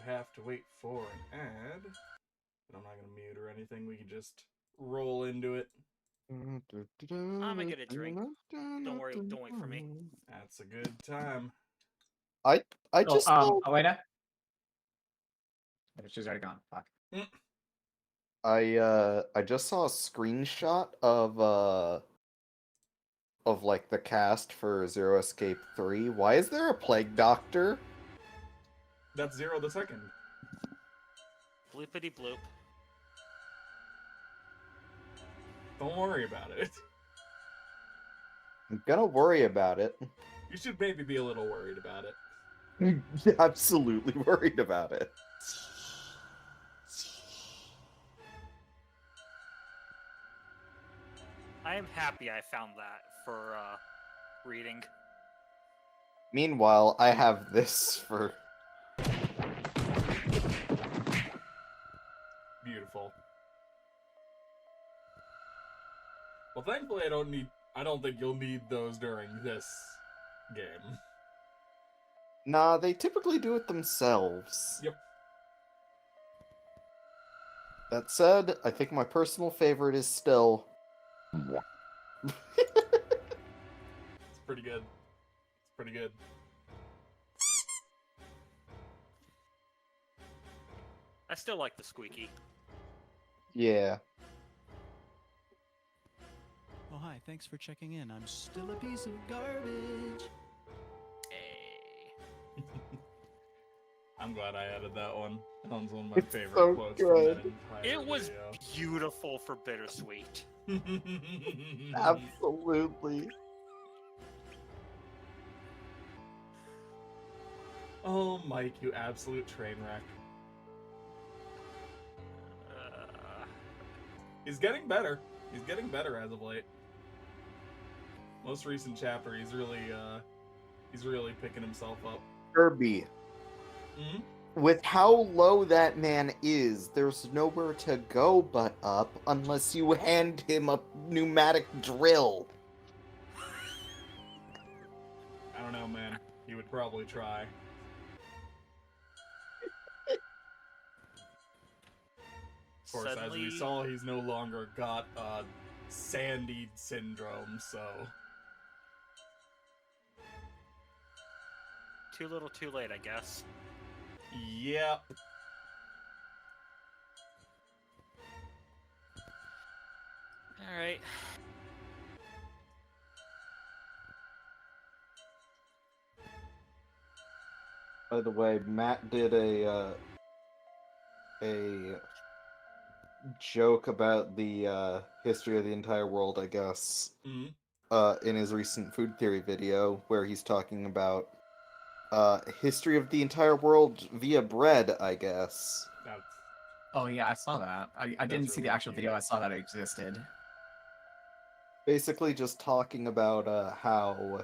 have to wait for an ad. But I'm not going to mute or anything. We can just roll into it. I'm gonna get a drink. Don't worry, don't wait for me. That's a good time. I just Elena? She's already gone. Fuck. I just saw a screenshot of like the cast for Zero Escape 3. Why is there a plague doctor? That's Zero the Second. Bloopity bloop. Don't worry about it. I'm gonna worry about it. You should maybe be a little worried about it. Absolutely worried about it. I am happy I found that for reading. Meanwhile, I have this for... Beautiful. Well, thankfully I don't think you'll need those during this game. Nah, they typically do it themselves. Yep. That said, I think my personal favorite is still... It's pretty good. It's pretty good. I still like the squeaky. Yeah. Oh, hi, thanks for checking in. I'm still a piece of garbage. Hey. I'm glad I added that one. That one's one of my It's favorite so quotes good. from that entire It was video. beautiful for Bittersweet. Absolutely. Oh, Mike, you absolute train wreck. He's getting better. He's getting better as of late. Most recent chapter, he's really picking himself up. Kirby. With how low that man is, there's nowhere to go but up unless you hand him a pneumatic drill. I don't know, man. He would probably try. Of course, as we saw, he's no longer got Sandy syndrome, so... Too little, too late, I guess. Yep. Alright. By the way, Matt did a joke about the history of the entire world, I guess, in his recent food theory video, where he's talking about history of the entire world via bread, I guess. Oh yeah, I saw that. I didn't see the actual video. I saw that it existed. Basically, just talking about how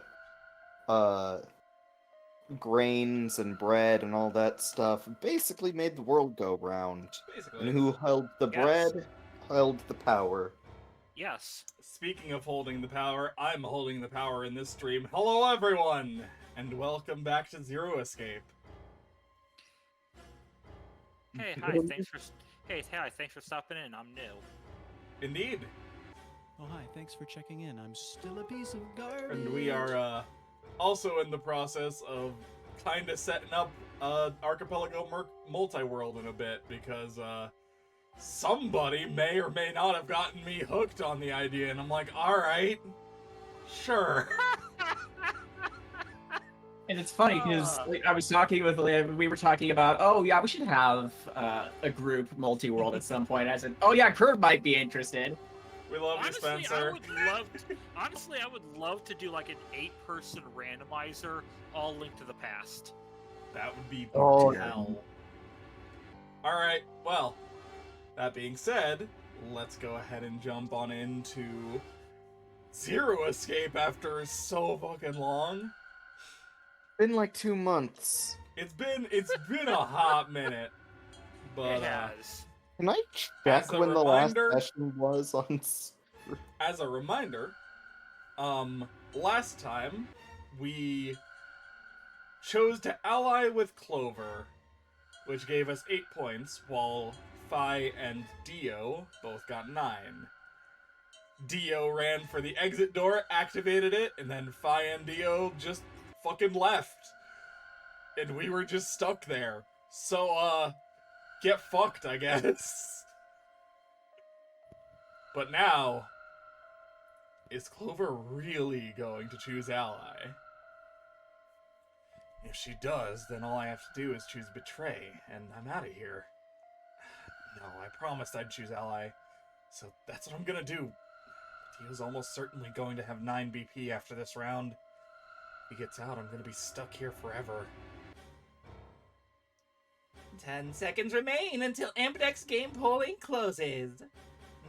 grains and bread and all that stuff basically made the world go round. Basically. And who held the bread held the power. Yes. Speaking of holding the power, I'm holding the power in this stream. Hello, everyone, and welcome back to Zero Escape. Hey, hi, thanks for stopping in. I'm new. Indeed. Oh, hi, thanks for checking in. I'm still a piece of garbage. And we are also in the process of kind of setting up Archipelago multi-world in a bit, because somebody may or may not have gotten me hooked on the idea, and I'm like, alright, sure. And it's funny because I was talking with Liv, we were talking about, oh yeah, we should have a group multi-world at some point. I said, oh yeah, Kurt might be interested. We love you, Spencer. Honestly, I would love to do like an 8-person randomizer, all linked to the past. That would be Oh, hell. Alright, well, that being said, let's go ahead and jump on into Zero Escape after so fucking long. Been like 2 months. It's been a hot minute. But It has. Can I check when the last session was on? As a reminder, last time we chose to ally with Clover, which gave us 8 points, while Phi and Dio both got 9. Dio ran for the exit door, activated it, and then Phi and Dio just fucking left. And we were just stuck there. So, get fucked, I guess. But now, is Clover really going to choose Ally? If she does, then all I have to do is choose Betray, and I'm out of here. No, I promised I'd choose Ally, so that's what I'm gonna do. Dio's almost certainly going to have 9 BP after this round. If he gets out, I'm gonna be stuck here forever. 10 seconds remain until Ampedex game polling closes.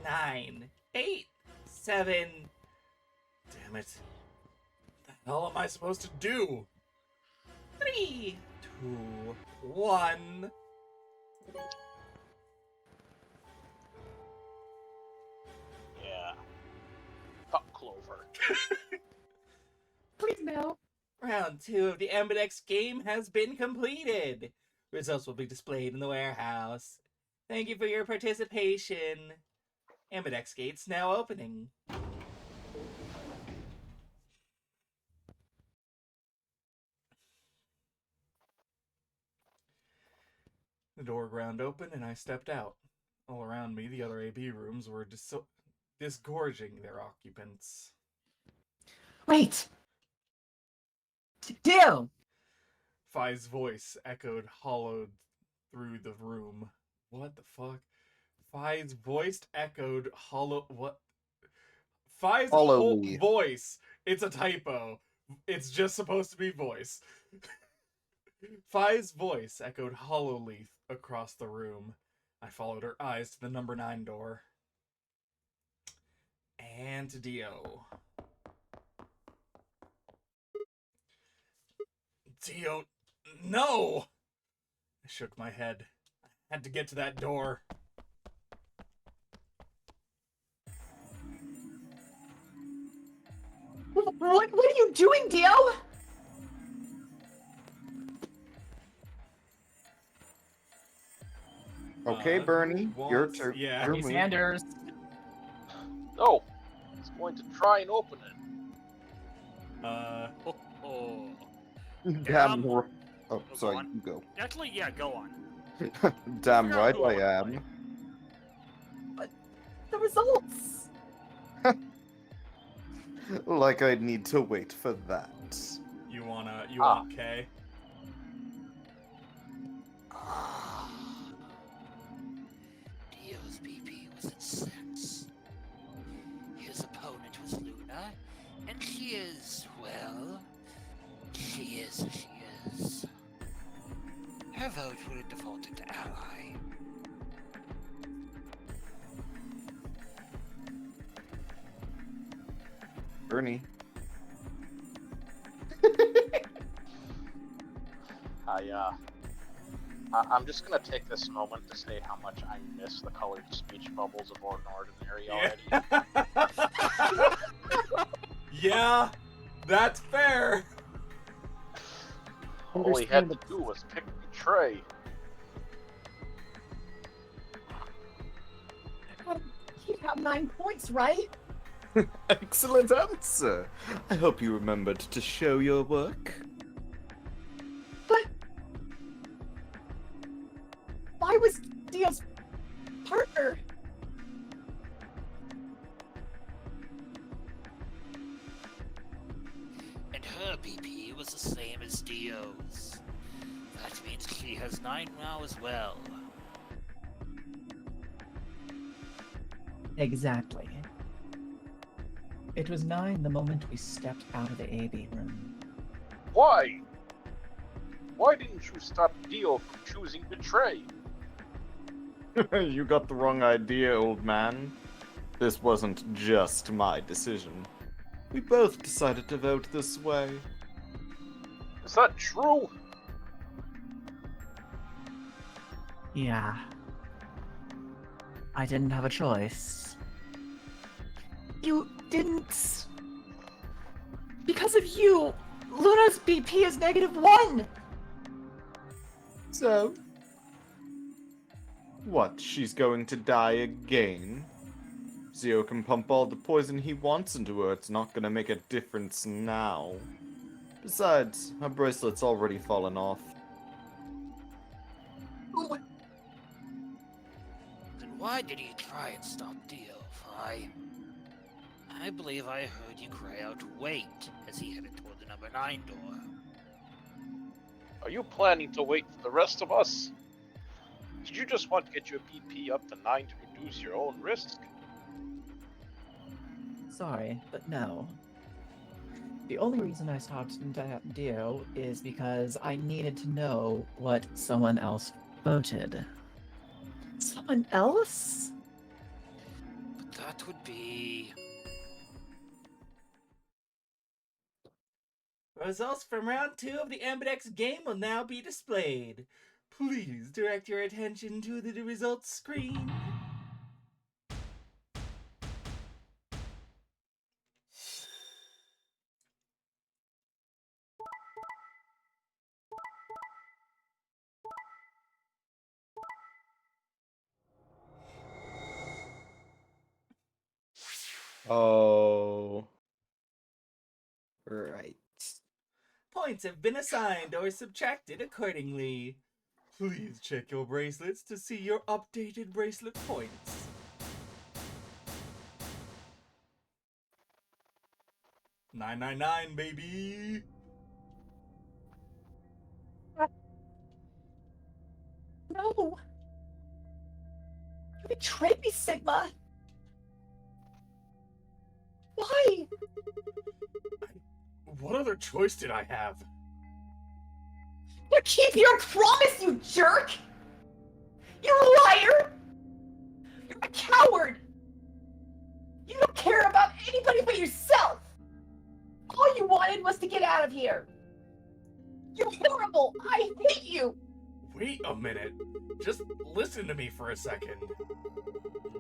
9, 8, 7... Damn it. What the hell am I supposed to do? 3, 2, 1... Yeah. Fuck Clover. Please no. Round 2 of the Ampedex game has been completed. Results will be displayed in the warehouse. Thank you for your participation. Ampedex gates now opening. The door ground open and I stepped out. All around me, the other AB rooms were disgorging their occupants. Wait! Dio! Phi's voice echoed hollowed through the room. What the fuck? Phi's voice echoed hollow... What? Phi's whole voice. It's a typo. It's just supposed to be voice. Phi's voice echoed hollowly across the room. I followed her eyes to the number 9 door. And to Dio. Dio, no! I shook my head. I had to get to that door. What are you doing, Dio? Okay, Bernie, your turn. Yeah. Your Bernie move. Sanders. No, he's going to try and open it. Oh, oh. Damn. Oh, Oh, go sorry, on. you go. Actually, yeah, go on. Damn Figure out right who I I would am. The results! Like I'd need to wait for that. You want K? Dio's BP was at 6. His opponent was Luna, and she is, well, she is. Her vote would have defaulted to Ally. Bernie. I'm just gonna take this moment to say how much I miss the colored speech bubbles of Ordinary already. Yeah, that's fair. All he had to do was pick Betray. He'd have 9 points, right? Excellent answer. I hope you remembered to show your work. But why was Dio's partner? And her BP was the same as Dio's. That means she has 9 now as well. Exactly. It was 9 the moment we stepped out of the AB room. Why? Why didn't you stop Dio from choosing Betray? You got the wrong idea, old man. This wasn't just my decision. We both decided to vote this way. Is that true? Yeah. I didn't have a choice. You didn't. Because of you, Luna's BP is -1. So, What, she's going to die again? Zio can pump all the poison he wants into her, it's not gonna make a difference now. Besides, her bracelet's already fallen off. Then why did you try and stop Dio, Fi? I believe I heard you cry out, "Wait," as he headed toward the number 9 door. Are you planning to wait for the rest of us? Did you just want to get your BP up to 9 to reduce your own risk? Sorry, but no. The only reason I stopped Dio is because I needed to know what someone else voted. Someone else? But that would be... Results from round 2 of the Ambidex game will now be displayed. Please direct your attention to the results screen. Oh. Right. Points have been assigned or subtracted accordingly. Please check your bracelets to see your updated bracelet points. $9.99, baby. No! You betrayed me, Sigma! Why? What other choice did I have? You keep your promise, you jerk! You're a liar! You're a coward! You don't care about anybody but yourself! All you wanted was to get out of here! You're horrible! I hate you! Wait a minute. Just listen to me for a second.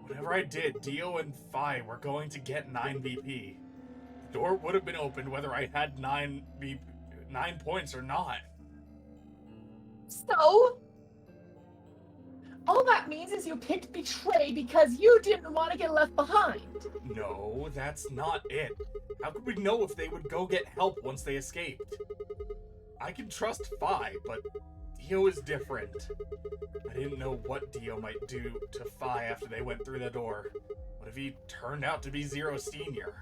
Whatever I did, Dio and Fi were going to get 9 BP. The door would have been opened whether I had 9 points or not. So? All that means is you picked betray because you didn't want to get left behind. No, that's not it. How could we know if they would go get help once they escaped? I can trust Fi, but Dio is different. I didn't know what Dio might do to Fi after they went through the door. What if he turned out to be Zero Senior?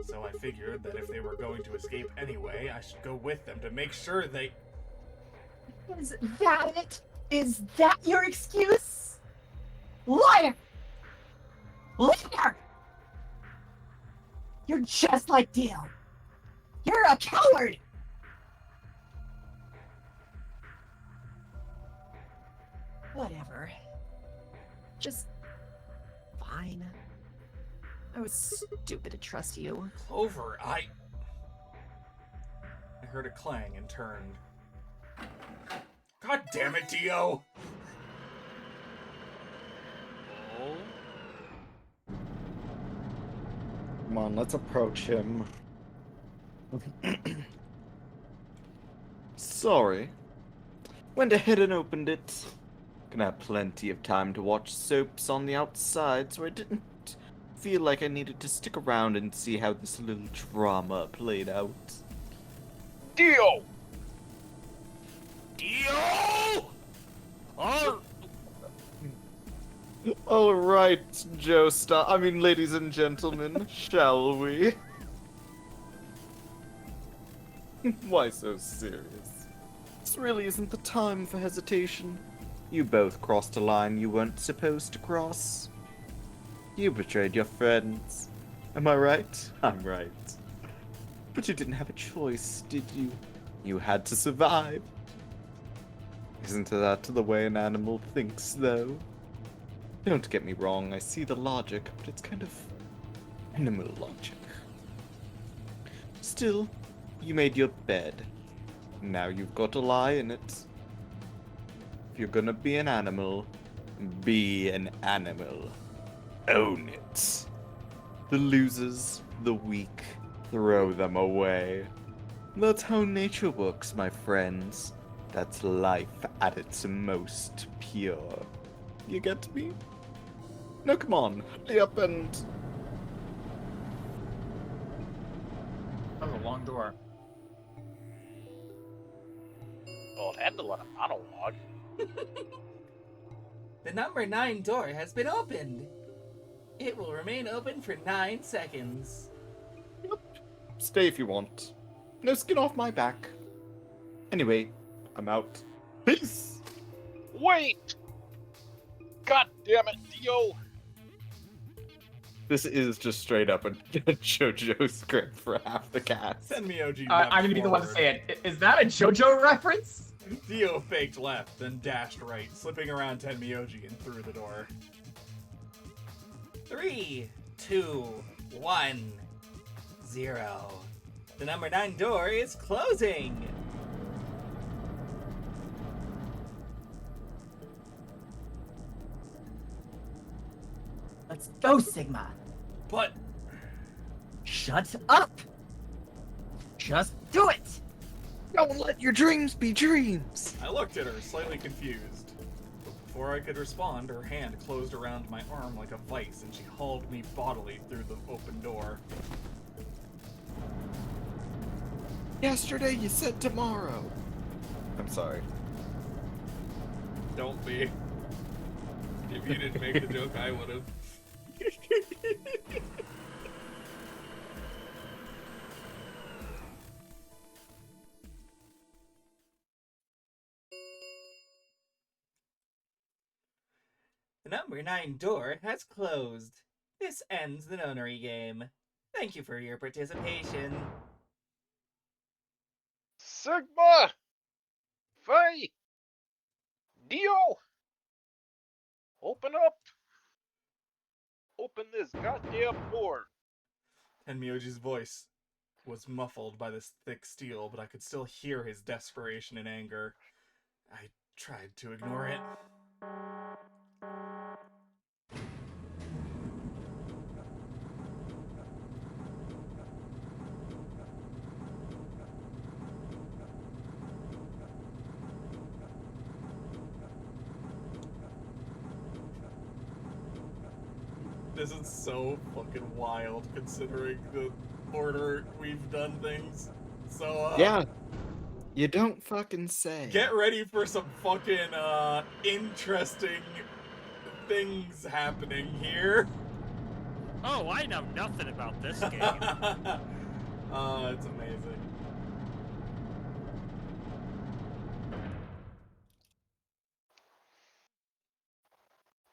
So I figured that if they were going to escape anyway, I should go with them to make sure they... Is that it? Is that your excuse? Liar! Liar! You're just like Dio. You're a coward! Whatever. Just fine. I was stupid to trust you. Clover, I heard a clang and turned. God damn it, Dio! Oh? Come on, let's approach him. Sorry. Went ahead and opened it. Gonna have plenty of time to watch soaps on the outside, so I didn't feel like I needed to stick around and see how this little drama played out. Dio! Dio! Oh, Alright, ladies and gentlemen, shall we? Why so serious? This really isn't the time for hesitation. You both crossed a line you weren't supposed to cross. You betrayed your friends. Am I right? I'm right. But you didn't have a choice, did you? You had to survive. Isn't that the way an animal thinks, though? Don't get me wrong, I see the logic, but it's kind of animal logic. Still, you made your bed. Now you've got to lie in it. If you're gonna be an animal, be an animal. Own it. The losers, the weak, throw them away. That's how nature works, my friends. That's life at its most pure. You get me? No, come on. Hurry up and... That was a long door. Well, it had a lot of monologue. The number 9 door has been opened. It will remain open for 9 seconds. Stay if you want. No skin off my back. Anyway, I'm out. Peace! Wait! God damn it, Dio! This is just straight up a JoJo script for half the cast. Send me OG. I'm gonna be the one to say it. Is that a JoJo reference? Dio faked left, then dashed right, slipping around Tenmyoji and through the door. 3, 2, 1, 0. The number 9 door is closing. Let's go, Sigma. But Shut up. Just do it. Don't let your dreams be dreams! I looked at her, slightly confused. But before I could respond, her hand closed around my arm like a vice, and she hauled me bodily through the open door. Yesterday you said tomorrow. I'm sorry. Don't be. If you didn't make the joke, I would have. The number 9 door has closed. This ends the nonary game. Thank you for your participation. Sigma! Faye! Dio! Open up! Open this goddamn door! Tenmyoji's voice was muffled by this thick steel, but I could still hear his desperation and anger. I tried to ignore it. This is so fucking wild, considering the order we've done things. So, Yeah. You don't fucking say. get ready for some fucking, interesting things happening here. Oh, I know nothing about this game. It's amazing.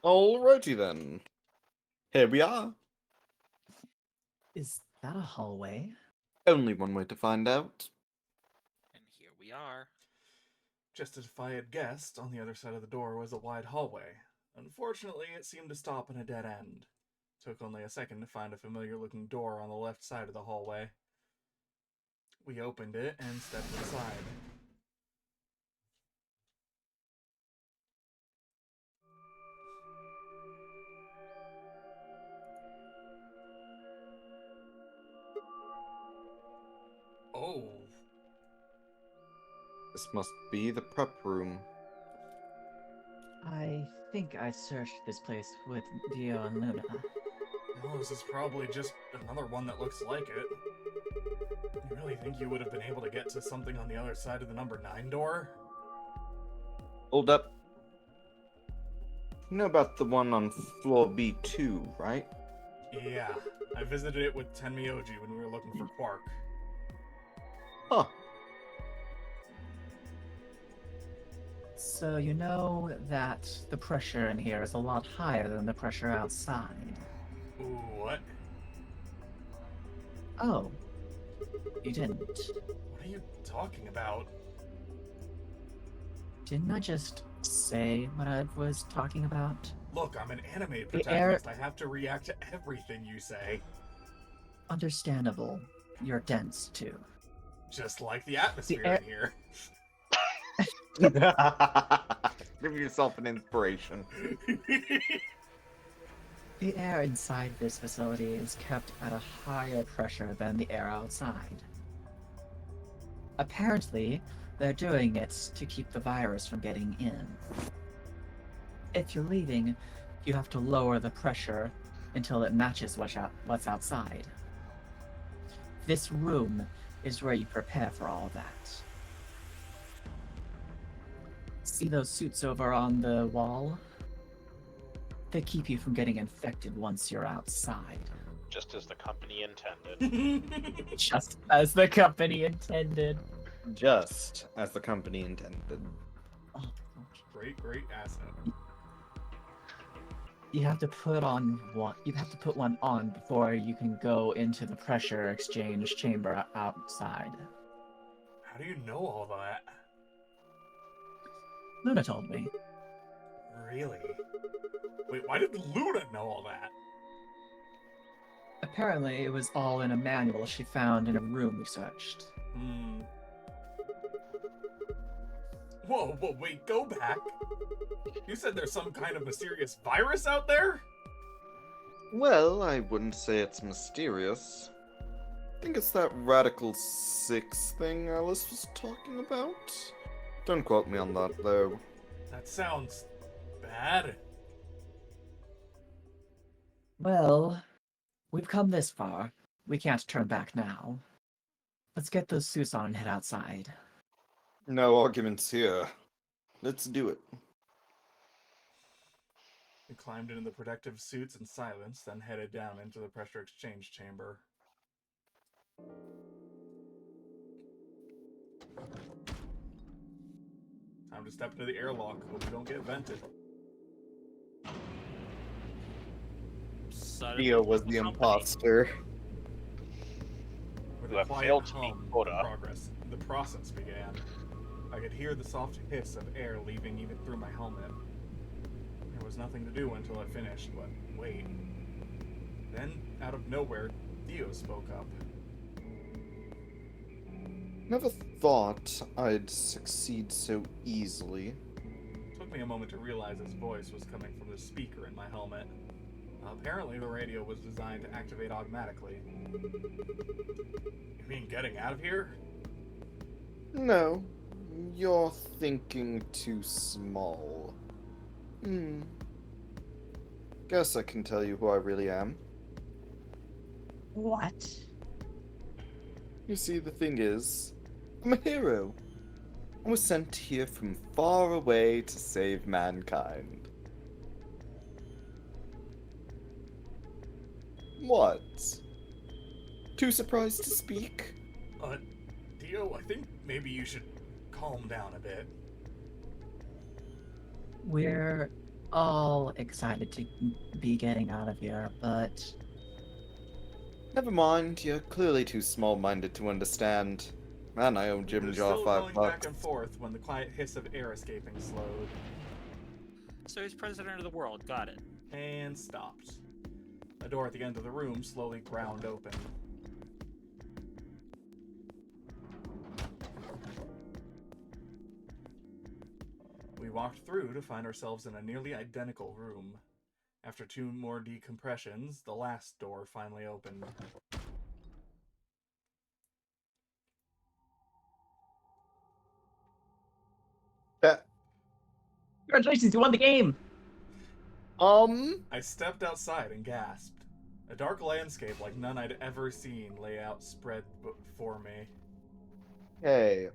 Alrighty then. Here we are. Is that a hallway? Only one way to find out. And here we are. Just as I had guessed, on the other side of the door was a wide hallway. Unfortunately, it seemed to stop in a dead end. Took only a second to find a familiar-looking door on the left side of the hallway. We opened it and stepped inside. Oh. This must be the prep room. I think I searched this place with Dio and Luna. Well, this is probably just another one that looks like it. You really think you would have been able to get to something on the other side of the number 9 door? Hold up. You know about the one on floor B2, right? Yeah, I visited it with Tenmyoji when we were looking for Quark. Huh. So you know that the pressure in here is a lot higher than the pressure outside. Ooh, what? Oh. You didn't. What are you talking about? Didn't I just say what I was talking about? Look, I'm an anime The air- protagonist. I have to react to everything you say. Understandable. You're dense, too. Just like the atmosphere air- in here. Give yourself an inspiration. The air inside this facility is kept at a higher pressure than the air outside. Apparently, they're doing it to keep the virus from getting in. if you're leaving, you have to lower the pressure until it matches what's outside. This room is where you prepare for all that. See those suits over on the wall? They keep you from getting infected once you're outside. Just as the company intended. Just as the company intended. Just as the company intended. Oh, Great asset. you have to put one on before you can go into the pressure exchange chamber outside. How do you know all that? Luna told me. Really? Wait, why did Luna know all that? Apparently, it was all in a manual she found in a room we searched. Whoa, wait, go back. You said there's some kind of mysterious virus out there? Well, I wouldn't say it's mysterious. I think it's that Radical 6 thing Alice was talking about. Don't quote me on that, though. That sounds bad. Well, we've come this far. We can't turn back now. Let's get those suits on and head outside. No arguments here. Let's do it. We climbed into the protective suits in silence, then headed down into the pressure exchange chamber. Time to step into the airlock. Hope we don't get vented. Theo was the imposter. With You a have quiet failed to meet hum, quota. the process began. I could hear the soft hiss of air leaving even through my helmet. There was nothing to do until I finished, but wait. Then, out of nowhere, Theo spoke up. Never thought I'd succeed so easily. It took me a moment to realize his voice was coming from the speaker in my helmet. Apparently, the radio was designed to activate automatically. You mean getting out of here? No, you're thinking too small. Guess I can tell you who I really am. What? You see, the thing is, I'm a hero. I was sent here from far away to save mankind. What? Too surprised to speak? Theo, I think maybe you should calm down a bit. We're all excited to be getting out of here, but Never mind, you're clearly too small-minded to understand. Man, I owe Jim We're Jaw still $5. going back and forth when the quiet hiss of air escaping slowed So he's president of the world. Got it. and stopped. A door at the end of the room slowly ground open. We walked through to find ourselves in a nearly identical room. After 2 more decompressions, the last door finally opened. congratulations, you won the game! I stepped outside and gasped. A dark landscape like none I'd ever seen lay out spread before me. Hey,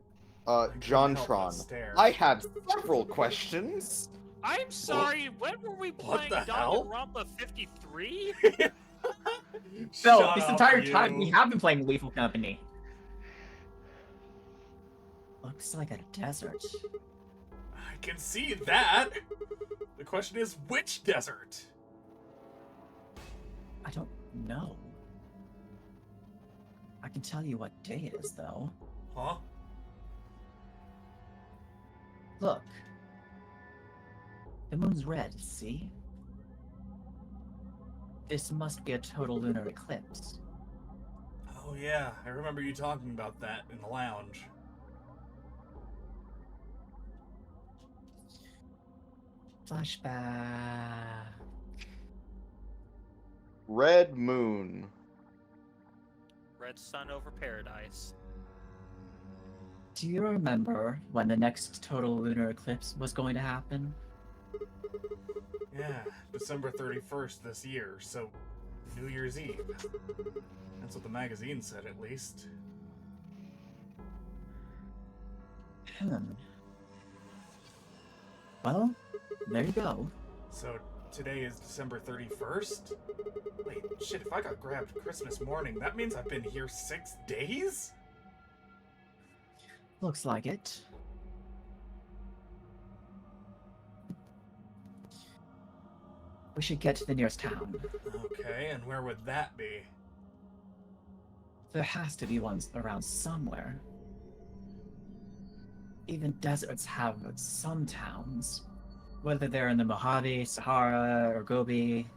I couldn't help but Jontron, stare. I have several questions. I'm sorry. When were we playing the hell? Danganronpa 53? No, Shut this up, entire you. time we have been playing Lethal Company. Looks like a desert. I can see that. The question is, which desert? I don't know. I can tell you what day it is, though. Huh? Look. The moon's red, see? This must be a total lunar eclipse. Oh yeah, I remember you talking about that in the lounge. Flashback. Red Moon. Red sun over paradise. Do you remember when the next total lunar eclipse was going to happen? Yeah, December 31st this year, so New Year's Eve. That's what the magazine said, at least. Well, there you go. So today is December 31st? Wait, shit, if I got grabbed Christmas morning, that means I've been here 6 days? Looks like it. We should get to the nearest town. Okay, and where would that be? There has to be one around somewhere. Even deserts have some towns. Whether they're in the Mojave, Sahara, or Gobi.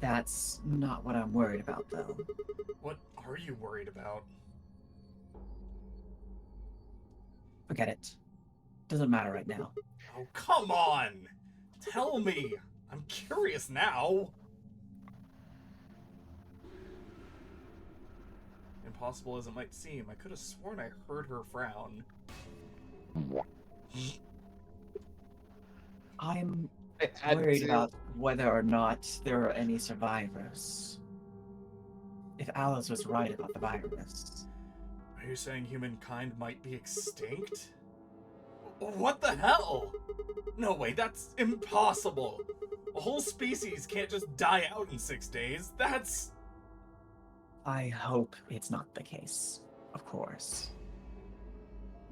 That's not what I'm worried about, though. What are you worried about? Forget it. Doesn't matter right now. Oh, come on! Tell me! I'm curious now! Impossible as it might seem, I could have sworn I heard her frown. I'm I had worried to- about whether or not there are any survivors. If Alice was right about the virus. Are you saying humankind might be extinct? What the hell? No way, that's impossible! A whole species can't just die out in 6 days. That's... I hope it's not the case, of course.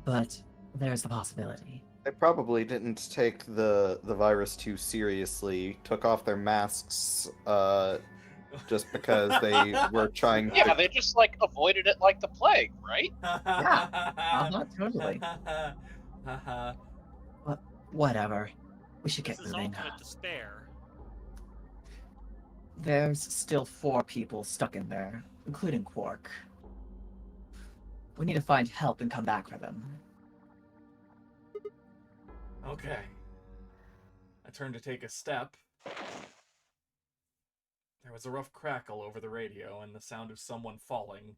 But there's the possibility. They probably didn't take the virus too seriously, took off their masks just because they were trying to... Yeah, they just like avoided it like the plague, right? Totally. Whatever. We should get This is moving. ultimate despair. There's still 4 people stuck in there, including Quark. We need to find help and come back for them. Okay. I turned to take a step. There was a rough crackle over the radio and the sound of someone falling.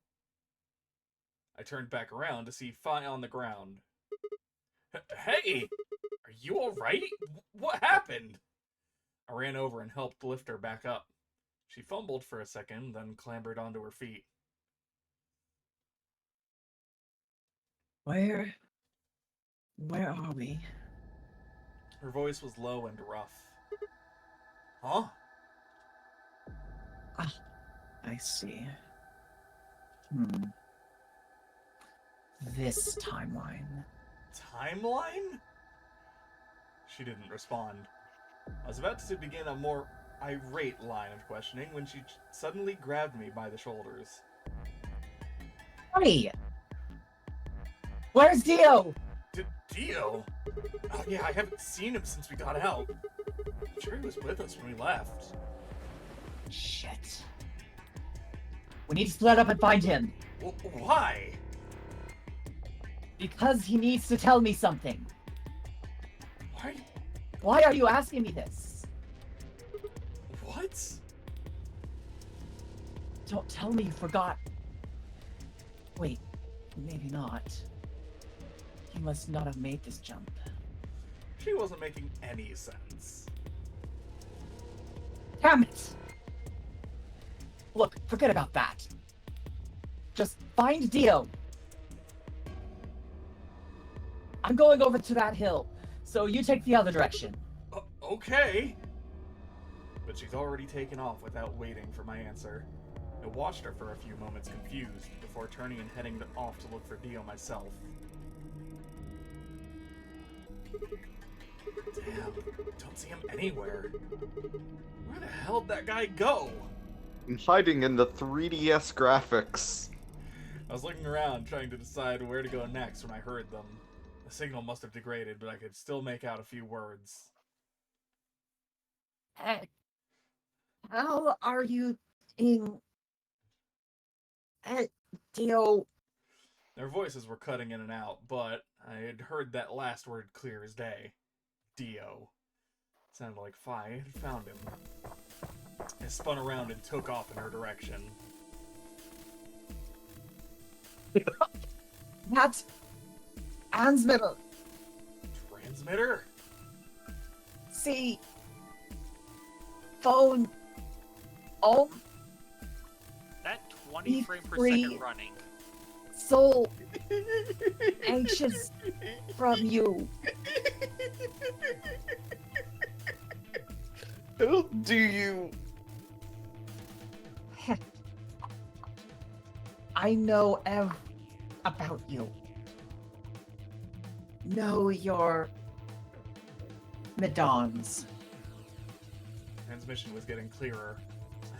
I turned back around to see Fi on the ground. Hey! Are you alright? What happened? I ran over and helped lift her back up. She fumbled for a second, then clambered onto her feet. Where are we? Her voice was low and rough. Huh? I see. This timeline. Timeline? She didn't respond. I was about to begin a more irate line of questioning when she suddenly grabbed me by the shoulders. Hey! Where's Dio? Dio? Oh yeah, I haven't seen him since we got out. I'm sure he was with us when we left. Shit. We need to split up and find him. Why? Because he needs to tell me something. Why? Why are you asking me this? What? Don't tell me you forgot. Wait, maybe not. He must not have made this jump. She wasn't making any sense. Damn it! Look, forget about that. Just find Dio. I'm going over to that hill, so you take the other direction. Okay. But she's already taken off without waiting for my answer. I watched her for a few moments confused before turning and heading off to look for Dio myself. Damn, don't see him anywhere. Where the hell'd that guy go? I'm hiding in the 3DS graphics. I was looking around trying to decide where to go next when I heard them. The signal must have degraded, but I could still make out a few words. How are you doing? Dio. Their voices were cutting in and out, but I had heard that last word clear as day. Dio. It sounded like Fi had found him. I spun around and took off in her direction. That's transmitter. Transmitter? phone. Oh, That 20 frame per free. second running. so anxious from you. How do you? I know about you. Know your Madons. Transmission was getting clearer.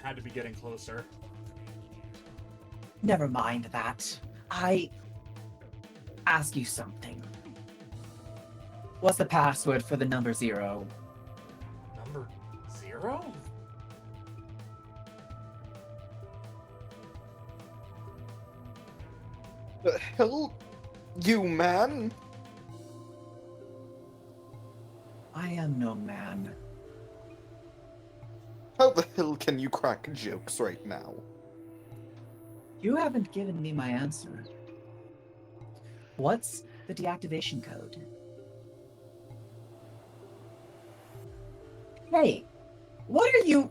I had to be getting closer. Never mind that. I ask you something. What's the password for the number 0? Number 0? The hell, you man? I am no man. How the hell can you crack jokes right now? You haven't given me my answer. What's the deactivation code? Hey, what are you...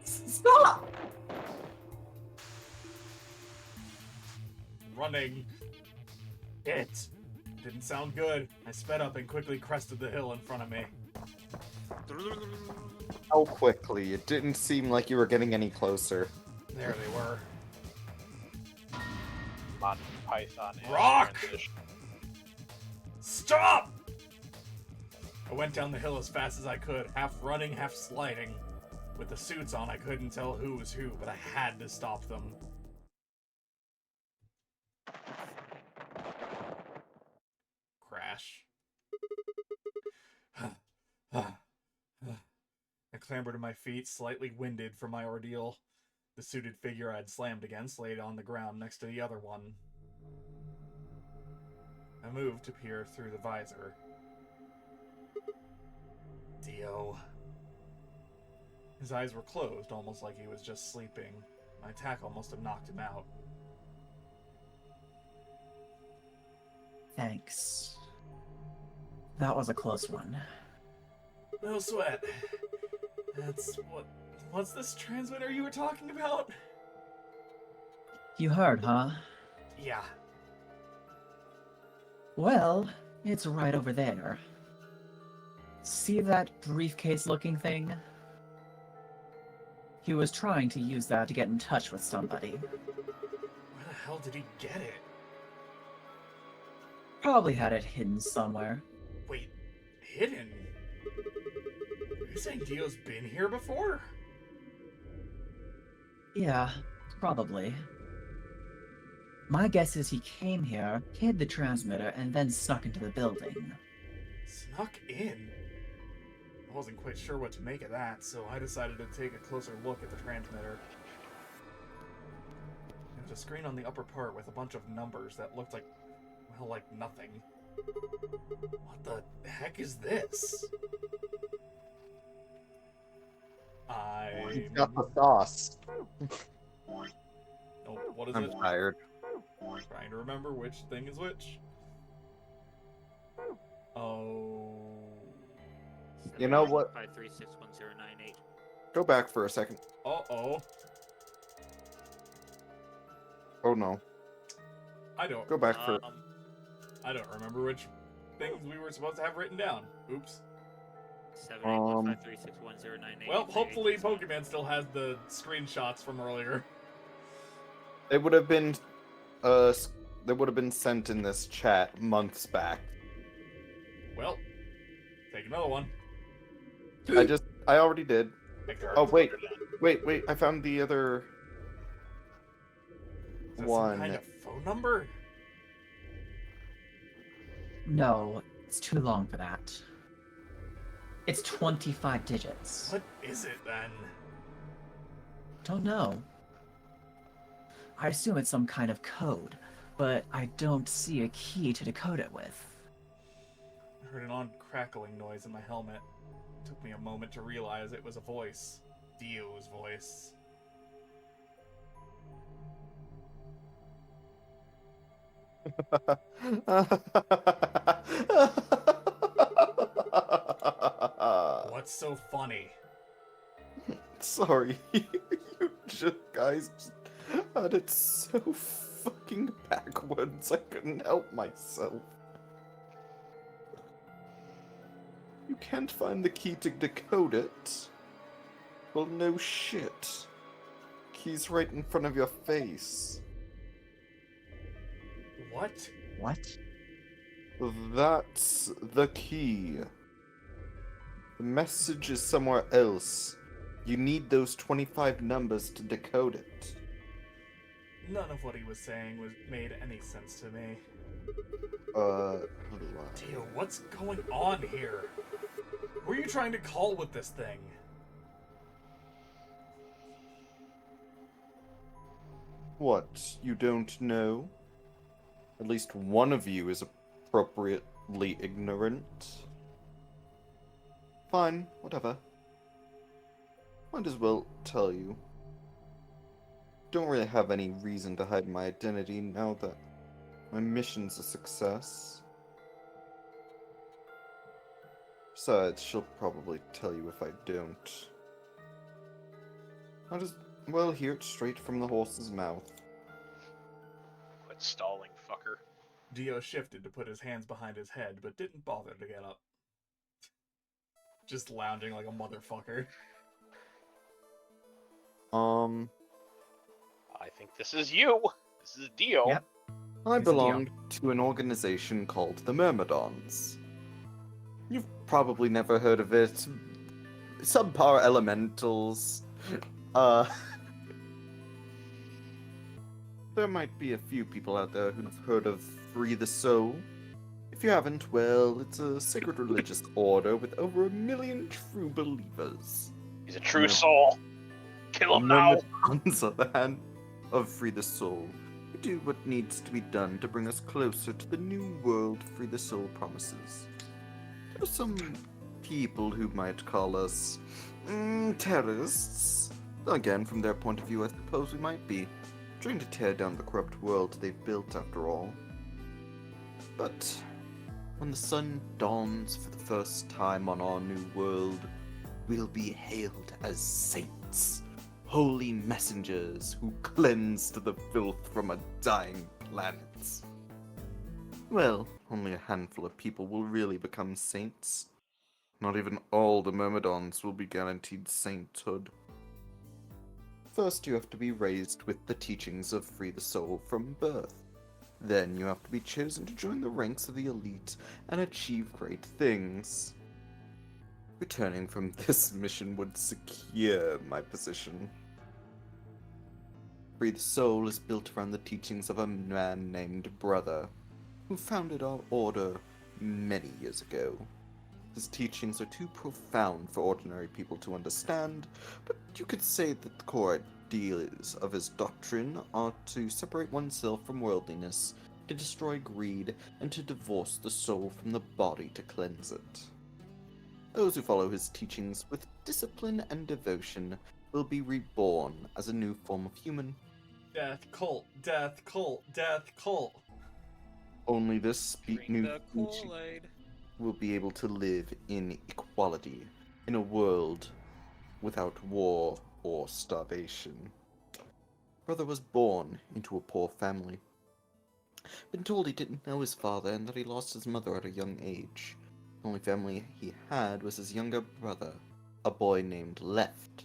Stop! Running. It didn't sound good. I sped up and quickly crested the hill in front of me. How quickly? It didn't seem like you were getting any closer. There they were. Monty Python. and Rock! transition. Stop! I went down the hill as fast as I could, half running, half sliding. With the suits on, I couldn't tell who was who, but I had to stop them. Crash. I clambered to my feet, slightly winded from my ordeal. The suited figure I'd slammed against laid on the ground next to the other one. I moved to peer through the visor. Dio. His eyes were closed, almost like he was just sleeping. My attack almost had knocked him out. Thanks. That was a close one. No sweat. What's this transmitter you were talking about? You heard, huh? Yeah. Well, it's right over there. See that briefcase-looking thing? He was trying to use that to get in touch with somebody. Where the hell did he get it? Probably had it hidden somewhere. Wait, hidden? Are you saying Dio's been here before? Yeah, probably. My guess is he came here, hid the transmitter, and then snuck into the building. Snuck in? I wasn't quite sure what to make of that, so I decided to take a closer look at the transmitter. There was a screen on the upper part with a bunch of numbers that looked like, well, like nothing. What the heck is this? You got the sauce. Oh, what is I'm it? tired. Trying to remember which thing is which. Oh. You know what? 5361098. Go back for a second. Uh-oh. Oh no. I don't. Go back for. I don't remember which things we were supposed to have written down. Oops. 78153610988. Well, hopefully Pokemon still has the screenshots from earlier. They would have been, they would have been sent in this chat months back. Well, take another one. I already did. Victor, Oh wait, I found the other is that one. some kind of phone number? No, it's too long for that. It's 25 digits. What is it then? Don't know. I assume it's some kind of code, but I don't see a key to decode it with. I heard an odd crackling noise in my helmet. It took me a moment to realize it was a voice. Dio's voice. what's so funny. Sorry, you guys just had it so fucking backwards, I couldn't help myself. You can't find the key to decode it? Well, no shit. Key's right in front of your face. What? What? That's the key. The message is somewhere else. You need those 25 numbers to decode it. None of what he was saying made any sense to me. Dio, what's going on here? Who are you trying to call with this thing? What, you don't know? At least one of you is appropriately ignorant. Fine, whatever. Might as well tell you. Don't really have any reason to hide my identity now that my mission's a success. Besides, she'll probably tell you if I don't. I'll just, well, hear it straight from the horse's mouth. Quit stalling, fucker. Dio shifted to put his hands behind his head, but didn't bother to get up. Just lounging like a motherfucker. I think this is you. This is Dio. Yep. I It's a belong to an organization called the Myrmidons. You've probably never heard of it. Subpar elementals. There might be a few people out there who've heard of Free the Soul. If you haven't, well, it's a sacred religious order with over 1 million true believers. He's a true soul. Kill him now. Myrmidons, on the hand of Free the Soul, we do what needs to be done to bring us closer to the new world Free the Soul promises. There are some people who might call us terrorists. Again, from their point of view, I suppose we might be trying to tear down the corrupt world they've built, after all. But when the sun dawns for the first time on our new world, we'll be hailed as saints, holy messengers who cleansed the filth from a dying planet. Well, only a handful of people will really become saints. Not even all the Myrmidons will be guaranteed sainthood. First, you have to be raised with the teachings of Free the Soul from birth. Then you have to be chosen to join the ranks of the elite and achieve great things. Returning from this mission would secure my position. Free the Soul is built around the teachings of a man named Brother, who founded our order many years ago. His teachings are too profound for ordinary people to understand, but you could say that the core ideas of his doctrine are to separate oneself from worldliness, to destroy greed, and to divorce the soul from the body to cleanse it. Those who follow his teachings with discipline and devotion will be reborn as a new form of human. Death cult, death cult, death cult. Only this Drink new the teaching Kool-Aid. will be able to live in equality, in a world without war or starvation. Brother was born into a poor family. Been told he didn't know his father and that he lost his mother at a young age. The only family he had was his younger brother, a boy named Left.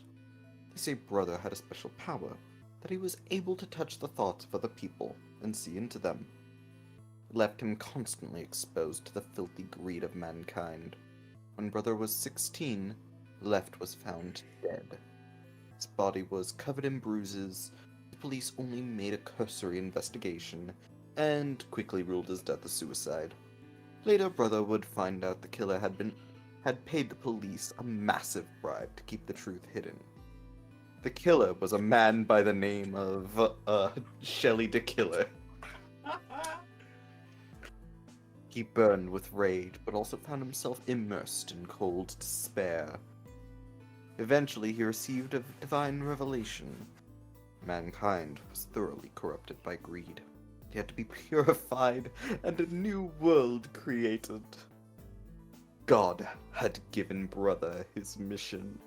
They say Brother had a special power, that he was able to touch the thoughts of other people and see into them. It left him constantly exposed to the filthy greed of mankind. When Brother was 16, Left was found dead. His body was covered in bruises. The police only made a cursory investigation and quickly ruled his death a suicide. Later, Brother would find out the killer had paid the police a massive bribe to keep the truth hidden. The killer was a man by the name of Shelley the Killer. He burned with rage, but also found himself immersed in cold despair. Eventually, he received a divine revelation. Mankind was thoroughly corrupted by greed. He had to be purified and a new world created. God had given brother his mission.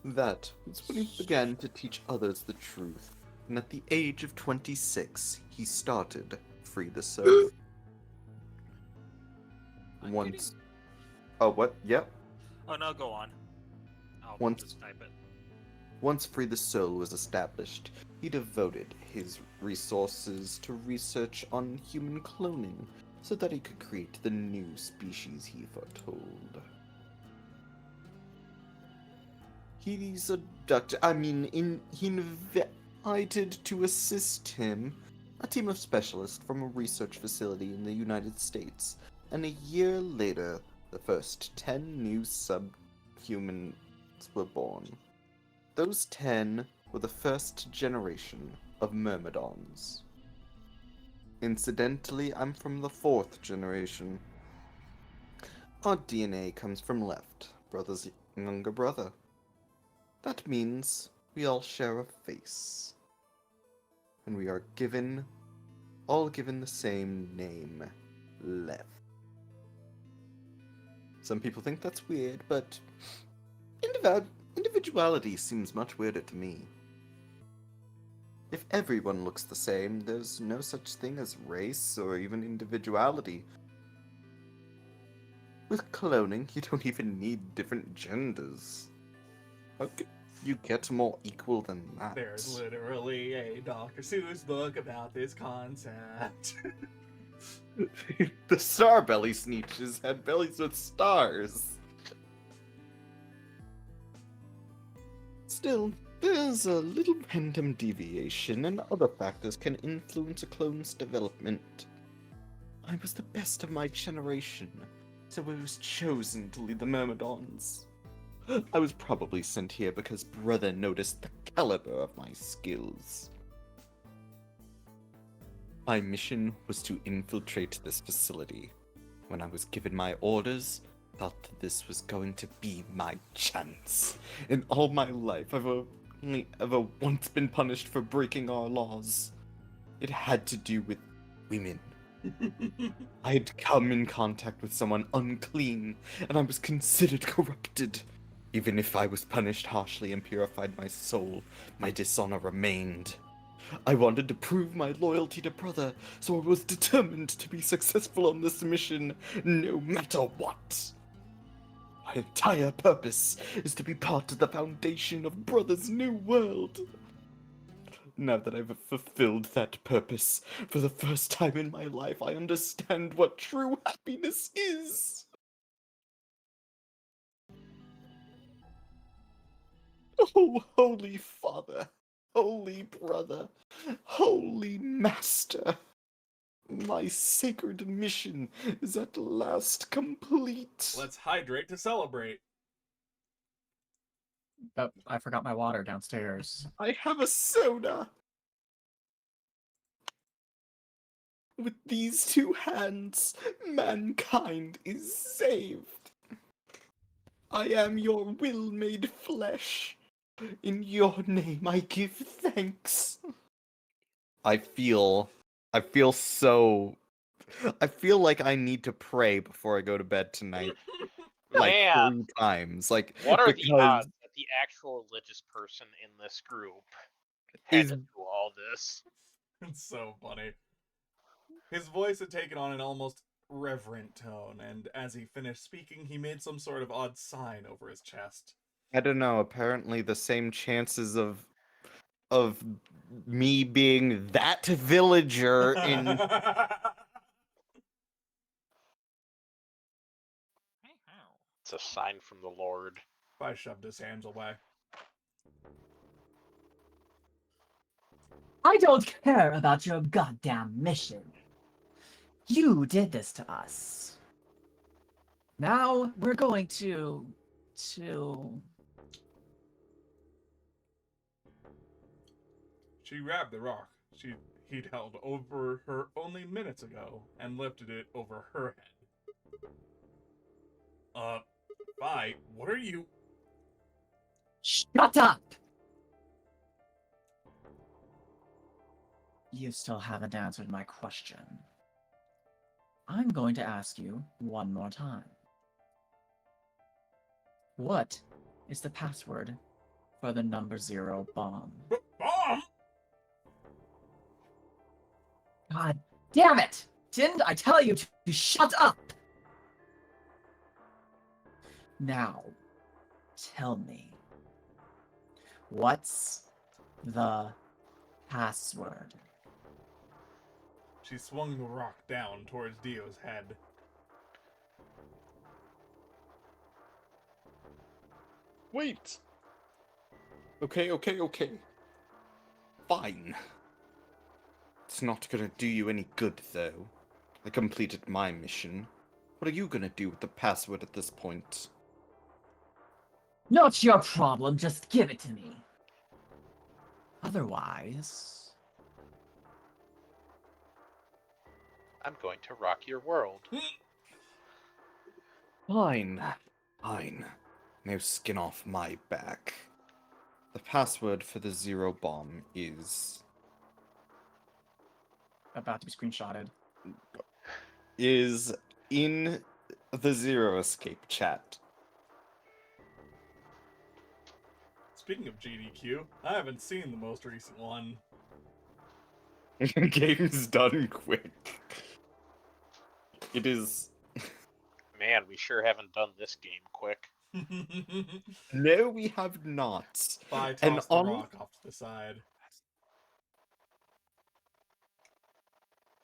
That was when he began to teach others the truth, and at the age of 26, he started Free the Soul. Once... Oh, what? Yep. Oh no, go on. I'll Once- just type it. Once Free the Soul was established, he devoted his resources to research on human cloning so that he could create the new species he foretold. He's he invited to assist him a team of specialists from a research facility in the United States, and a year later, the first 10 new subhumans were born. Those 10 were the first generation of Myrmidons. Incidentally, I'm from the 4th generation. Our DNA comes from Left, brother's younger brother. That means we all share a face. And we are all given the same name, Left. Some people think that's weird, but individuality seems much weirder to me. If everyone looks the same, there's no such thing as race or even individuality. With cloning, you don't even need different genders. How could you get more equal than that? There's literally a Dr. Seuss book about this concept. The Starbelly Sneeches had bellies with stars. Still, there's a little random deviation, and other factors can influence a clone's development. I was the best of my generation, so I was chosen to lead the Myrmidons. I was probably sent here because brother noticed the caliber of my skills. My mission was to infiltrate this facility. When I was given my orders, thought that this was going to be my chance. In all my life, I've only ever once been punished for breaking our laws. It had to do with women. I had come in contact with someone unclean, and I was considered corrupted. Even if I was punished harshly and purified my soul, my dishonor remained. I wanted to prove my loyalty to brother, so I was determined to be successful on this mission, no matter what. My entire purpose is to be part of the foundation of brother's new world. Now that I've fulfilled that purpose, for the first time in my life, I understand what true happiness is. Oh, Holy Father, Holy Brother, Holy Master, my sacred mission is at last complete. Let's hydrate to celebrate. Oh, I forgot my water downstairs. I have a soda. With these two hands, mankind is saved. I am your will made flesh. In your name I give thanks. I feel like I need to pray before I go to bed tonight. Like Man. 3 times. Like, What are the because odds that the actual religious person in this group had Is- to do all this? It's so funny. His voice had taken on an almost reverent tone, and as he finished speaking, he made some sort of odd sign over his chest. I don't know, apparently the same chances of me being that villager in It's a sign from the Lord. I shoved his hands away. I don't care about your goddamn mission. You did this to us. Now we're going to... She grabbed the rock he'd held over her only minutes ago and lifted it over her head. Vi, what are you... Shut up! You still haven't answered my question. I'm going to ask you one more time. What is the password for the number 0 bomb? Bomb? God damn it! Didn't I tell you to shut up? Now, tell me, what's the password? She swung the rock down towards Dio's head. Wait! Okay. Fine. It's not gonna do you any good, though. I completed my mission. What are you gonna do with the password at this point? Not your problem, just give it to me. Otherwise... I'm going to rock your world. Fine. No skin off my back. The password for the 0 bomb is... About to be screenshotted. is in the Zero Escape chat. Speaking of GDQ, I haven't seen the most recent one. Game's done quick. It is... Man, we sure haven't done this game quick. No, we have not. I And tossed the rock off to the side.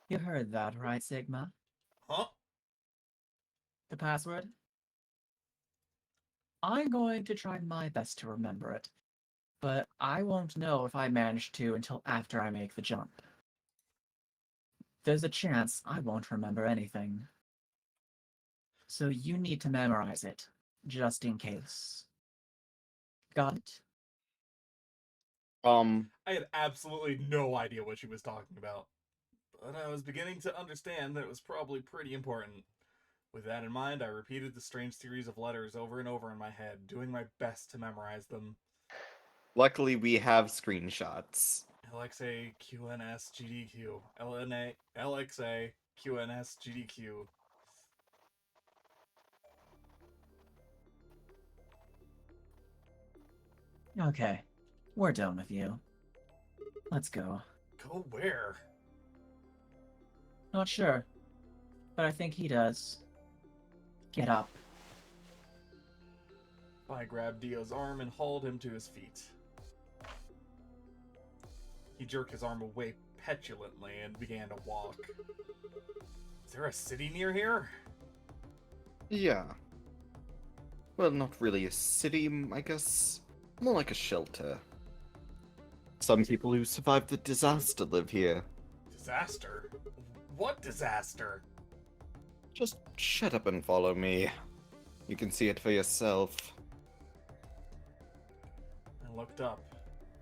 You heard that, right, Sigma? Huh? The password? I'm going to try my best to remember it, but I won't know if I manage to until after I make the jump. There's a chance I won't remember anything. So you need to memorize it, just in case. Got it? I had absolutely no idea what she was talking about, but I was beginning to understand that it was probably pretty important. With that in mind, I repeated the strange series of letters over and over in my head, doing my best to memorize them. Luckily, we have screenshots. LXA, QNS, GDQ. LNA, LXA, QNS, GDQ. Okay, we're done with you. Let's go. Go where? Not sure, but I think he does. Get up. I grabbed Dio's arm and hauled him to his feet. He jerked his arm away petulantly and began to walk. Is there a city near here? Yeah. Well, not really a city, I guess. More like a shelter. Some people who survived the disaster live here. Disaster? What disaster? Just shut up and follow me. You can see it for yourself. I looked up.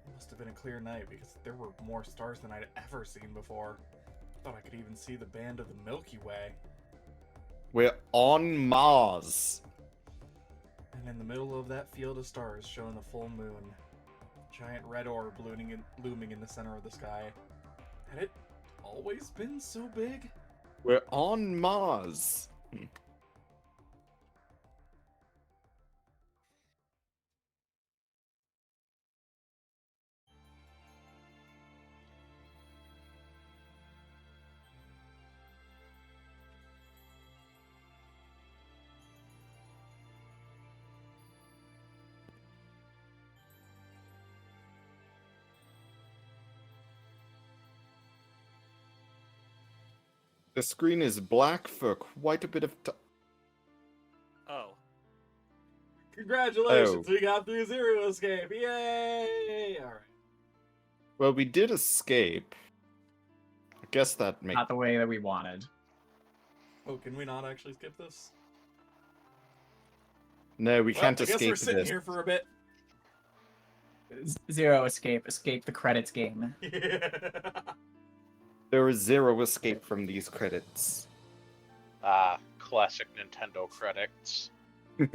It must have been a clear night because there were more stars than I'd ever seen before. Thought I could even see the band of the Milky Way. We're on Mars. And in the middle of that field of stars shone the full moon. A giant red orb looming in the center of the sky. Had it always been so big? We're on Mars. The screen is black for quite a bit of time. Oh. Congratulations, Oh. we got through Zero Escape! Yay! Alright. Well, we did escape. I guess that makes... Not the way that we wanted. Oh, can we not actually skip this? No, we can't I guess escape we're sitting this. here for a bit. Zero escape. Escape the credits game. There is zero escape from these credits. Ah, classic Nintendo credits. You're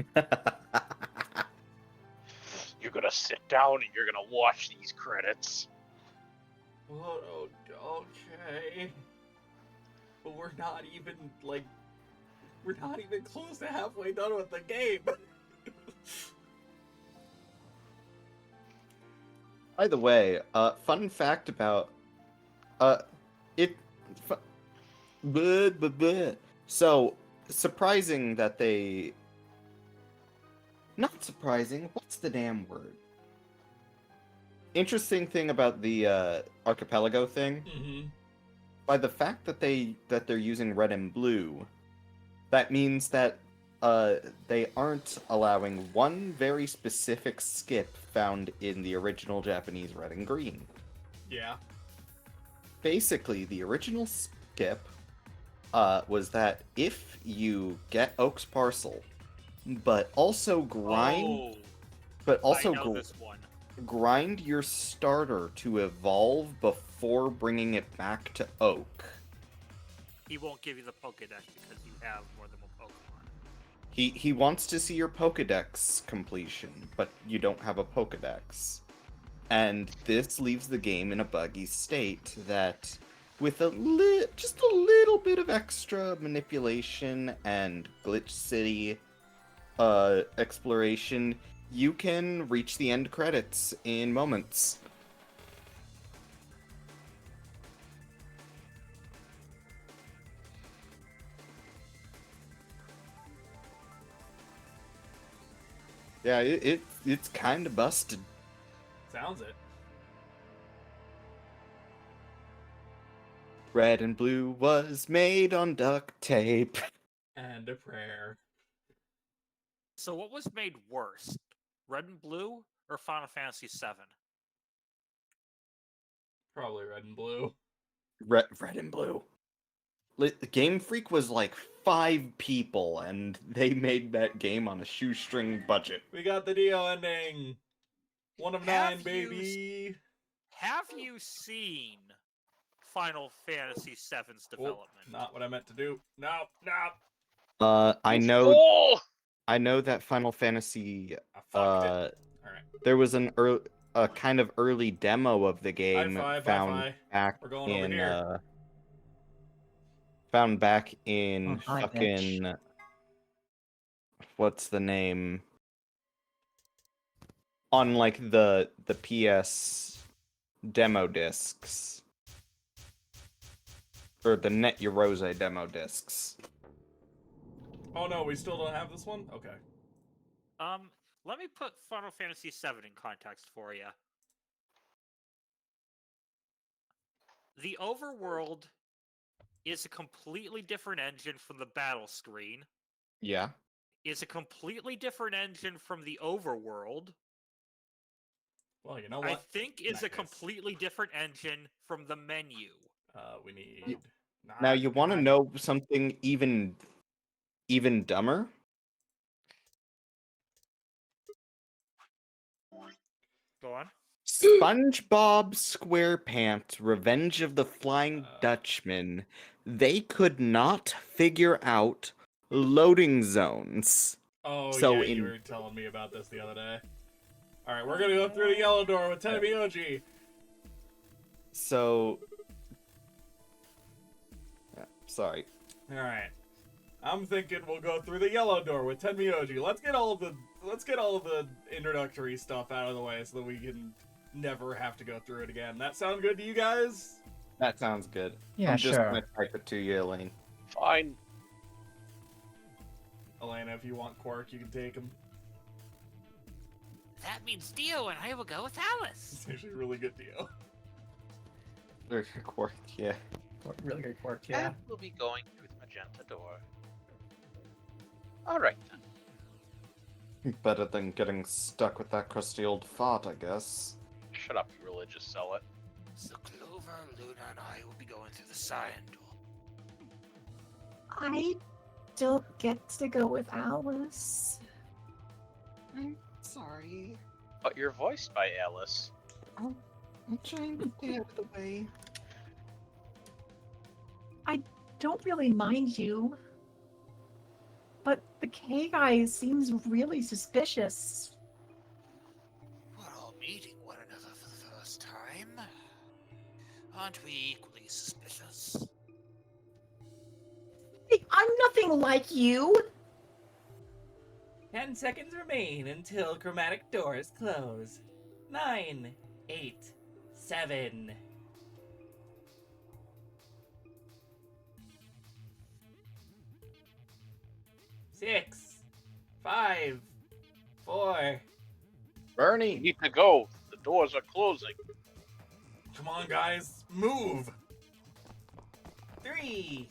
gonna sit down and you're gonna watch these credits. Oh, okay. but we're not even close to halfway done with the game. By the way, fun fact about it. Fu- Bleh, bleh, bleh. So surprising that they. Not surprising. What's the damn word? Interesting thing about the archipelago thing. Mm-hmm. By the fact that they're using red and blue, that means that they aren't allowing one very specific skip found in the original Japanese red and green. Yeah. Basically, the original skip was that if you get Oak's parcel, but also grind, I know this one. grind your starter to evolve before bringing it back to Oak. He won't give you the Pokedex because you have more than one Pokemon. He wants to see your Pokedex completion, but you don't have a Pokedex. And this leaves the game in a buggy state that, with just a little bit of extra manipulation and Glitch City exploration, you can reach the end credits in moments. Yeah, it's kind of busted. Sounds it. Red and blue was made on duct tape. And a prayer. So what was made worse, Red and Blue or Final Fantasy VII? Probably red and blue. Red and blue. Game Freak was like 5 people, and they made that game on a shoestring budget. We got the Dio ending. 1 of 9, Have baby. Have you seen Final Fantasy VII's Oh, development? not what I meant to do. No. I know that Final Fantasy. I fucked it. All right. There was a kind of early demo of the game found back We're going over in here. found back in Oh, hi, fucking what's the name, on like the PS demo discs, or the Net Eurose demo discs. Oh no, we still don't have this one? Okay. Let me put Final Fantasy VII in context for you. The overworld is a completely different engine from the battle screen. Yeah. Is a completely different engine from the overworld. Well, you know what? I think is a completely different engine from the menu. We need... Now you want to know something even dumber? Go on. SpongeBob SquarePants Revenge of the Flying Dutchman. They could not figure out loading zones. Oh, So yeah, you were telling me about this the other day. Alright, we're gonna go through the yellow door with Tenebioji. So... Yeah, sorry. Alright. I'm thinking we'll go through the yellow door with Tenmyoji. Let's get all of the introductory stuff out of the way so that we can never have to go through it again. That sound good to you guys? That sounds good. Yeah, I'm just sure. gonna type it to you, Elaine. Fine. Elena, if you want Quark, you can take him. That means Dio and I will go with Alice. It's actually a really good deal. Quark, yeah. Really good work, yeah. And we'll be going through the magenta door. Alright then. Better than getting stuck with that crusty old fart, I guess. Shut up, you religious zealot. So Clover, Luna, and I will be going through the cyan door. I don't get to go with Alice. I'm sorry. But you're voiced by Alice. I'm trying to stay out of the way. Don't really mind you. But the K guy seems really suspicious. We're all meeting one another for the first time. Aren't we equally suspicious? nothing like you! 10 seconds remain until chromatic doors close. 9, 8, 7. Six, 5, 4. Bernie, need to go. The doors are closing. Come on, guys, move! 3,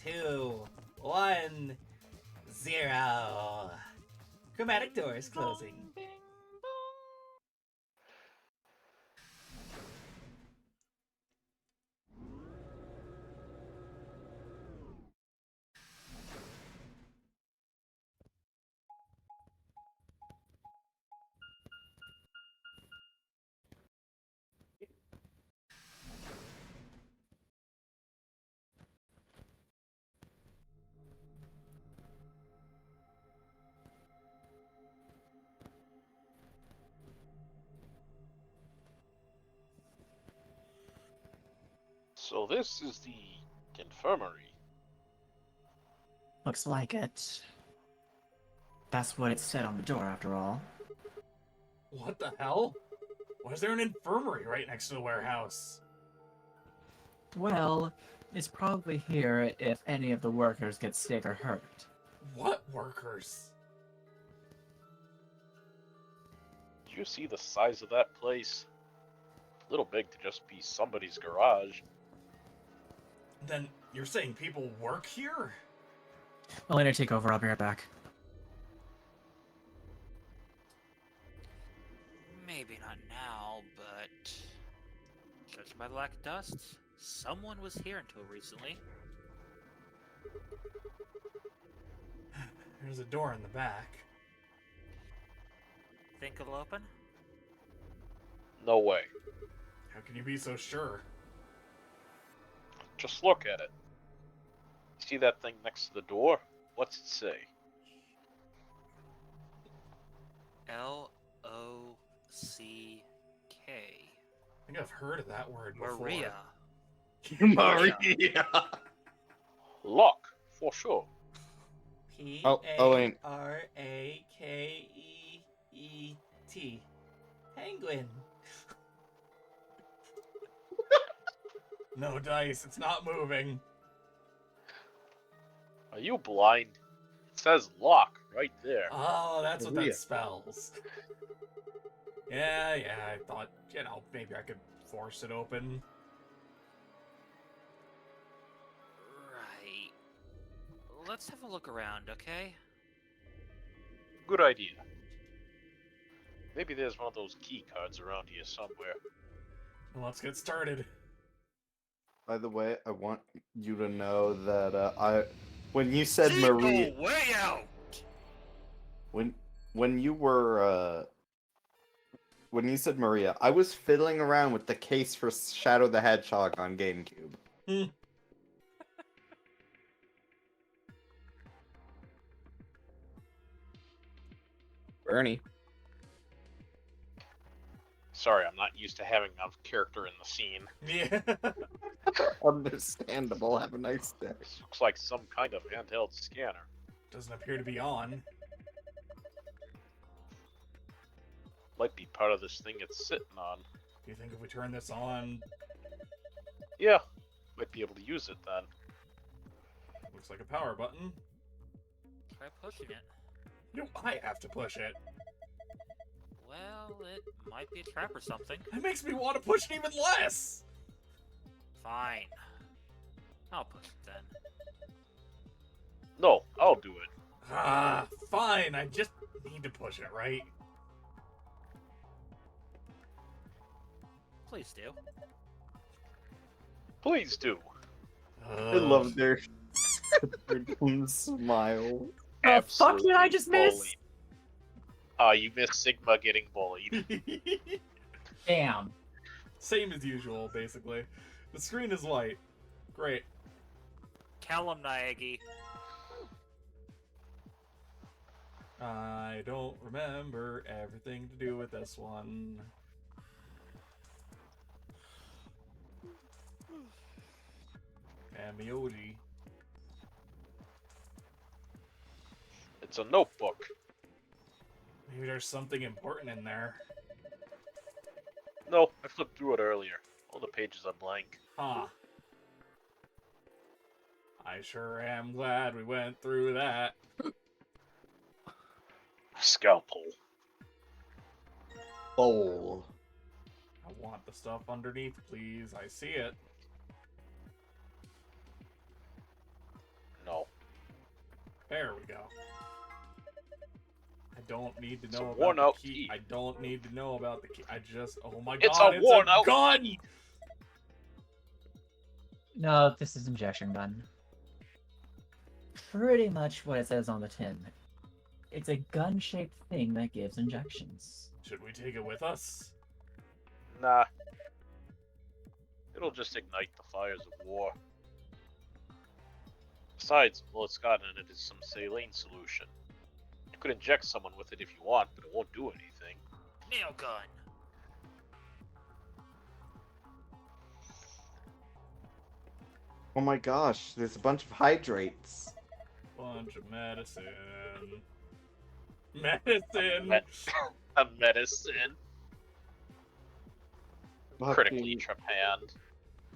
2, 1, 0. Chromatic doors closing. So this is the infirmary. Looks like it. That's what it said on the door, after all. What the hell? Why is there an infirmary right next to the warehouse? Well, it's probably here if any of the workers get sick or hurt. What workers? Did you see the size of that place? A little big to just be somebody's garage. Then you're saying people work here? Elena, take over. I'll be right back. Maybe not now, but judging by the lack of dust, someone was here until recently. There's a door in the back. Think it'll open? No way. How can you be so sure? Just look at it. See that thing next to the door? What's it say? L-O-C-K. I think I've heard of that word before. Maria. Maria. Lock, for sure. wait. P-A-R-A-K-E-E-T. Penguin. No dice, it's not moving. Are you blind? It says lock right there. Oh, that's what Maria. that spells. Yeah, I thought, maybe I could force it open. Right. Let's have a look around, okay? Good idea. Maybe there's one of those key cards around here somewhere. Well, let's get started. By the way, I want you to know that when you said Maria, way out! when you were when you said Maria, I was fiddling around with the case for Shadow the Hedgehog on GameCube. Bernie. Sorry, I'm not used to having a character in the scene. Yeah. Understandable. Have a nice day. This looks like some kind of handheld scanner. Doesn't appear to be on. Might be part of this thing it's sitting on. Do you think if we turn this on, Yeah, might be able to use it then. looks like a power button? Try pushing it. No, I have to push it. Well, it might be a trap or something. That makes me want to push it even less! Fine. I'll push it then. No, I'll do it. Ah, fine, I just need to push it, right? Please do. Please do. I love their smile. The fuck did I just miss? Bullied. You missed Sigma getting bullied. Damn. Same as usual, basically. The screen is white. Great. Callum Niagi. I don't remember everything to do with this one. Amioji. It's a notebook. Maybe there's something important in there. No, I flipped through it earlier. All the pages are blank. Huh. I sure am glad we went through that. Scalpel. Bowl. I want the stuff underneath, please. I see it. No. There we go. I don't need to It's a know about worn-out the key. key. I don't need to know about the key. I just... Oh my It's god, a it's worn-out a gun! key. No, this is injection gun. Pretty much what it says on the tin. It's a gun-shaped thing that gives injections. Should we take it with us? Nah. It'll just ignite the fires of war. Besides, all it's got in it is some saline solution. You could inject someone with it if you want, but it won't do anything. Nail gun. Oh my gosh, there's a bunch of hydrates. Bunch of medicine. Medicine! A medicine. Critically Fucking trepanned.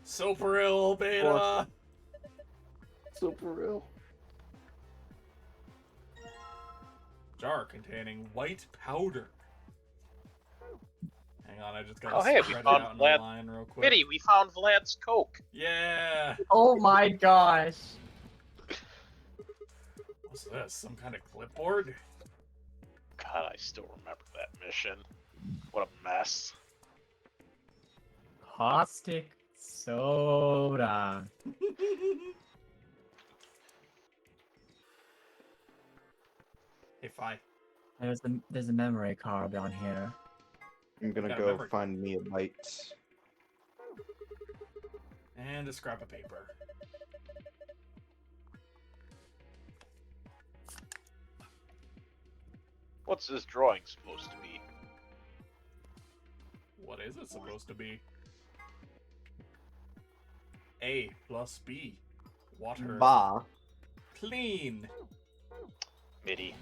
Soparil beta! super ill. Jar containing white powder. Hang on, I just gotta Oh, hey, we spread it found out in a Vlad- line real quick. Mitty, we found Vlad's Coke. Yeah! Oh my gosh! What's this? Some kind of clipboard? God, I still remember that mission. What a mess. Caustic soda. Hey, Fi. There's a memory card on here. I'm gonna Got a go memory. find me a bite. And a scrap of paper. What's this drawing supposed to be? What is it supposed to be? A plus B. Water. Ba. Clean. Mitty.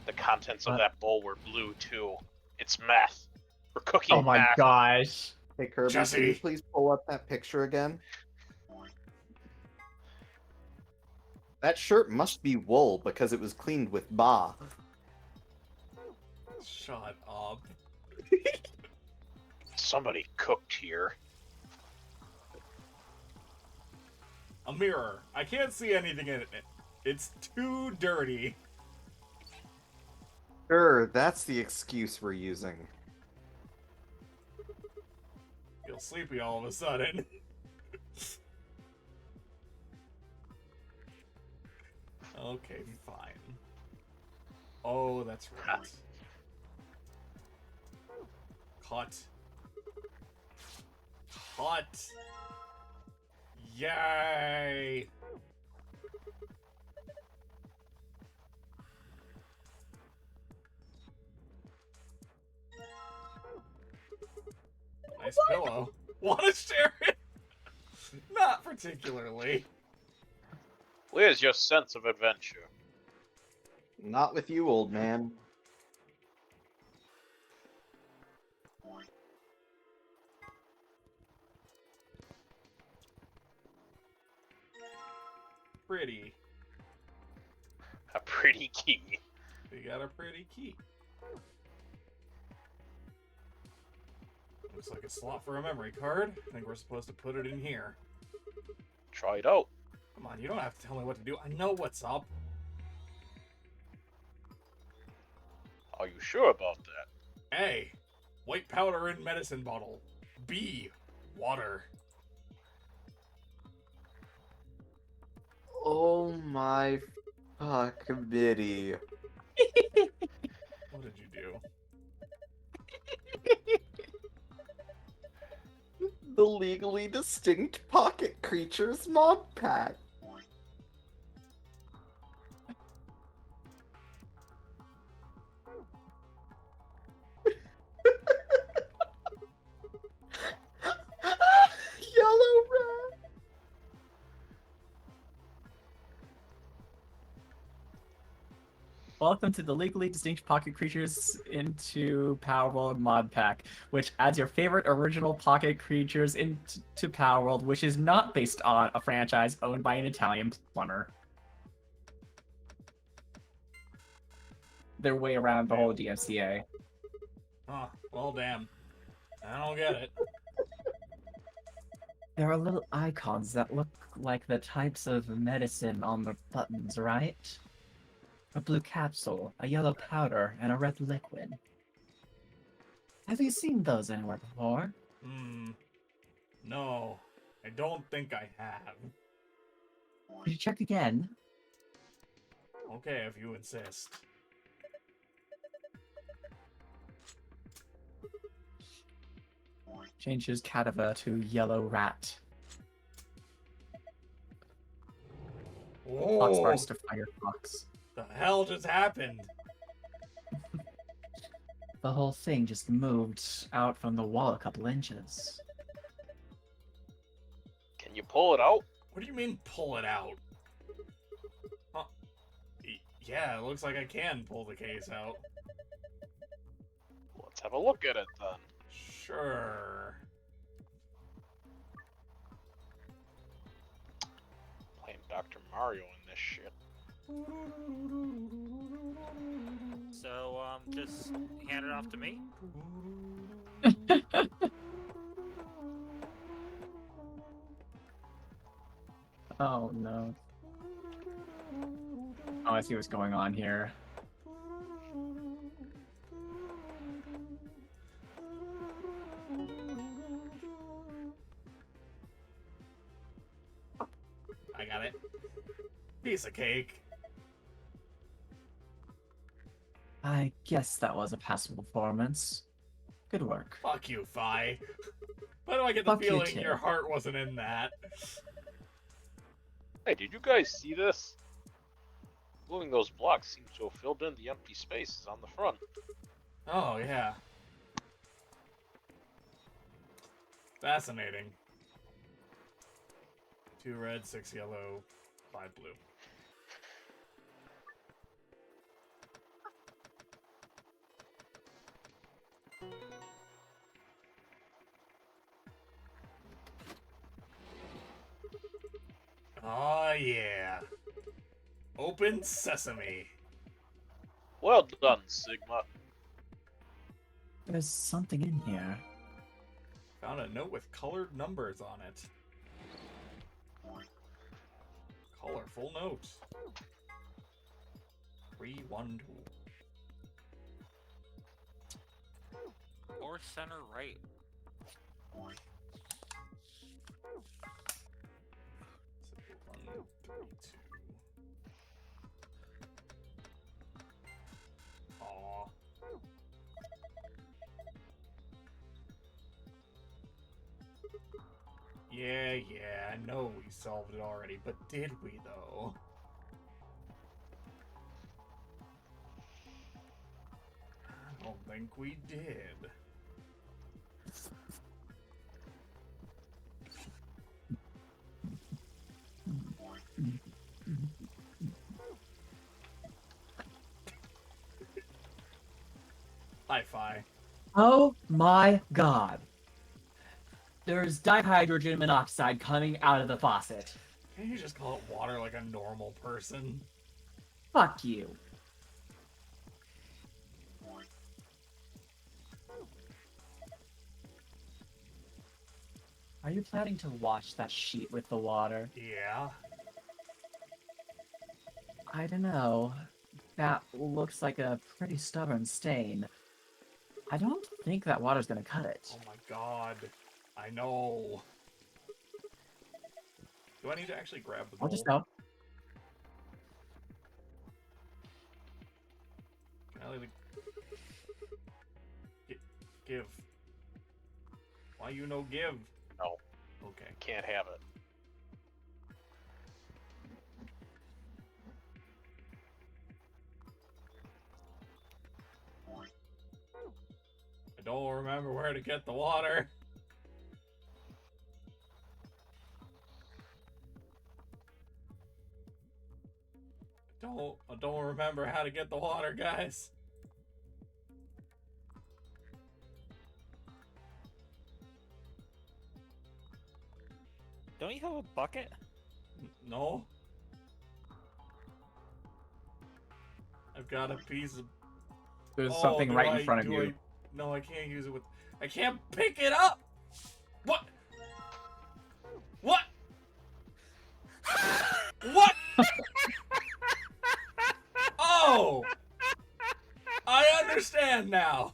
The contents of What? that bowl were blue too. It's meth. We're cooking Oh my meth. gosh! Hey Kirby, Jesse. can you please pull up that picture again? That shirt must be wool because it was cleaned with ba. Shut up. Somebody cooked here. A mirror. I can't see anything in it. It's too dirty. Sure, that's the excuse we're using. Feel sleepy all of a sudden. Okay, fine. Oh, that's right. Cut. Cut. Yay! Nice pillow. Want to share it? Not particularly. Where's your sense of adventure? Not with you, old man. Pretty. A pretty key. We got a pretty key. Looks like a slot for a memory card. I think we're supposed to put it in here. Try it out. Come on, you don't have to tell me what to do. I know what's up. Are you sure about that? A. White powder in medicine bottle. B. Water. Oh my fuck, Mitty. What did you do? The legally distinct pocket creatures mod pack. Yellow rat. Welcome to the legally distinct Pocket Creatures into Power World mod pack, which adds your favorite original Pocket Creatures into Power World, which is not based on a franchise owned by an Italian plumber. Their way around the whole DMCA. Huh. Well, damn. I don't get it. There are little icons that look like the types of medicine on the buttons, right? A blue capsule, a yellow powder, and a red liquid. Have you seen those anywhere before? No. I don't think I have. Could you check again? Okay, if you insist. Changes Cadaver to yellow rat. Whoa! Foxbars to Firefox. The hell just happened? The whole thing just moved out from the wall a couple inches. Can you pull it out? What do you mean, pull it out? Huh? Yeah, it looks like I can pull the case out. Let's have a look at it then. Sure. Playing Dr. Mario in this shit. So, just hand it off to me. Oh no. Oh, I see what's going on here. I got it. Piece of cake. I guess that was a passable performance. Good work. Fuck you, Fi. Why do I get the Fuck you feeling too. your heart wasn't in that? Hey, did you guys see this? Moving those blocks seems to have filled in the empty spaces on the front. Oh, yeah. Fascinating. 2 red, 6 yellow, 5 blue. Oh, yeah. Open sesame. Well done, Sigma. There's something in here. Found a note with colored numbers on it. Colorful note. 312. Or center right. So 1, 3, 2. Aw. Yeah, I know we solved it already, but did we though? I don't think we did. Hi-fi. Oh my god. There's dihydrogen monoxide coming out of the faucet. Can't you just call it water like a normal person? Fuck you. Are you planning to wash that sheet with the water? Yeah. I don't know. That looks like a pretty stubborn stain. I don't think that water's gonna cut it. Oh my god. I know. Do I need to actually grab the bowl? I'll just help. Can I leave it? Give. Why you no give? No, Okay. can't have it. I don't remember where to get the water. I don't remember how to get the water, guys. Don't you have a bucket? No. I've got a piece of... There's Oh, something do right I- in front of do you. I... No, I can't use it with... I can't pick it up! What? What? What? Oh! I understand now.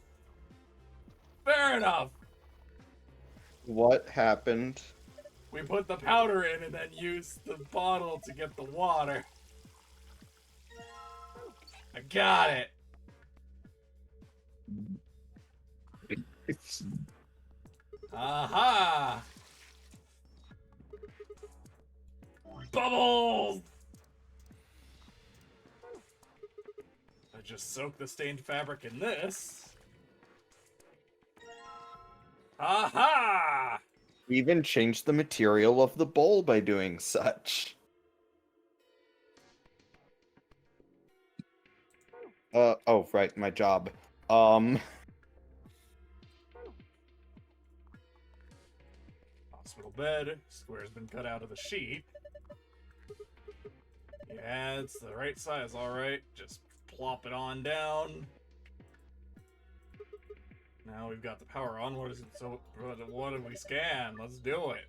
Fair enough. What happened? We put the powder in and then used the bottle to get the water. I got it. Aha! Bubbles! I just soak the stained fabric in this. Aha! Even changed the material of the bowl by doing such. Oh, right, my job. Hospital bed. Square's been cut out of the sheet. Yeah, it's the right size, alright. Just plop it on down. Now we've got the power on. What is it? So, what did we scan? Let's do it.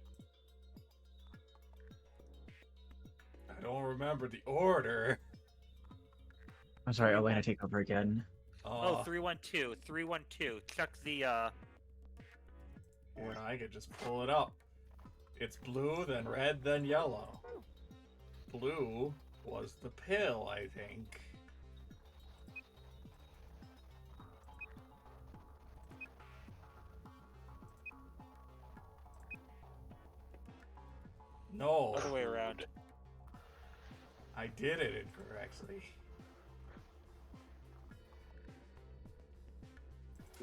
I don't remember the order. I'm sorry, Elena, take over again. Oh, 312. 312. Check the, Yeah, I could just pull it up. It's blue, then red, then yellow. Blue was the pill, I think. No, other way around. I did it incorrectly.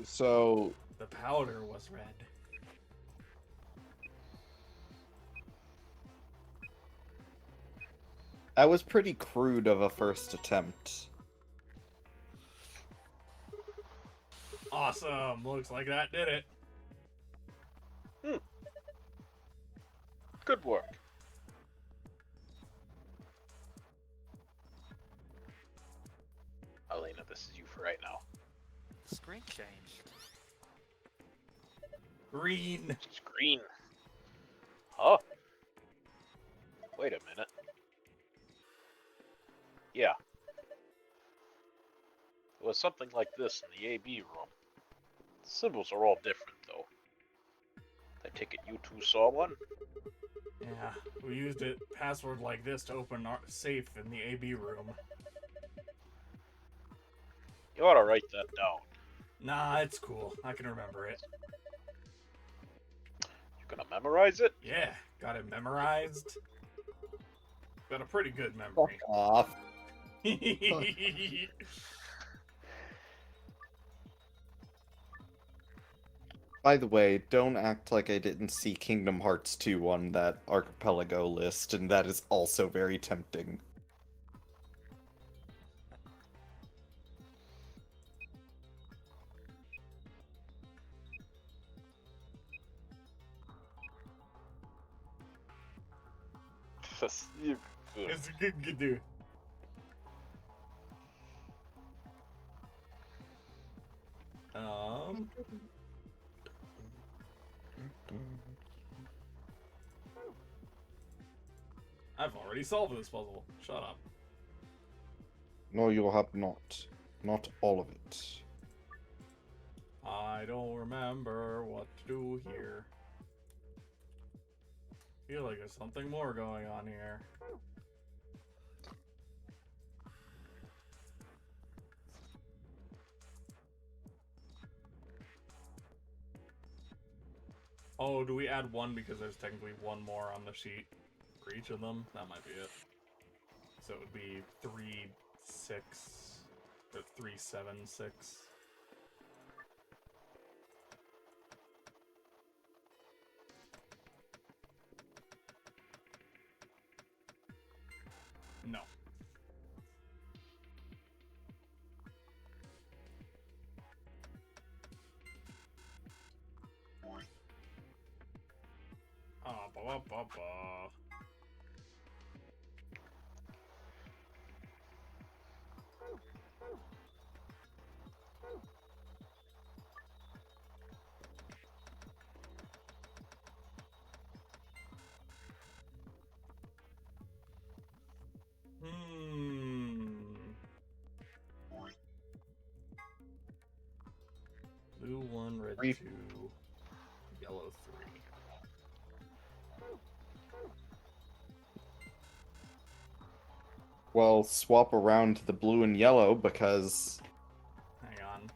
So, The powder was red. that was pretty crude of a first attempt. Awesome. Looks like that did it. Good work. Elena, this is you for right now. Screen changed. Green. Screen. Huh? Wait a minute. Yeah. It was something like this in the AB room. The symbols are all different, though. I take it you two saw one? Yeah, we used it password like this to open our safe in the AB room. You ought to write that down. Nah, it's cool. I can remember it. You gonna memorize it? Yeah, got it memorized. Got a pretty good Fuck memory. off. By the way, don't act like I didn't see Kingdom Hearts 2 on that archipelago list, and that is also very tempting. It's a good dude. I've already solved this puzzle. Shut up. No, you have not. Not all of it. I don't remember what to do here. Feel like there's something more going on here. Oh, do we add one because there's technically one more on the sheet for each of them? That might be it. So it would be 3, 6, or 3, 7, 6. No. Ba-ba-ba-ba. Blue 1, red 2, yellow 3. Well, swap around the blue and yellow because... Hang on.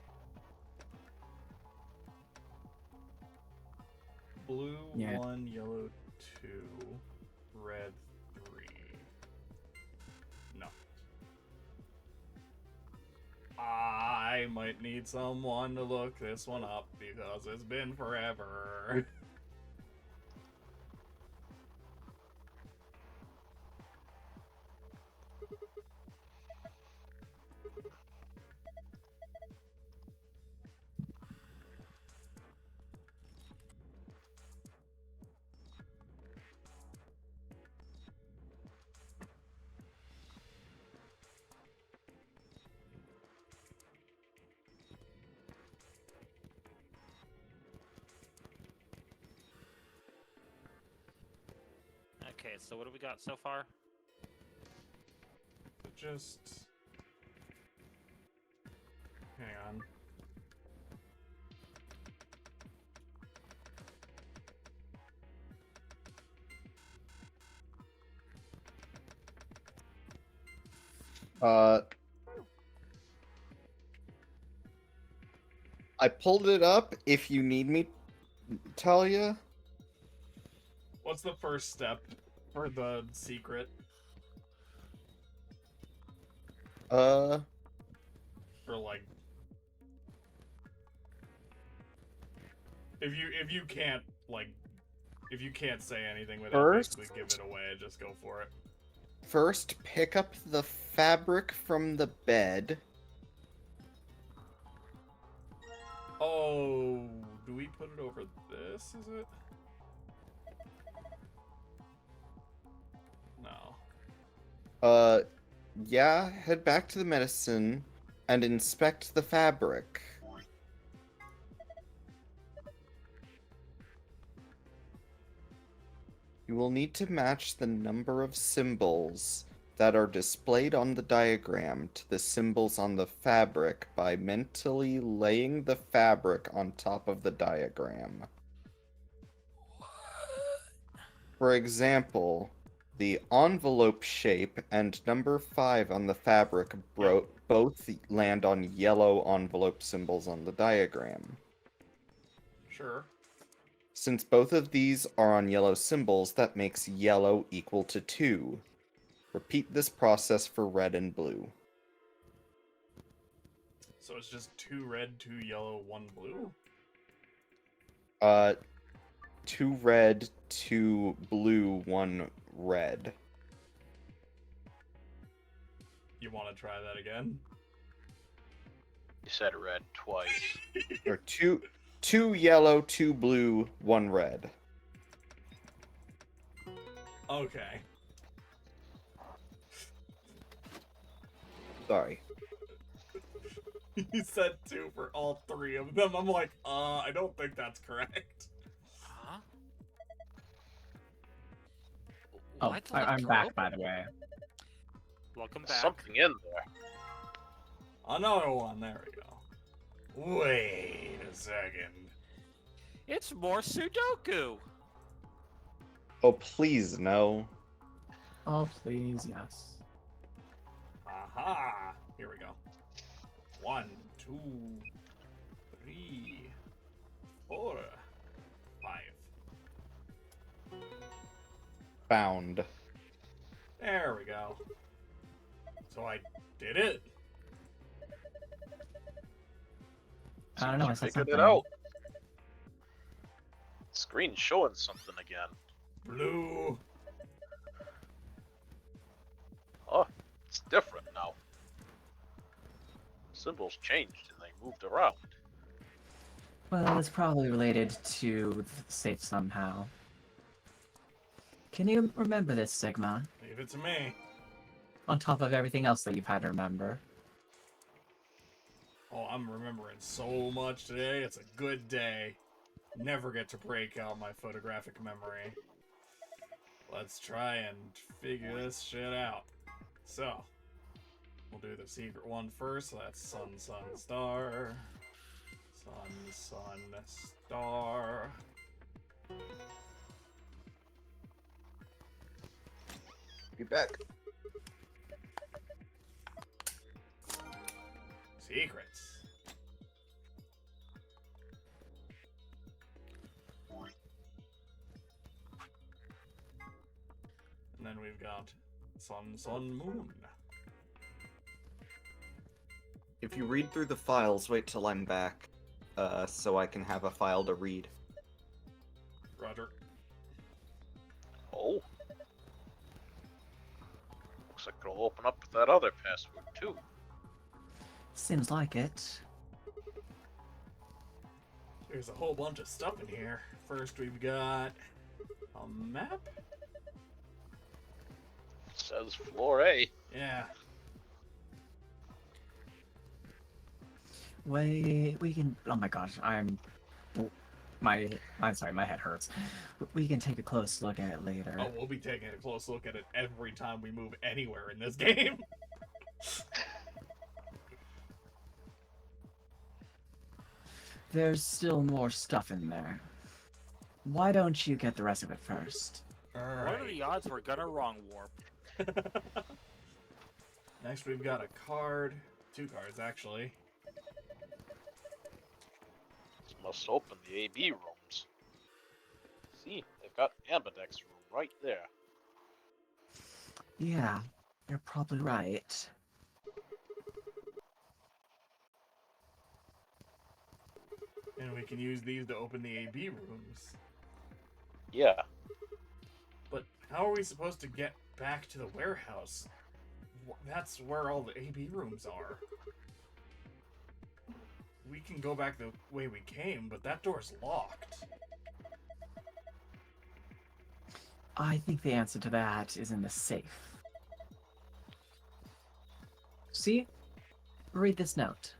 Blue Yeah. 1, yellow 2, red 3. No. I might need someone to look this one up because it's been forever. Okay, so what do we got so far? Just hang on. I pulled it up if you need me, Talia. What's the first step for the secret? Or like, if you can't like, if you can't say anything without First? basically give it away, just go for it. First, pick up the fabric from the bed. Oh, do we put it over this? Is it? No. Yeah, head back to the medicine and inspect the fabric. You will need to match the number of symbols that are displayed on the diagram to the symbols on the fabric by mentally laying the fabric on top of the diagram. For example, the envelope shape and number 5 on the fabric both land on yellow envelope symbols on the diagram. Sure. Since both of these are on yellow symbols, that makes yellow equal to 2. Repeat this process for red and blue. So it's just 2 red, 2 yellow, 1 blue? 2 red, 2 blue, 1 red. You want to try that again? You said red twice. Or 2 yellow, 2 blue, 1 red. Okay. Sorry. You said 2 for all 3 of them. I'm like, I don't think that's correct. Huh? Oh, Why'd the I'm left back, open? by the way. Welcome There's back. something in there. Another one. There we go. Wait a second. It's more Sudoku. Oh, please, no. Oh, please, yes. Aha! Here we go. 1, 2, 3, 4, 5. Found. There we go. So I did it. I don't know, I You said figured something. it out. Screen's showing something again. Blue. Oh, it's different now. Symbols changed and they moved around. Well, it's probably related to the safe somehow. Can you remember this, Sigma? Leave it to me. On top of everything else that you've had to remember. Oh, I'm remembering so much today. It's a good day. Never get to break out my photographic memory. Let's try and figure this shit out. So, we'll do the secret one first. So that's sun, sun, star. Sun, sun, star. Be back. Secrets. And then we've got sun, sun, moon. If you read through the files, wait till I'm back, so I can have a file to read. Roger. Oh. Looks like it'll open up with that other password, too. Seems like it. There's a whole bunch of stuff in here. First, we've got a map. It says floor A. Yeah. We can. Oh my gosh, my head hurts. We can take a close look at it later. Oh, we'll be taking a close look at it every time we move anywhere in this game. There's still more stuff in there. Why don't you get the rest of it first? What are the odds we're gonna wrong warp? Next, we've got a card. 2 cards, actually. This must open the AB rooms. See, they've got Ambidex room right there. Yeah, you're probably right. And we can use these to open the AB rooms. Yeah. But how are we supposed to get back to the warehouse? That's where all the AB rooms are. We can go back the way we came, but that door's locked. I think the answer to that is in the safe. See? Read this note.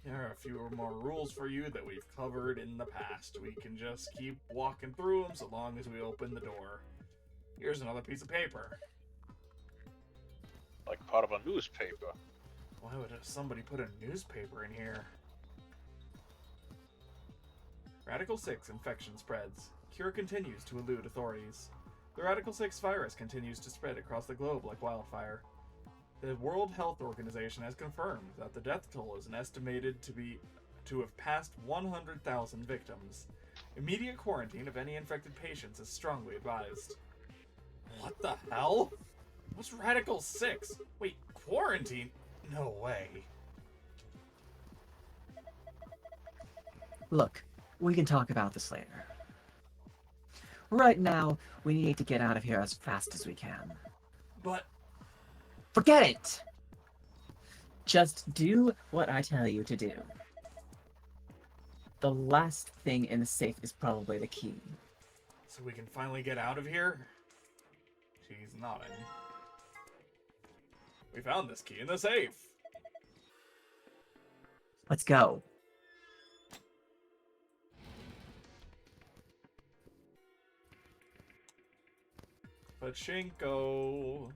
There are a few more rules for you that we've covered in the past. We can just keep walking through them so long as we open the door. Here's another piece of paper. Like part of a newspaper. Why would somebody put a newspaper in here? Radical 6 infection spreads. Cure continues to elude authorities. The Radical 6 virus continues to spread across the globe like wildfire. The World Health Organization has confirmed that the death toll is estimated to have passed 100,000 victims. Immediate quarantine of any infected patients is strongly advised. What the hell? What's Radical 6? Wait, quarantine? No way. Look, we can talk about this later. Right now, we need to get out of here as fast as we can. But Forget it! Just do what I tell you to do. The last thing in the safe is probably the key. so we can finally get out of here? She's nodding. We found this key in the safe. Let's go. Pachinko.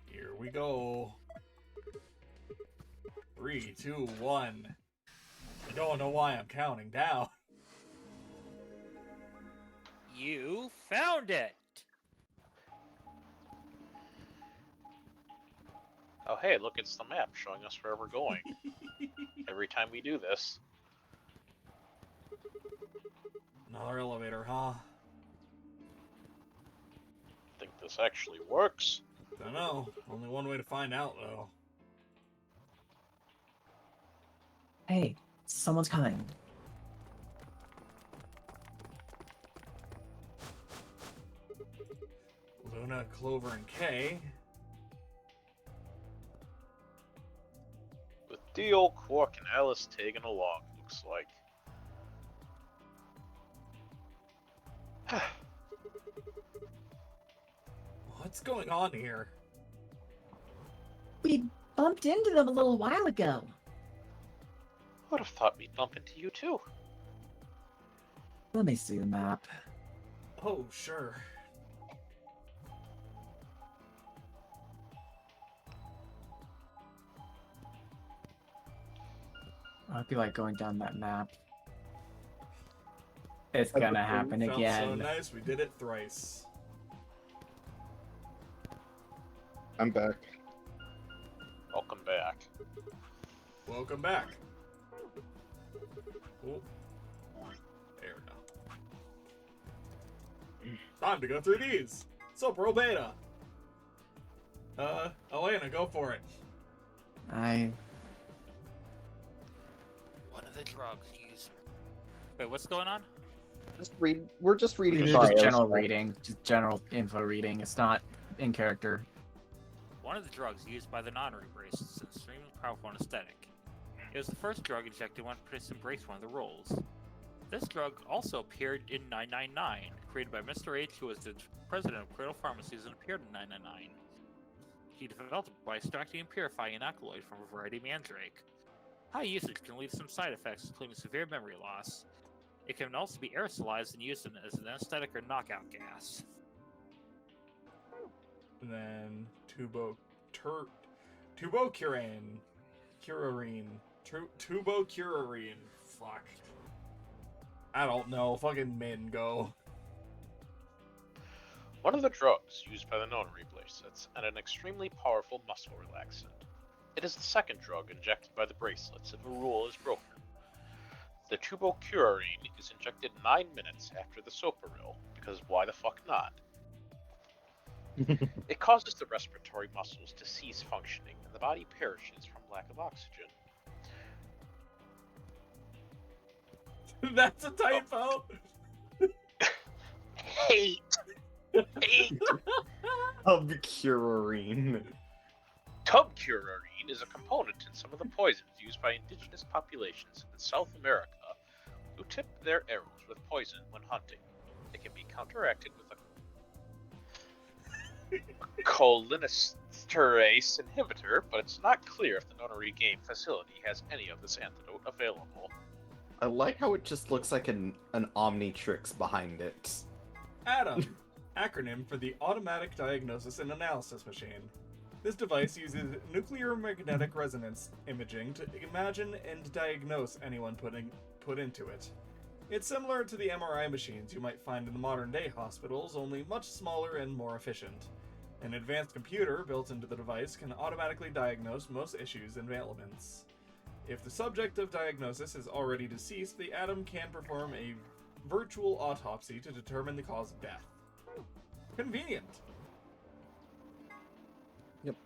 Here we go. 3, 2, 1. I don't know why I'm counting down. You found it! Oh hey, look, it's the map showing us where we're going. Every time we do this. Another elevator, huh? Think this actually works? Don't know. Only one way to find out, though. Hey, someone's coming. Luna, Clover, and Kay. With Dio, Quark, and Alice tagging along, looks like. What's going on here? We bumped into them a little while ago. Would have thought we'd bump into you too. Let me see the map. Oh, sure. I feel like going down that map. It's I gonna happen Felt so again. nice, we did it thrice. I'm back. Welcome back. Welcome back. Oh. There we go. Time to go through these. So, Pro Beta. Elena, go for it. One of the drugs used. Wait, what's going on? We're just reading Just bios. general reading, just general info reading. It's not in character. One of the drugs used by the non-Re brace is an extremely powerful anesthetic. It was the first drug injected when Prince embraced one of the roles. This drug also appeared in 999, created by Mr. H, who was the president of Cradle Pharmacies and appeared in 999. He developed it by extracting and purifying an alkaloid from a variety of mandrake. High usage can lead to some side effects, including severe memory loss. It can also be aerosolized and used as an anesthetic or knockout gas. And then tubocurarine. Fuck. I don't know. Fucking Min, go. One of the drugs used by the notary bracelets and an extremely powerful muscle relaxant. It is the second drug injected by the bracelets if a rule is broken. The tubocurarine is injected 9 minutes after the soparil, because why the fuck not? It causes the respiratory muscles to cease functioning, and the body perishes from lack of oxygen. That's a typo. Hate! Hate! Tubcurarine. Tubcurarine is a component in some of the poisons used by indigenous populations in South America who tip their arrows with poison when hunting. It can be counteracted with a cholinesterase inhibitor, but it's not clear if the Notary game facility has any of this antidote available. I like how it just looks like an Omnitrix behind it. ADAM, acronym for the Automatic Diagnosis and Analysis Machine. This device uses nuclear magnetic resonance imaging to imagine and diagnose anyone put into it. It's similar to the MRI machines you might find in the modern-day hospitals, only much smaller and more efficient. An advanced computer built into the device can automatically diagnose most issues and ailments. If the subject of diagnosis is already deceased, the ADAM can perform a virtual autopsy to determine the cause of death. Convenient. Yep.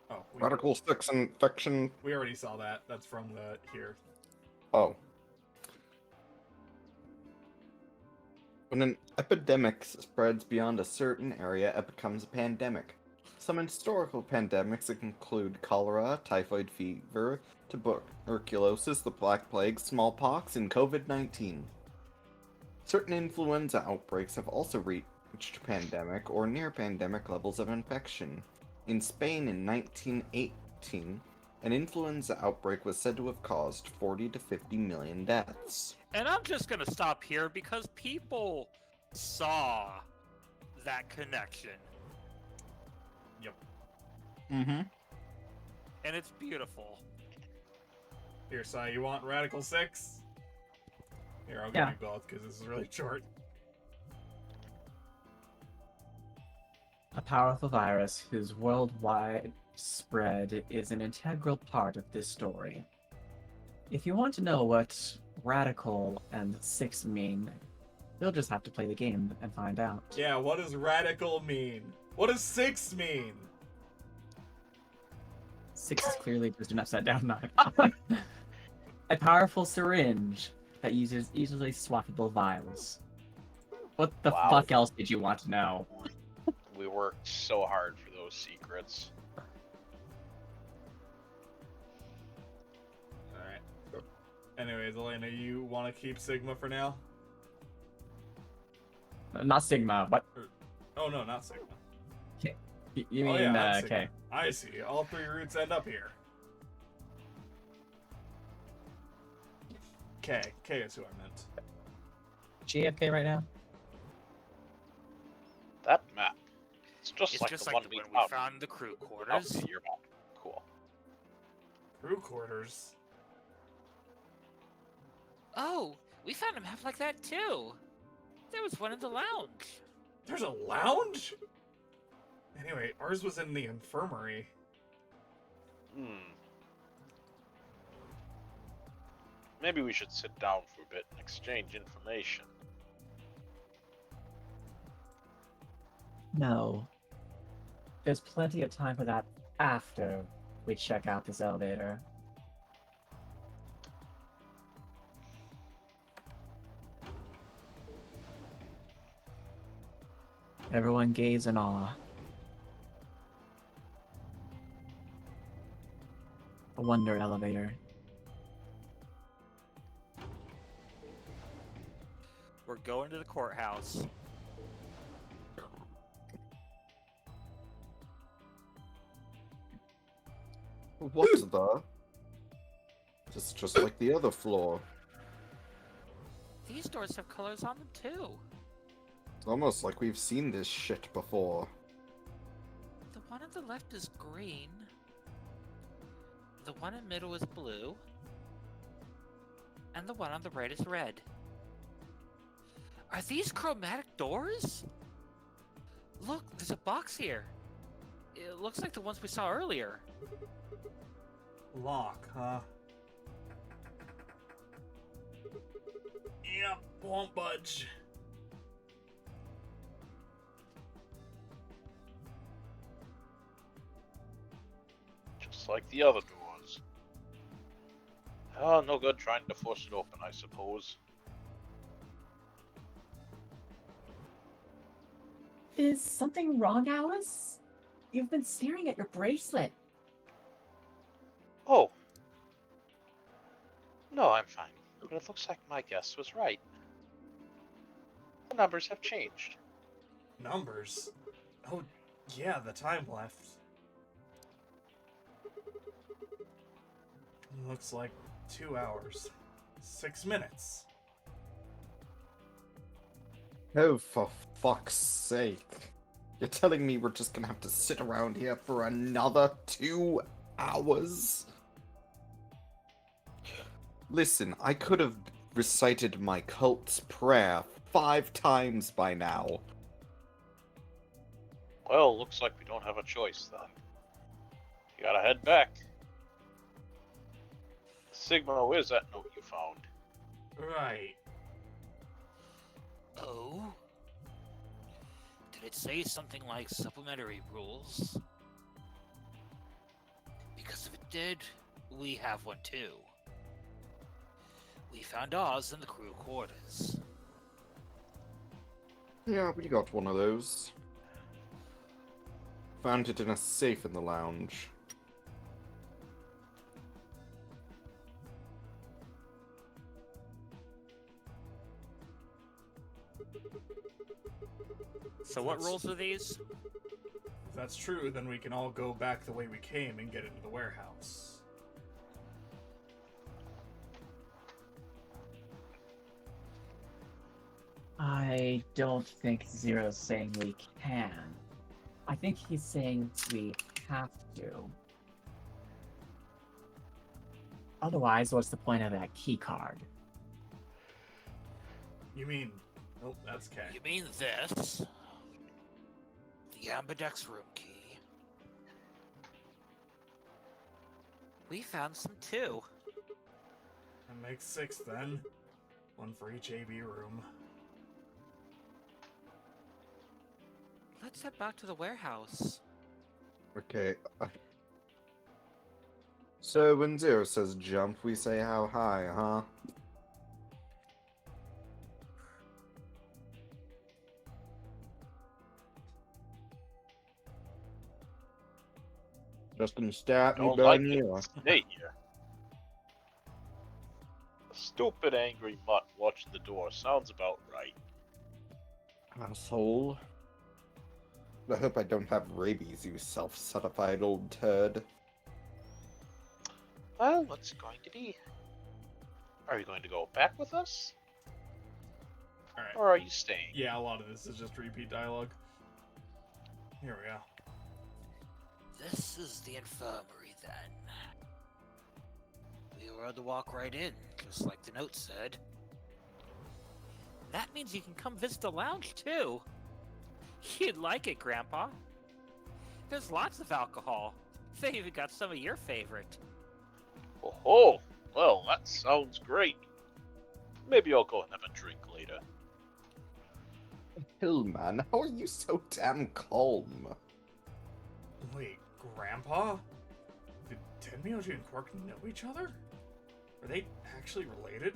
Oh, Radical 6 infection. we already saw that. That's from the here. Oh. When an epidemic spreads beyond a certain area, it becomes a pandemic. Some historical pandemics include cholera, typhoid fever, tuberculosis, the Black Plague, smallpox, and COVID-19. Certain influenza outbreaks have also reached pandemic or near-pandemic levels of infection. In Spain in 1918, an influenza outbreak was said to have caused 40 to 50 million deaths. And I'm just gonna stop here because people saw that connection. Yep. Mm-hmm. And it's beautiful. Here, Sai, you want Radical 6? Here, I'll Yeah. give you both because this is really short. A powerful virus whose worldwide spread is an integral part of this story. If you want to know what radical and 6 mean, you'll just have to play the game and find out. Yeah, what does radical mean? What does 6 mean? 6 is clearly just an upside down 9. A powerful syringe that uses easily swappable vials. What the Wow. fuck else did you want to know? We worked so hard for those secrets. Alright. Anyways, Elena, you want to keep Sigma for now? Not Sigma. What? Oh no, not Sigma. You Oh, mean yeah, I'm K? Sigma. I see. All 3 routes end up here. K. K is who I meant. GFK right now? That map. It's just It's like just the like one the we one we found. found in the crew Oh, quarters. okay, your map. Cool. Crew quarters. Oh, we found a map like that too. There was one in the lounge. There's a lounge? Anyway, ours was in the infirmary. Maybe we should sit down for a bit and exchange information. No. There's plenty of time for that after we check out this elevator. Everyone gaze in awe. A wonder elevator. We're going to the courthouse. What's the? Just like the other floor. These doors have colors on them too. It's almost like we've seen this shit before. The one on the left is green. The one in the middle is blue. And the one on the right is red. Are these chromatic doors? Look, there's a box here. It looks like the ones we saw earlier. Lock, huh? Yep, won't budge. Just like the other doors. Oh, no good trying to force it open, I suppose. Is something wrong, Alice? You've been staring at your bracelet. Oh. No, I'm fine. But it looks like my guess was right. The numbers have changed. Numbers? Oh, yeah, the time left. Looks like 2 hours. 6 minutes. Oh, for fuck's sake. You're telling me we're just gonna have to sit around here for another 2 hours? Listen, I could have recited my cult's prayer 5 times by now. Well, looks like we don't have a choice then. You gotta head back. Sigma, where's that note you found? Right. Oh? Did it say something like supplementary rules? Because if it did, we have one too. We found ours in the crew quarters. Yeah, we got one of those. Found it in a safe in the lounge. So what rules are these? If that's true, then we can all go back the way we came and get into the warehouse. I don't think Zero's saying we can. I think he's saying we have to. Otherwise, what's the point of that key card? You mean... Nope, that's K. You mean this? The Ambidex room key. We found some too. That makes 6 then. 1 for each AB room. Let's head back to the warehouse. Okay. So when Zero says jump, we say how high, huh? Just gonna stab me Don't by like me. it. Stay here. A stupid angry mutt watching the door sounds about right. Asshole. I hope I don't have rabies, you self-certified old turd. Well, what's it going to be? Are you going to go back with us? Alright. Or are you staying? Yeah, a lot of this is just repeat dialogue. Here we go. This is the infirmary, then. We were able to walk right in, just like the note said. That means you can come visit the lounge, too. You'd like it, Grandpa. There's lots of alcohol. They even got some of your favorite. Oh, well, that sounds great. Maybe I'll go and have a drink later. Hillman, how are you so damn calm? Wait, Grandpa? Did Tenmyoji and Quark know each other? Are they actually related?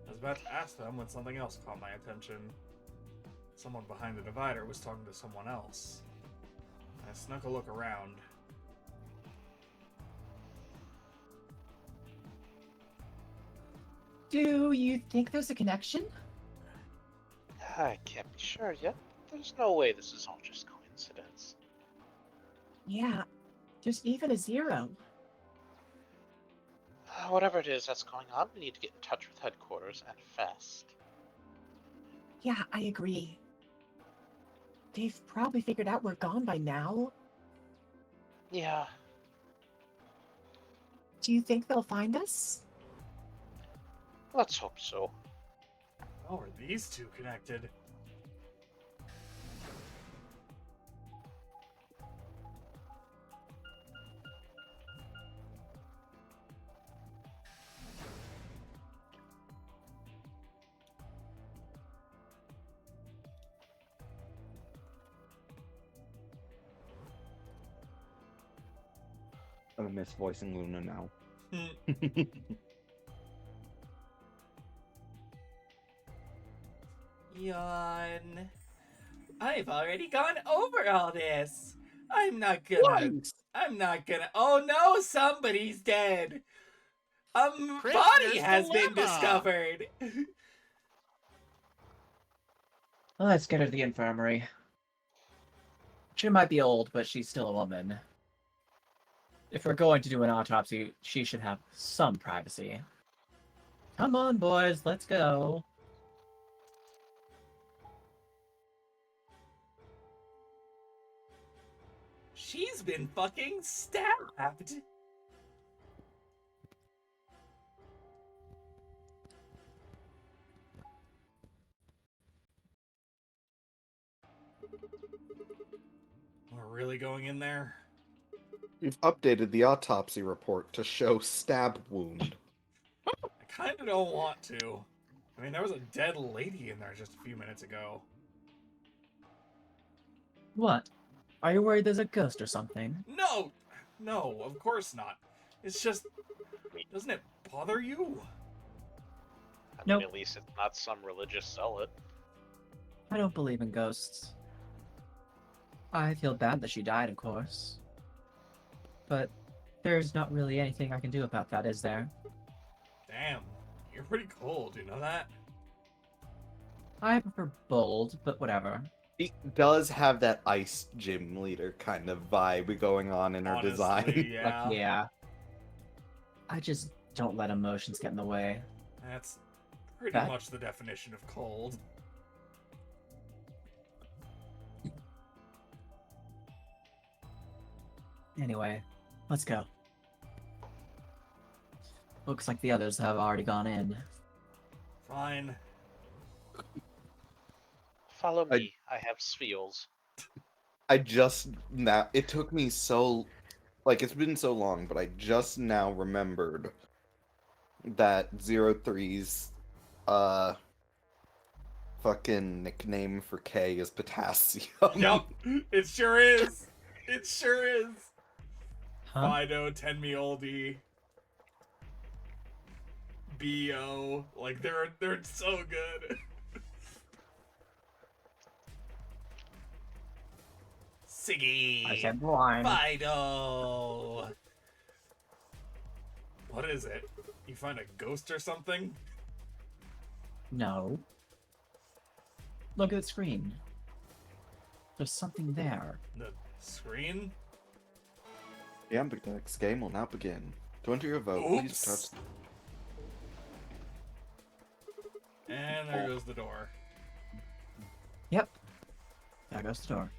I was about to ask them when something else caught my attention. Someone behind the divider was talking to someone else. I snuck a look around. Do you think there's a connection? I can't be sure yet. There's no way this is all just coincidence. Yeah, just even a zero. Whatever it is that's going on, we need to get in touch with headquarters and fast. Yeah, I agree. They've probably figured out we're gone by now. Yeah, Do you think they'll find us? let's hope so. How are these two connected? I miss voicing Luna now. Yawn. I've already gone over all this. I'm not gonna. Oh no, somebody's dead. A body Prisoner's has been dilemma. discovered. Let's get her to the infirmary. She might be old, but she's still a woman. If we're going to do an autopsy, she should have some privacy. Come on, boys, let's go. She's been fucking stabbed. We're really going in there? You've updated the autopsy report to show stab wound. I kinda don't want to. I mean, there was a dead lady in there just a few minutes ago. What? Are you worried there's a ghost or something? No! No, of course not. It's just... Doesn't it bother you? I mean, Nope. at least it's not some religious zealot. I don't believe in ghosts. I feel bad that she died, of course. But there's not really anything I can do about that, is there? Damn, you're pretty cold, you know that? I prefer bold, but whatever. It does have that ice gym leader kind of vibe going on in her Honestly, design. yeah. Like, yeah. I just don't let emotions get in the way. That's pretty That- much the definition of cold. Anyway, let's go. Looks like the others have already gone in. Fine. Follow me. I have sviels. I just now it took me so like it's been so long, but I just now remembered that 03's fucking nickname for K is potassium. Yup, it sure is. It sure is. Huh? Fido, Tenmi Oldie, Bo, like they're so good. Siggy. I said blind. Fido. What is it? You find a ghost or something? No. Look at the screen. There's something there. The screen? The Ambidex game will now begin. To enter your vote, please Oops. touch. And there goes the door. Yep. There goes the door.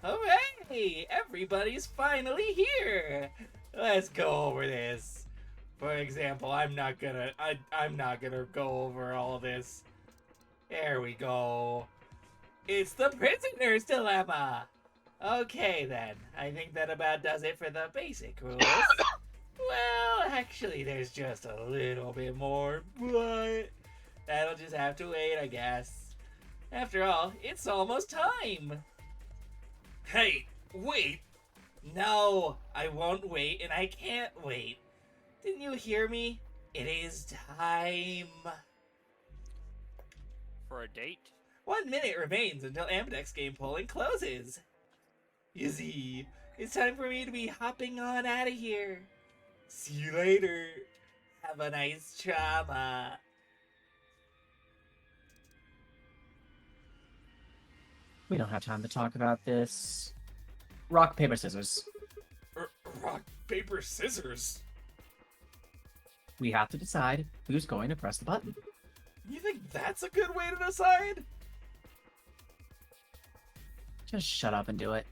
Oh, hey! Everybody's finally here! Let's go over this. For example, I'm not gonna go over all this. There we go. It's the prisoner's dilemma! Okay then, I think that about does it for the basic rules. Well, actually, there's just a little bit more, but that'll just have to wait, I guess. After all, it's almost time! Hey, wait! No, I won't wait, and I can't wait. Didn't you hear me? It is time. For a date? 1 minute remains until Ambidex game polling closes. You see, it's time for me to be hopping on out of here. See you later. Have a nice trauma. We don't have time to talk about this. Rock, paper, scissors. Rock, paper, scissors? We have to decide who's going to press the button. You think that's a good way to decide? Just shut up and do it.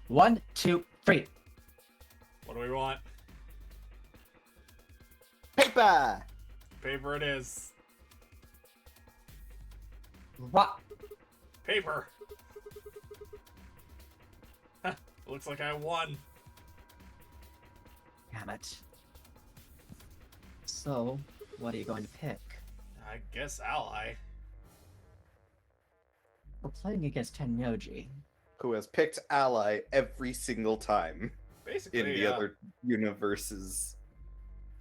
1, 2, 3. What do we want? Paper! Paper it is. Rock. Paper! Looks like I won. Damn it. So, what are you going to pick? I guess ally. We're playing against Tenyoji. Who has picked ally every single time Basically, in the yeah. other universes.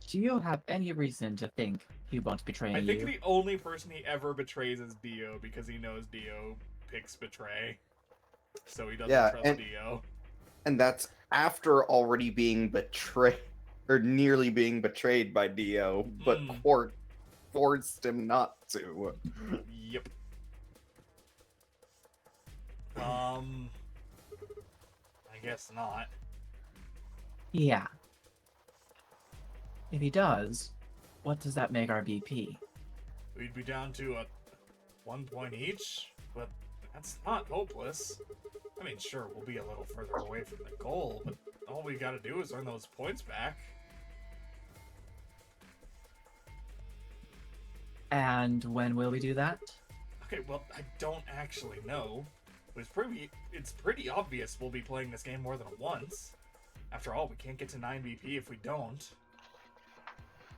Do you have any reason to think he won't betray I think you? the only person he ever betrays is Dio because he knows Dio picks betray. So he doesn't Yeah, trust and- Dio. And that's after already being betrayed, or nearly being betrayed by Dio, but Court forced him not to. Yep. I guess not. Yeah. If he does, what does that make our BP? We'd be down to a 1 point each, but that's not hopeless. I mean, sure, we'll be a little further away from the goal, but all we gotta do is earn those points back. And when will we do that? Okay, well, I don't actually know. But it's pretty obvious we'll be playing this game more than once. After all, we can't get to 9 BP if we don't.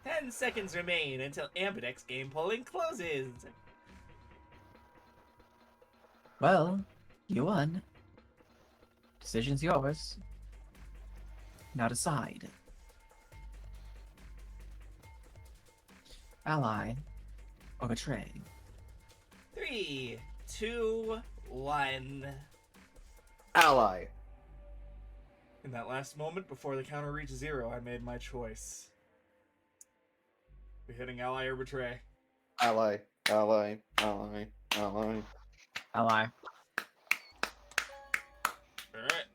10 seconds remain until Ambidex game polling closes. Well, you won. Decision's yours. Now decide. Ally or betray? 3, 2, 1. Ally. In that last moment before the counter reached 0, I made my choice. We hitting ally or betray? Ally. Ally. Ally. Ally. Ally. Alright.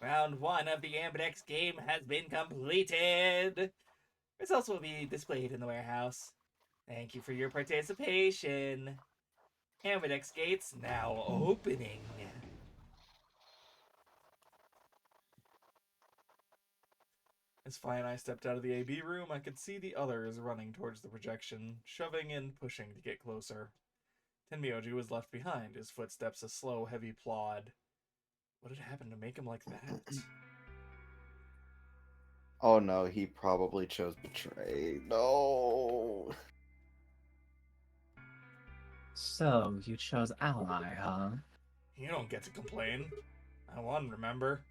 Round 1 of the Ambidex game has been completed. Results will be displayed in the warehouse. Thank you for your participation. Ambidex gates now opening. As Fi and I stepped out of the AB room, I could see the others running towards the projection, shoving and pushing to get closer. Tenmyoji was left behind, his footsteps a slow, heavy plod. What had happened to make him like that? Oh no, he probably chose betray. No. So, you chose ally, huh? You don't get to complain. I won, remember?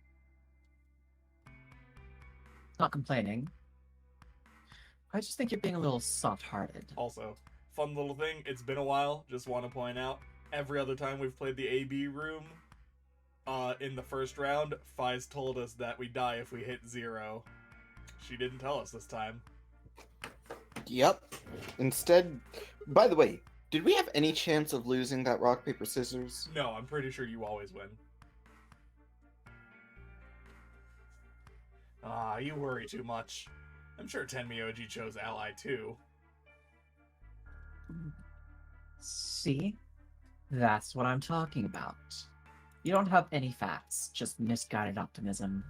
Not complaining. I just think you're being a little soft-hearted. Also, fun little thing, it's been a while, just want to point out, every other time we've played the AB room, in the first round, Fi's told us that we die if we hit 0. She didn't tell us this time. Yep. Instead, by the way, did we have any chance of losing that rock, paper, scissors? No, I'm pretty sure you always win. Ah, you worry too much. I'm sure Tenmyoji chose ally too. See? That's what I'm talking about. You don't have any facts, just misguided optimism.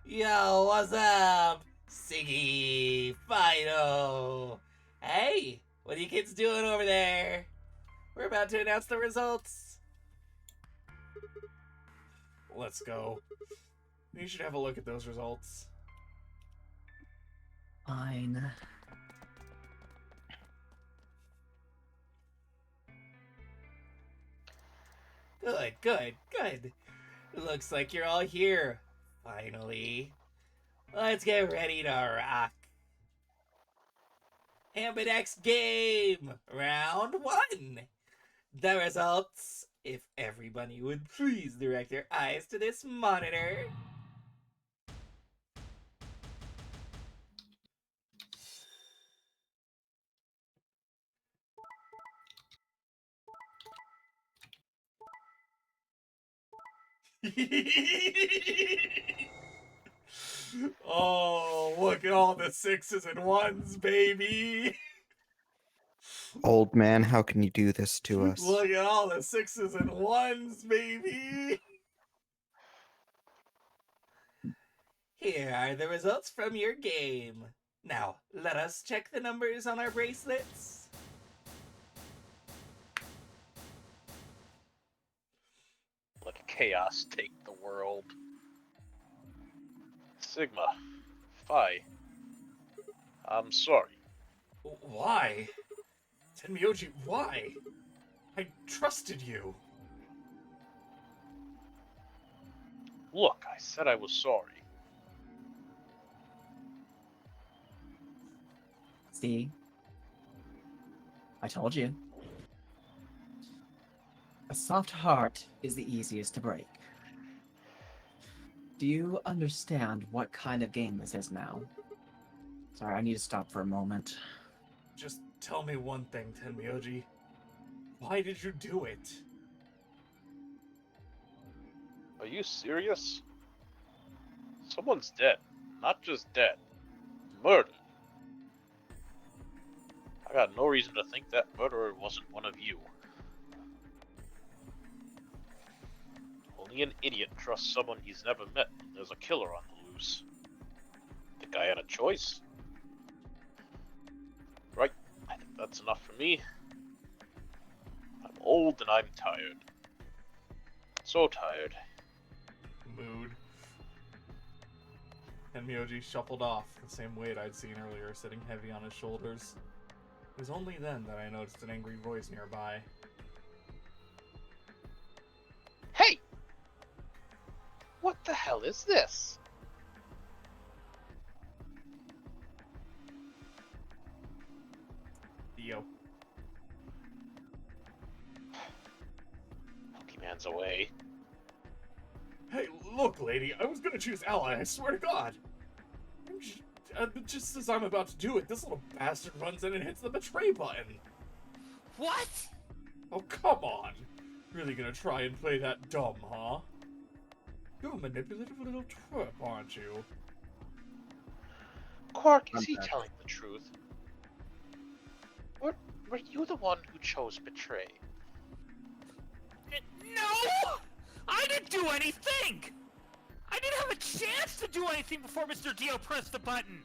Yo, what's up? Siggy, Fido. Hey, what are you kids doing over there? We're about to announce the results. Let's go. You should have a look at those results. Fine. Good, good, good. Looks like you're all here. Finally. Let's get ready to rock. Ambidex game! Round 1! The results, if everybody would please direct their eyes to this monitor. Oh, look at all the 6s and 1s, baby! Old man, how can you do this to us? Look at all the 6s and 1s, baby! Here are the results from your game. Now, let us check the numbers on our bracelets. Let chaos take the world. Sigma. Phi. I'm sorry. Why? Tenmyoji, why? I trusted you. Look, I said I was sorry. See? I told you. A soft heart is the easiest to break. Do you understand what kind of game this is now? Sorry, I need to stop for a moment. Just tell me one thing, Tenmyoji. Why did you do it? Are you serious? Someone's dead. Not just dead. Murdered. I got no reason to think that murderer wasn't one of you. Only an idiot trusts someone he's never met when there's a killer on the loose. The guy had a choice. Right, I think that's enough for me. I'm old and I'm tired. So tired. Mood. Tenmyoji shuffled off, the same weight I'd seen earlier sitting heavy on his shoulders. It was only then that I noticed an angry voice nearby. Hey! What the hell is this? Dio. Pokemon's away. Hey, look, lady, I was gonna choose ally, I swear to God! Just as I'm about to do it, this little bastard runs in and hits the betray button! What? Oh, come on! Really gonna try and play that dumb, huh? You're a manipulative little twerp, aren't you? Quark, is I'm he back. telling the truth? Or were you the one who chose betray? No! I didn't do anything! I didn't have a chance to do anything before Mr. Dio pressed the button!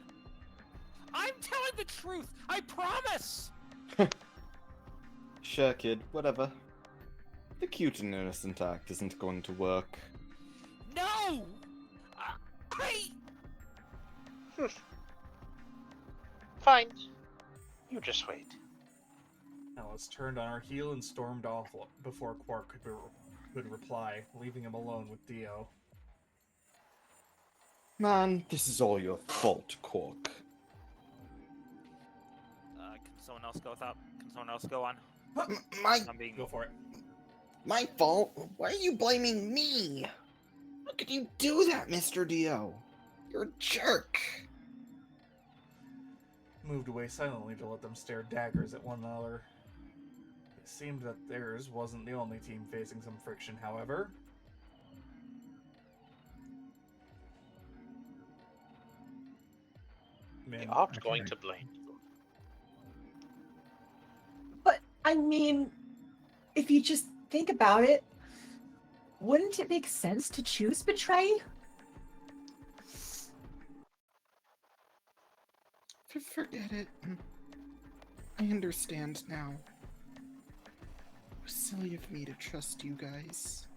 I'm telling the truth, I promise! Sure, kid, whatever. The cute and innocent act isn't going to work. No! Fine. You just wait. Alice turned on her heel and stormed off before Quark could reply, leaving him alone with Dio. Man, this is all your fault, Quark. Can someone else go without? Can someone else go on? My I'm being. Go for it. My fault? Why are you blaming me? How could you do that, Mr. Dio? You're a jerk. Moved away silently to let them stare daggers at one another. It seemed that theirs wasn't the only team facing some friction, however. They Min, aren't going to blame you. But, I mean, if you just think about it, wouldn't it make sense to choose betray? Forget it. I understand now. It was silly of me to trust you guys.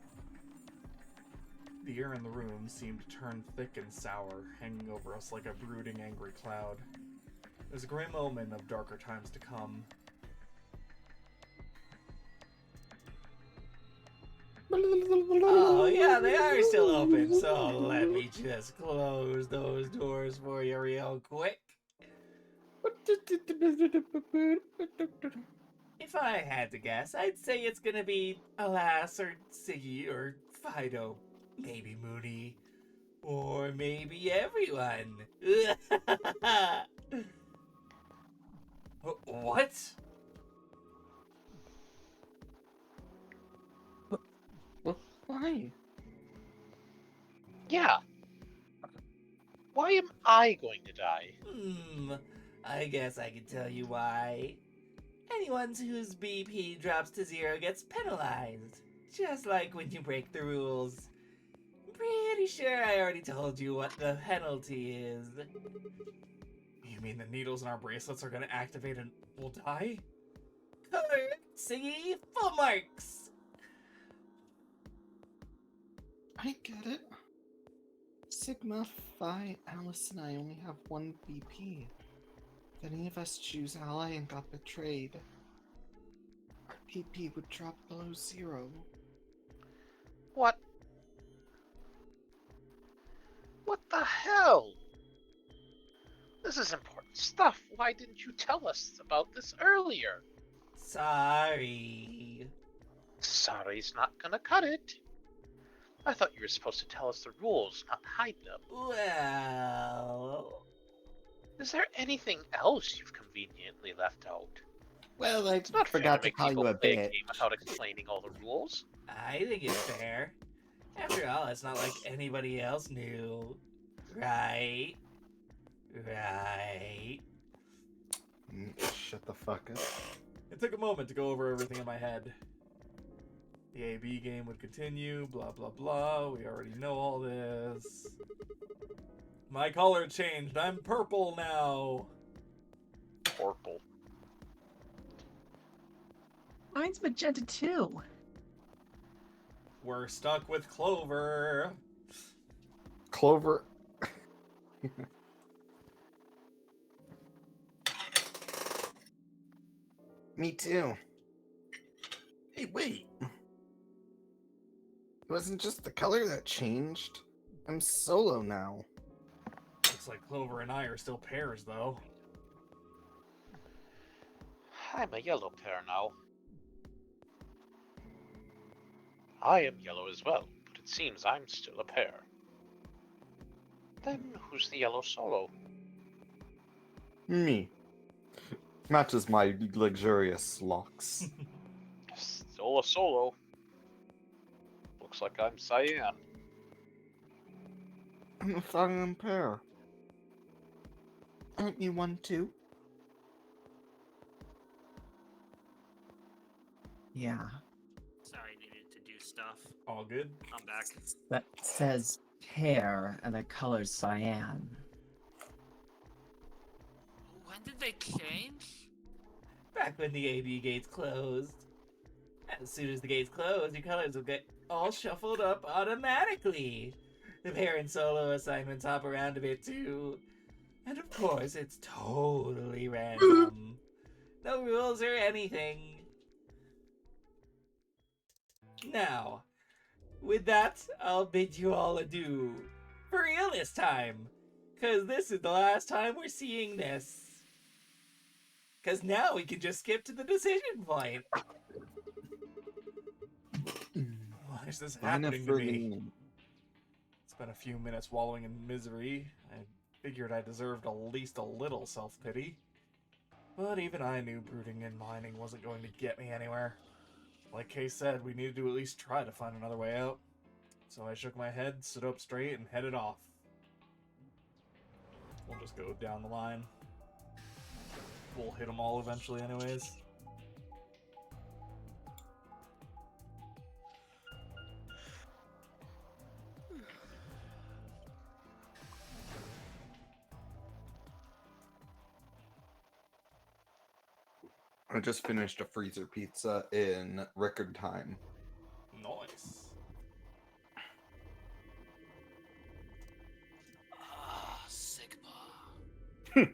the air in the room seemed to turn thick and sour, hanging over us like a brooding, angry cloud. It was a grim omen of darker times to come. Oh, yeah, they are still open, so let me just close those doors for you real quick. If I had to guess, I'd say it's gonna be Alas or Siggy or Fido. Maybe Moody. Or maybe everyone. What? Why? Yeah. Why am I going to die? I guess I can tell you why. Anyone whose BP drops to 0 gets penalized. Just like when you break the rules. Pretty sure I already told you what the penalty is. You mean the needles in our bracelets are gonna activate and we'll die? Correct, Siggy. Full marks. I get it. Sigma, Phi, Alice, and I only have 1 BP. If any of us choose Ally and got betrayed, our BP would drop below 0. What? What the hell? This is important stuff. Why didn't you tell us about this earlier? Sorry. Sorry's not gonna cut it. I thought you were supposed to tell us the rules, not hide them. Well... Is there anything else you've conveniently left out? Well, I It's not fair forgot to to make call people you a play a bitch. game without explaining all the rules. I think it's fair. After all, it's not like anybody else knew. Right? Right? Shut the fuck up. It took a moment to go over everything in my head. The AB game would continue, blah blah blah, we already know all this. My color changed, I'm purple now! Purple. Mine's magenta too. We're stuck with Clover! Clover. Me too. Hey, wait. It wasn't just the color that changed. I'm solo now. Looks like Clover and I are still pairs, though. I'm a yellow pair now. I am yellow as well, but it seems I'm still a pair. Then who's the yellow solo? Me. Matches my luxurious locks. Still a solo. Looks like I'm cyan. I'm a cyan pair. Aren't you one too? Yeah. Sorry, needed to do stuff. All good? I'm back. That says pear and the color's cyan. When did they change? Back when the AB gates closed. As soon as the gates close, your colors will get all shuffled up automatically. The pair and solo assignments hop around a bit too. And of course, it's totally random. No rules or anything. Now, with that, I'll bid you all adieu. For real this time. Cause this is the last time we're seeing this. Cause now we can just skip to the decision point. is this Fine happening for to me? me. It's been a few minutes wallowing in misery. I figured I deserved at least a little self-pity. But even I knew brooding and mining wasn't going to get me anywhere. Like Kay said, we needed to at least try to find another way out. So I shook my head, stood up straight, and headed off. We'll just go down the line. We'll hit them all eventually anyways. I just finished a freezer pizza in record time. Nice. Ah, Sigma.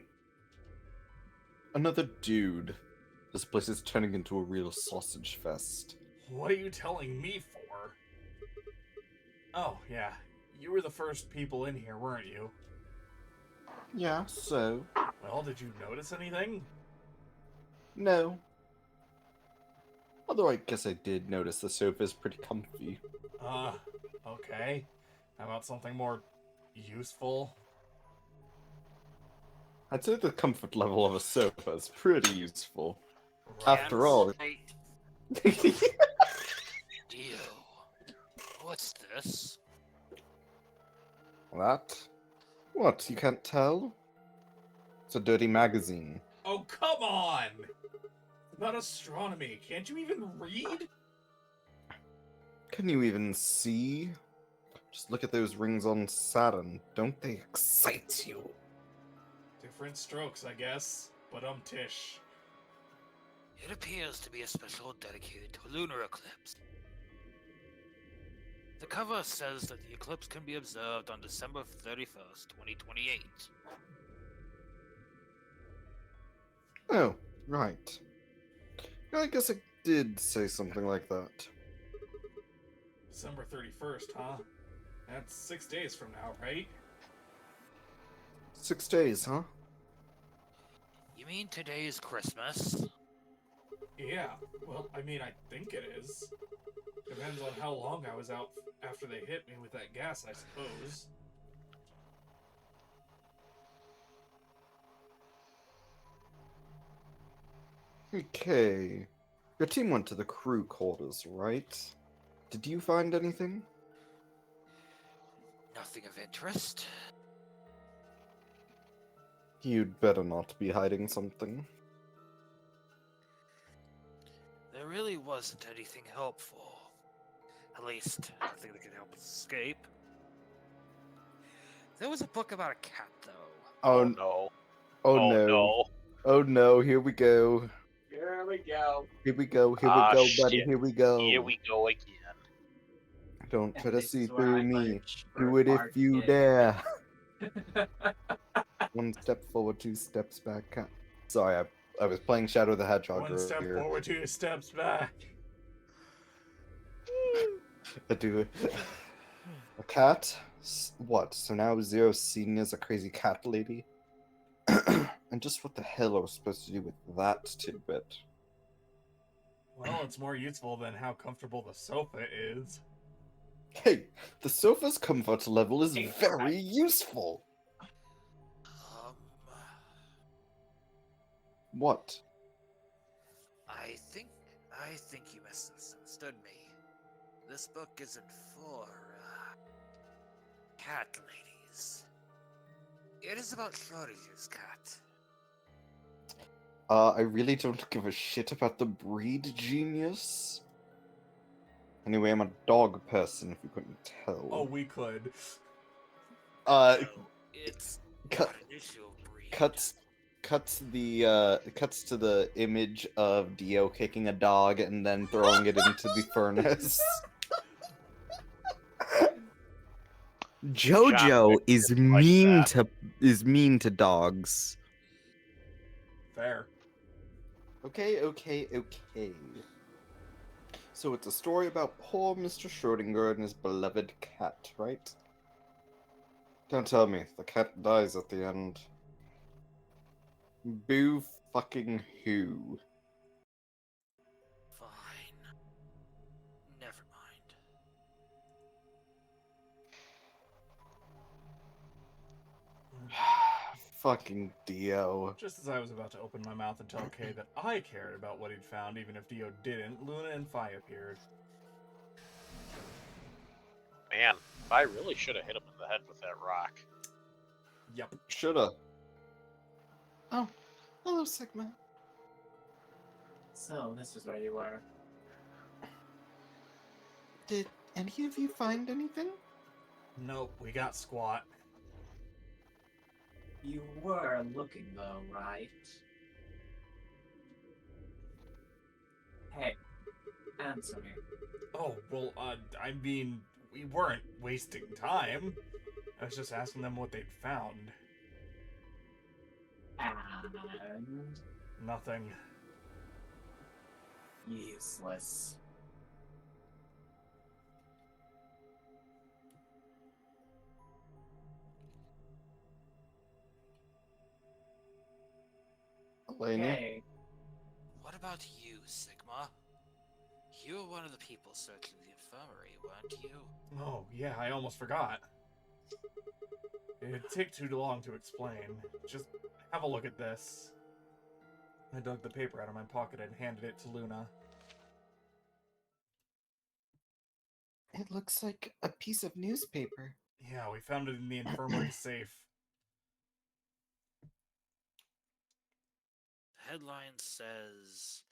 Another dude. This place is turning into a real sausage fest. What are you telling me for? Oh, yeah. You were the first people in here, weren't you? Yeah, so? Well, did you notice anything? No. Although I guess I did notice the sofa's pretty comfy. Okay. How about something more useful? I'd say the comfort level of a sofa is pretty useful. Right. After all... Ew. What's this? That? What, you can't tell? It's a dirty magazine. Oh, come on! It's about astronomy. Can't you even read? Can you even see? Just look at those rings on Saturn. Don't they excite you? Different strokes, I guess. But tish. It appears to be a special dedicated to a lunar eclipse. The cover says that the eclipse can be observed on December 31st, 2028. Oh, right. I guess it did say something like that. December 31st, huh? That's 6 days from now, right? 6 days, huh? You mean today is Christmas? Yeah. Well, I mean, I think it is. Depends on how long I was out after they hit me with that gas, I suppose. Okay. Your team went to the crew quarters, right? Did you find anything? Nothing of interest. You'd better not be hiding something. There really wasn't anything helpful. At least, nothing that could help us escape. There was a book about a cat, though. Oh, no. oh Oh no. no. Oh no, here we go. Here we go. Here we go, here Ah, we go, buddy, shit. here we go. Here we go again. Don't try to This see is where through I me. lunch for Do it if our you kid. dare. One step forward, 2 steps back. Sorry, I was playing Shadow the Hedgehog One step earlier. forward, 2 steps back. I do it. A cat? What? So now Zero Senior's a crazy cat lady? And just what the hell are we supposed to do with that tidbit? Well, it's more useful than how comfortable the sofa is. Hey, the sofa's comfort level is very useful. What? I think you misunderstood me. This book isn't for, cat ladies. It is about Schrodinger's cat. I really don't give a shit about the breed, genius. Anyway, I'm a dog person, if you couldn't tell. Oh, we could. Uh, No, it's cut, not an issue of breed. cuts to the image of Dio kicking a dog and then throwing it into the furnace. John Jojo Wick is just like that. mean to dogs. Fair. Okay. So it's a story about poor Mr. Schrodinger and his beloved cat, right? Don't tell me, the cat dies at the end. Boo fucking who? Fine. Never mind. Fucking Dio. Just as I was about to open my mouth and tell Kay that I cared about what he'd found, even if Dio didn't, Luna and Fi appeared. Man, I really should have hit him in the head with that rock. Yep. Shoulda. Oh, hello, Sigma. So, this is where you were. Did any of you find anything? Nope, we got squat. You were looking though, right? Hey, answer me. Oh, well, I mean, we weren't wasting time. I was just asking them what they'd found. And Nothing. useless. Elena? Okay. What about you, Sigma? You were one of the people searching the infirmary, weren't you? Oh, yeah, I almost forgot. It'd take too long to explain. Just have a look at this. I dug the paper out of my pocket and handed it to Luna. It looks like a piece of newspaper. Yeah, we found it in the infirmary safe. The headline says,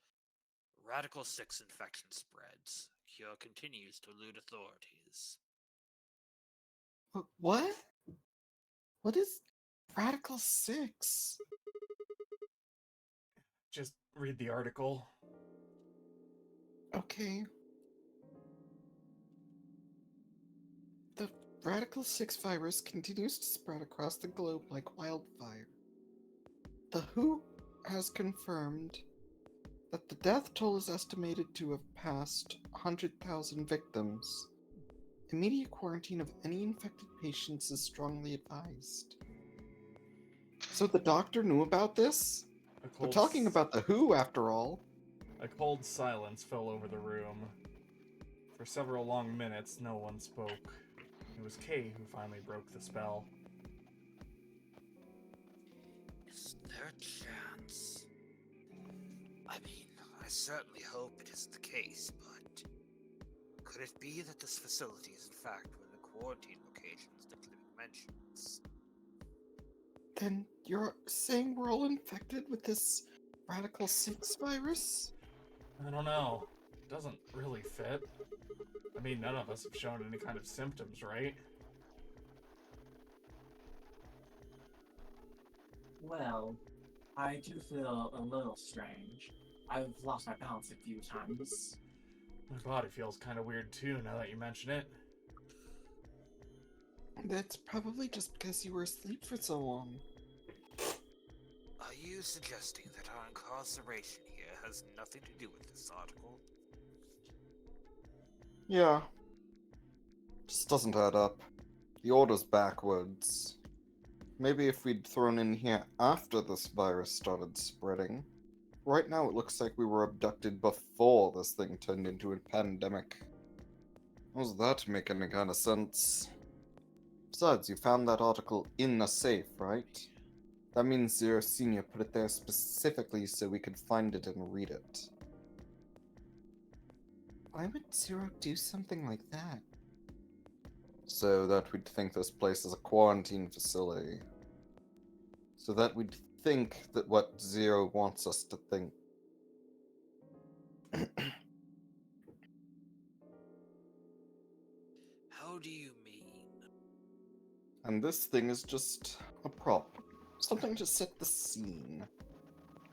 Radical 6 infection spreads. Cure continues to elude authorities. What? What is Radical 6? Just read the article. Okay. The Radical 6 virus continues to spread across the globe like wildfire. The WHO has confirmed that the death toll is estimated to have passed 100,000 victims. Immediate quarantine of any infected patients is strongly advised. So the doctor knew about this? We're talking about the WHO, after all. A cold silence fell over the room. For several long minutes, no one spoke. It was Kay who finally broke the spell. Is there a chance? I mean, I certainly hope it isn't the case, but could it be that this facility is in fact one of the quarantine locations the clinic mentions? Then you're saying we're all infected with this Radical 6 virus? I don't know. It doesn't really fit. I mean, none of us have shown any kind of symptoms, right? Well, I do feel a little strange. I've lost my balance a few times. My body feels kind of weird too, now that you mention it. That's probably just because you were asleep for so long. Are you suggesting that our incarceration here has nothing to do with this article? Yeah. Just doesn't add up. The order's backwards. Maybe if we'd thrown in here after this virus started spreading. Right now it looks like we were abducted before this thing turned into a pandemic. How's that make any kind of sense? Besides, you found that article in a safe, right? That means Zero Senior put it there specifically so we could find it and read it. Why would Zero do something like that? So that we'd think this place is a quarantine facility. So that we'd think that what Zero wants us to think. How do you mean? And this thing is just a prop. Something to set the scene.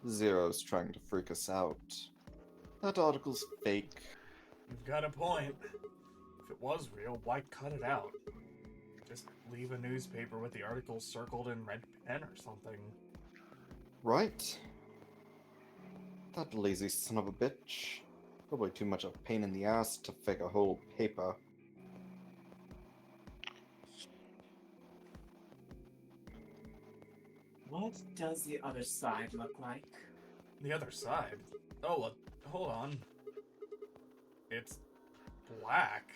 Zero's trying to freak us out. That article's fake. You've got a point. If it was real, why cut it out? Just leave a newspaper with the article circled in red pen or something. Right? That lazy son of a bitch. Probably too much of a pain in the ass to fake a whole paper. What does the other side look like? The other side? Oh, hold on. It's black.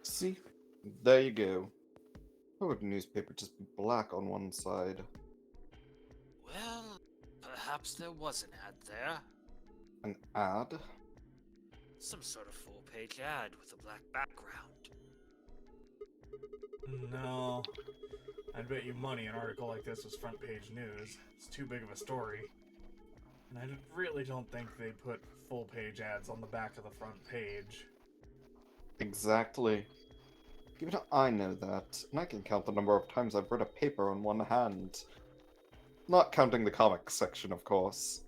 See? There you go. Why would a newspaper just be black on one side? Well, perhaps there was an ad there. An ad? Some sort of full-page ad with a black background. No. I'd bet you money an article like this was front page news. It's too big of a story. And I really don't think they put full page ads on the back of the front page. Exactly. Even I know that, and I can count the number of times I've read a paper on one hand. Not counting the comics section, of course.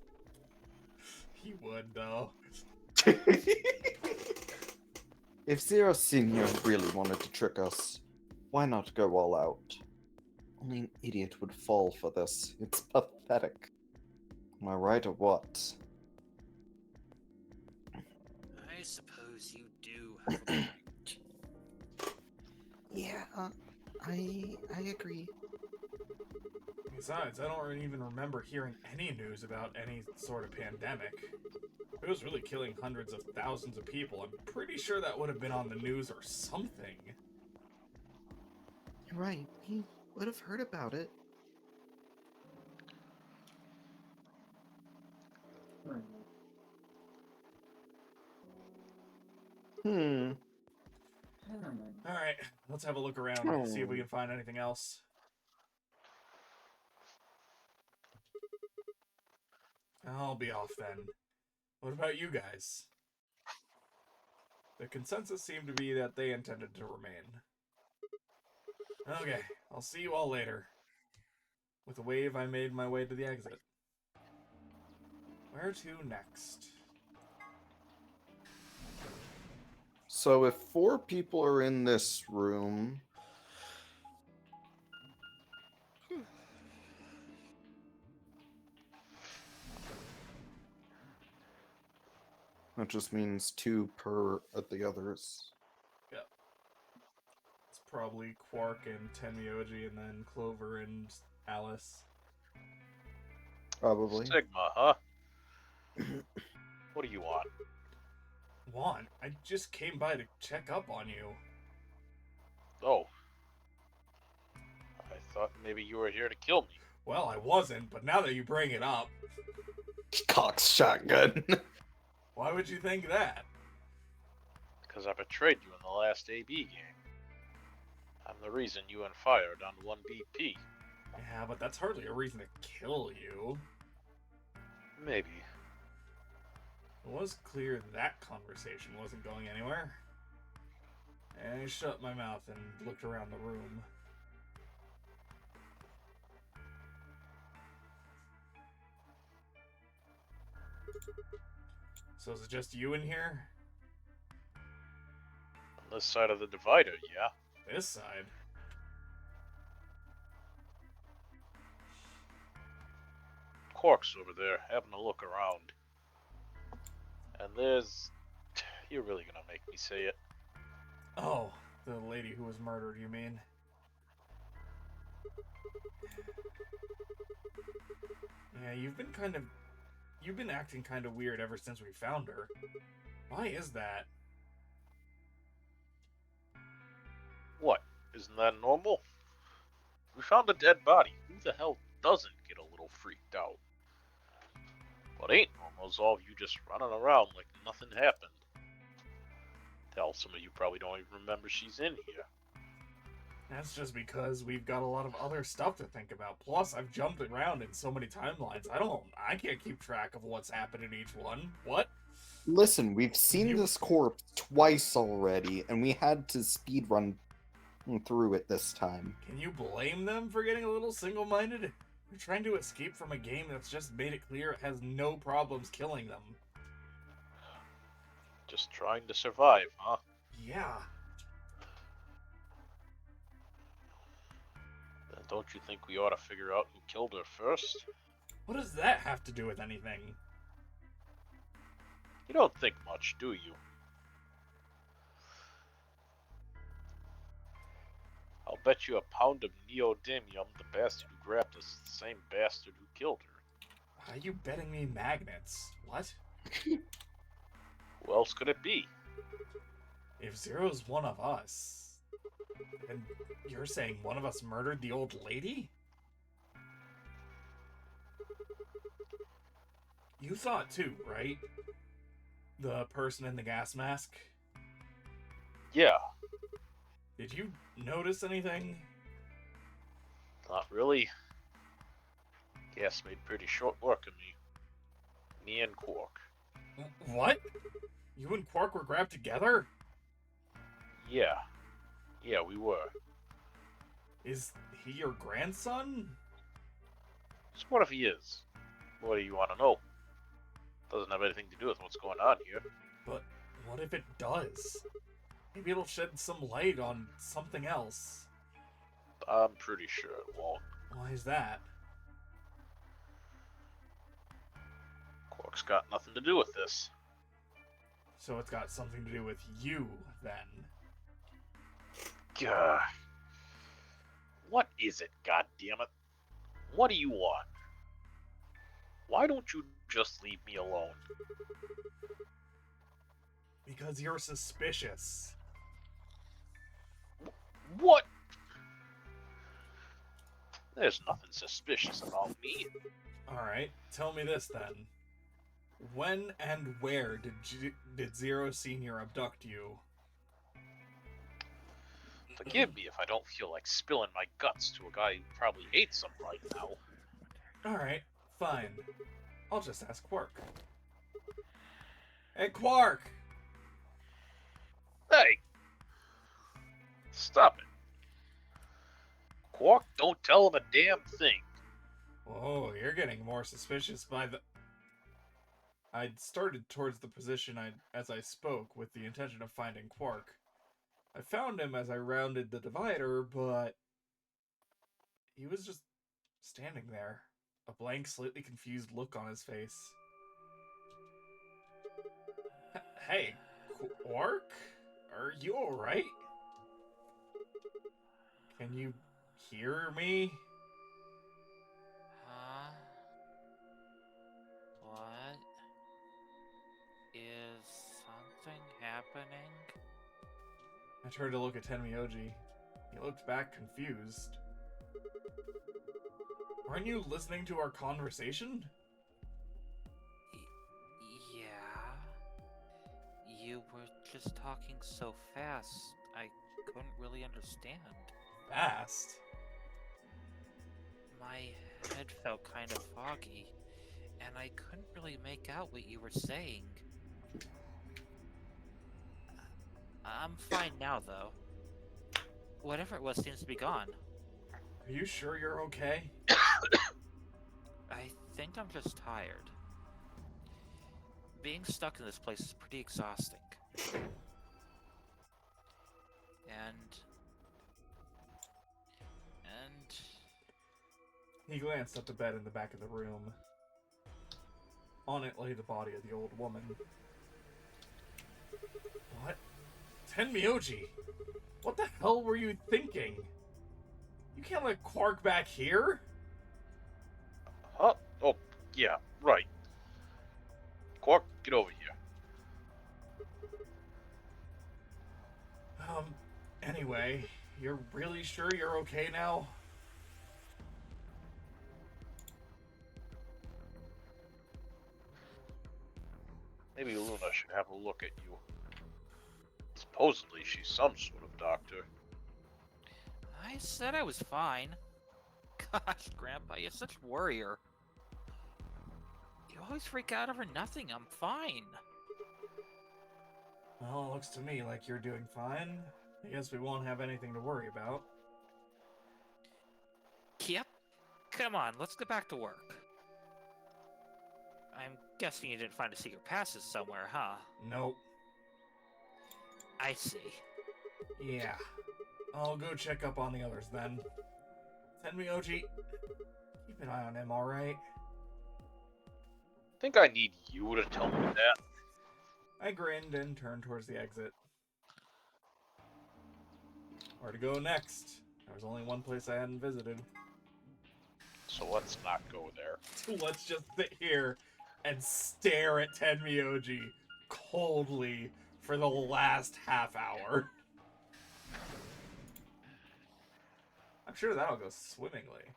He would, though. If Zero Senior really wanted to trick us, why not go all out? Only an idiot would fall for this. It's pathetic. Am I right or what? I suppose you do have a point. Yeah, I agree. Besides, I don't even remember hearing any news about any sort of pandemic. If it was really killing hundreds of thousands of people, I'm pretty sure that would have been on the news or something. You're right. We would have heard about it. Alright, let's have a look around, see if we can find anything else. I'll be off then. What about you guys? The consensus seemed to be that they intended to remain. Okay, I'll see you all later. With a wave, I made my way to the exit. Where to next? So if 4 people are in this room... That just means 2 per at the others. Yep. It's probably Quark and Tenmyoji and then Clover and Alice. Probably. Sigma, huh? What do you want? Want? I just came by to check up on you. Oh. I thought maybe you were here to kill me. Well, I wasn't, but now that you bring it up... Cox shotgun. Why would you think that? Because I betrayed you in the last AB game. I'm the reason you and Fire are down to 1 BP. Yeah, but that's hardly a reason to kill you. Maybe. It was clear that conversation wasn't going anywhere. And I shut my mouth and looked around the room. So is it just you in here? On this side of the divider, yeah. This side? Quark's over there, having a look around. And there's... You're really gonna make me say it. Oh, the lady who was murdered, you mean? Yeah, you've been acting kind of weird ever since we found her. Why is that? What? Isn't that normal? We found a dead body. Who the hell doesn't get a little freaked out? What ain't normal is all of you just running around like nothing happened. Hell, some of you probably don't even remember she's in here. That's just because we've got a lot of other stuff to think about. Plus, I've jumped around in so many timelines. I can't keep track of what's happened in each one. What? Listen, we've seen this corpse twice already, and we had to speedrun through it this time. Can you blame them for getting a little single-minded? You're trying to escape from a game that's just made it clear it has no problems killing them. Just trying to survive, huh? Yeah. Then don't you think we ought to figure out who killed her first? What does that have to do with anything? You don't think much, do you? I'll bet you a pound of neodymium the bastard who grabbed us is the same bastard who killed her. Are you betting me magnets? What? Who else could it be? If Zero's one of us, And you're saying one of us murdered the old lady? You saw it too, right? The person in the gas mask? Yeah, Did you notice anything? not really. Gas made pretty short work of me. Me and Quark. What? You and Quark were grabbed together? Yeah. Yeah, we were. Is he your grandson? So what if he is? What do you want to know? Doesn't have anything to do with what's going on here. But what if it does? Maybe it'll shed some light on something else. I'm pretty sure it won't. Why is that? Quark's got nothing to do with this. So it's got something to do with you, then. Gah. What is it, goddammit? What do you want? Why don't you just leave me alone? Because you're suspicious. What? There's nothing suspicious about me. Alright, tell me this then. When and where did Zero Senior abduct you? Forgive me if I don't feel like spilling my guts to a guy who probably hates him right now. Alright, fine. I'll just ask Quark. Hey, Quark! Hey! Stop it. Quark, don't tell him a damn thing. Whoa, you're getting more suspicious by the... I'd started towards the position as I spoke with the intention of finding Quark. I found him as I rounded the divider, but... he was just standing there. A blank, slightly confused look on his face. Hey, Quark? Are you alright? Can you hear me? Huh? What? Is something happening? I turned to look at Tenmyoji. He looked back confused. Weren't you listening to our conversation? Yeah. You were just talking so fast, I couldn't really understand. Fast? My head felt kind of foggy, and I couldn't really make out what you were saying. I'm fine now, though. Whatever it was seems to be gone. Are you sure you're okay? I think I'm just tired. Being stuck in this place is pretty exhausting. And He glanced at the bed in the back of the room. On it lay the body of the old woman. What? Tenmyoji! What the hell were you thinking? You can't let Quark back here? Huh? Oh, yeah, right. Quark, get over here. Anyway, you're really sure you're okay now? Maybe Luna should have a look at you. Supposedly she's some sort of doctor. I said I was fine. Gosh, Grandpa, you're such a worrier. You always freak out over nothing. I'm fine. Well, it looks to me like you're doing fine. I guess we won't have anything to worry about. Yep. Come on, let's get back to work. I'm guessing you didn't find a secret passage somewhere, huh? Nope. I see. Yeah. I'll go check up on the others then. Tenmyoji, keep an eye on him, alright? Think I need you to tell me that? I grinned and turned towards the exit. Where to go next? There was only one place I hadn't visited. So let's not go there. Let's just sit here and stare at Tenmyoji coldly for the last half hour. I'm sure that'll go swimmingly.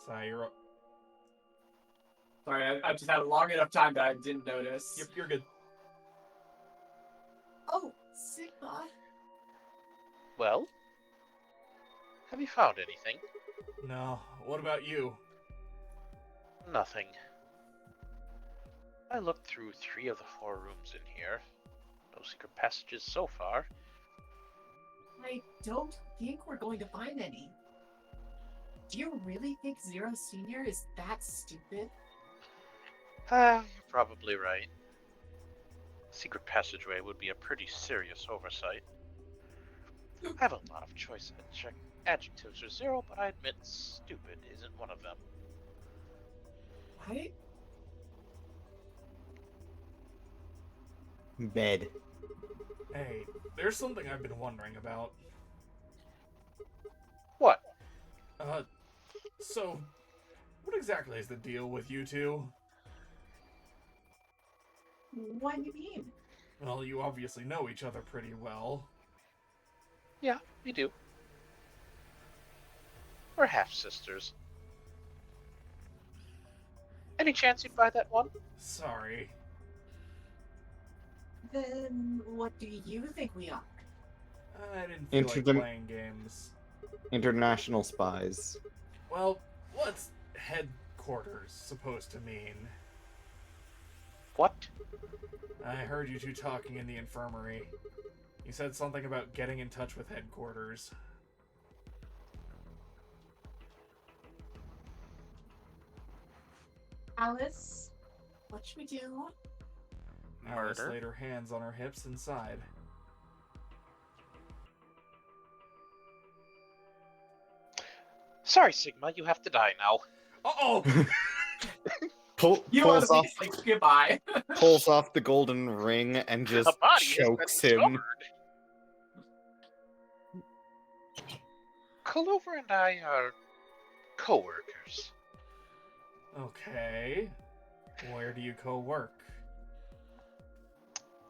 Sorry, you're up. Sorry, I've just had a long enough time that I didn't notice. You're good. Oh, Sigma. Well? Have you found anything? No. What about you? Nothing. I looked through 3 of the 4 rooms in here. No secret passages so far. I don't think we're going to find any. Do you really think Zero Senior is that stupid? You're probably right. Secret passageway would be a pretty serious oversight. I have a lot of choice adjectives for Zero, but I admit stupid isn't one of them. What? Bed. Hey, there's something I've been wondering about. What? So, what exactly is the deal with you two? What do you mean? Well, you obviously know each other pretty well. Yeah, we do. We're half-sisters. Any chance you'd buy that one? Sorry. Then what do you think we are? I didn't feel like Interdom- playing games. International spies. Well, what's headquarters supposed to mean? What? I heard you two talking in the infirmary. You said something about getting in touch with headquarters. Alice, what should we do? Alice Murder? laid her hands on her hips and sighed. Sorry, Sigma, you have to die now. Uh-oh! You want Pulls to off, say goodbye. pulls off the golden ring and just The body chokes has been him. discovered. Clover and I are co-workers. Okay. Where do you co-work?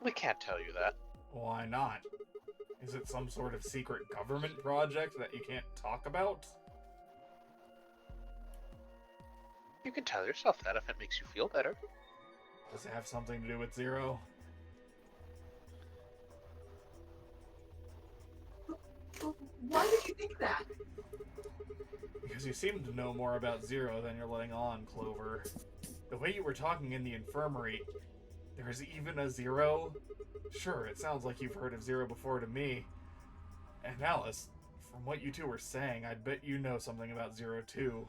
We can't tell you that. Why not? Is it some sort of secret government project that you can't talk about? You can tell yourself that if it makes you feel better. Does it have something to do with Zero? Why did you think that? Because you seem to know more about Zero than you're letting on, Clover. The way you were talking in the infirmary, there's even a Zero? Sure, it sounds like you've heard of Zero before to me. And Alice, from what you two were saying, I'd bet you know something about Zero too.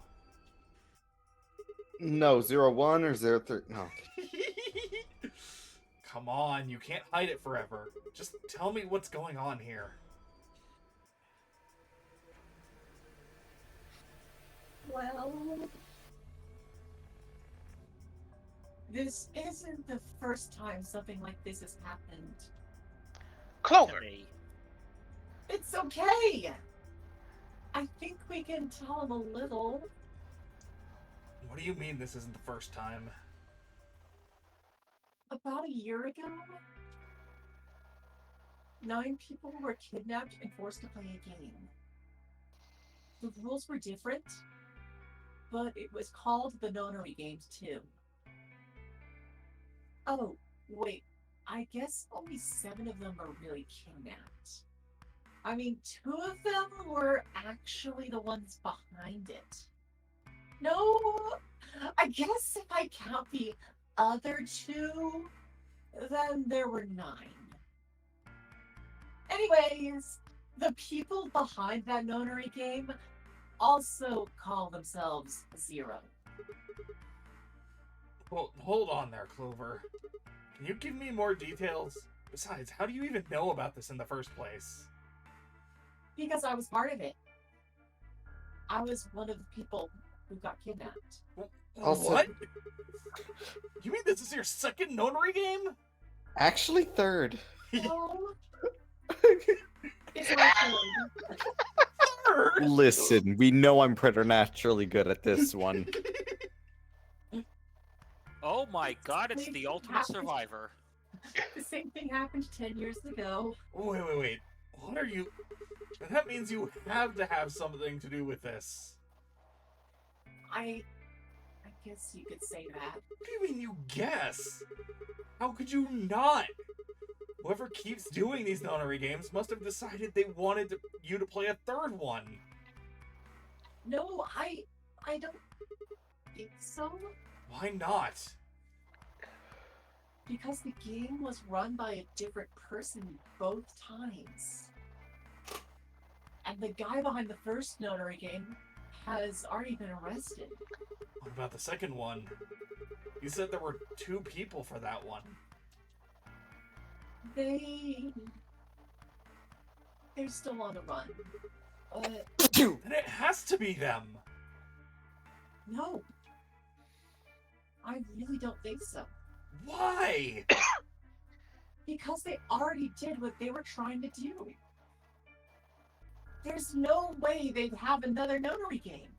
No, 01 or 03. No. Come on, you can't hide it forever. Just tell me what's going on here. Well, this isn't the first time something like this has happened. Clover! It's okay. I think we can tell him a little. What do you mean this isn't the first time? About a year ago, 9 people were kidnapped and forced to play a game. The rules were different, but it was called the Nonary Games too. Oh, wait, I guess only 7 of them were really kidnapped. I mean, 2 of them were actually the ones behind it. No, I guess if I count the other 2, then there were 9. Anyways, the people behind that nonary game also call themselves Zero. Well, hold on there, Clover. Can you give me more details? Besides, how do you even know about this in the first place? Because I was part of it. I was one of the people who got kidnapped. Also- What? You mean this is your second notary game? Actually, third. No. It's my turn. Third? Listen, we know I'm preternaturally good at this one. Oh my god, it's the ultimate survivor. The same thing happened 10 years ago. Wait. What are you... That means you have to have something to do with this. I guess you could say that. What do you mean you guess? How could you not? Whoever keeps doing these nonary games must have decided they wanted you to play a third one. No, I don't think so. Why not? Because the game was run by a different person both times. And the guy behind the first notary game has already been arrested. What about the second one? You said there were 2 people for that one. They're still on the run. Then it has to be them! No. I really don't think so. Why? Because they already did what they were trying to do. There's no way they'd have another notary game.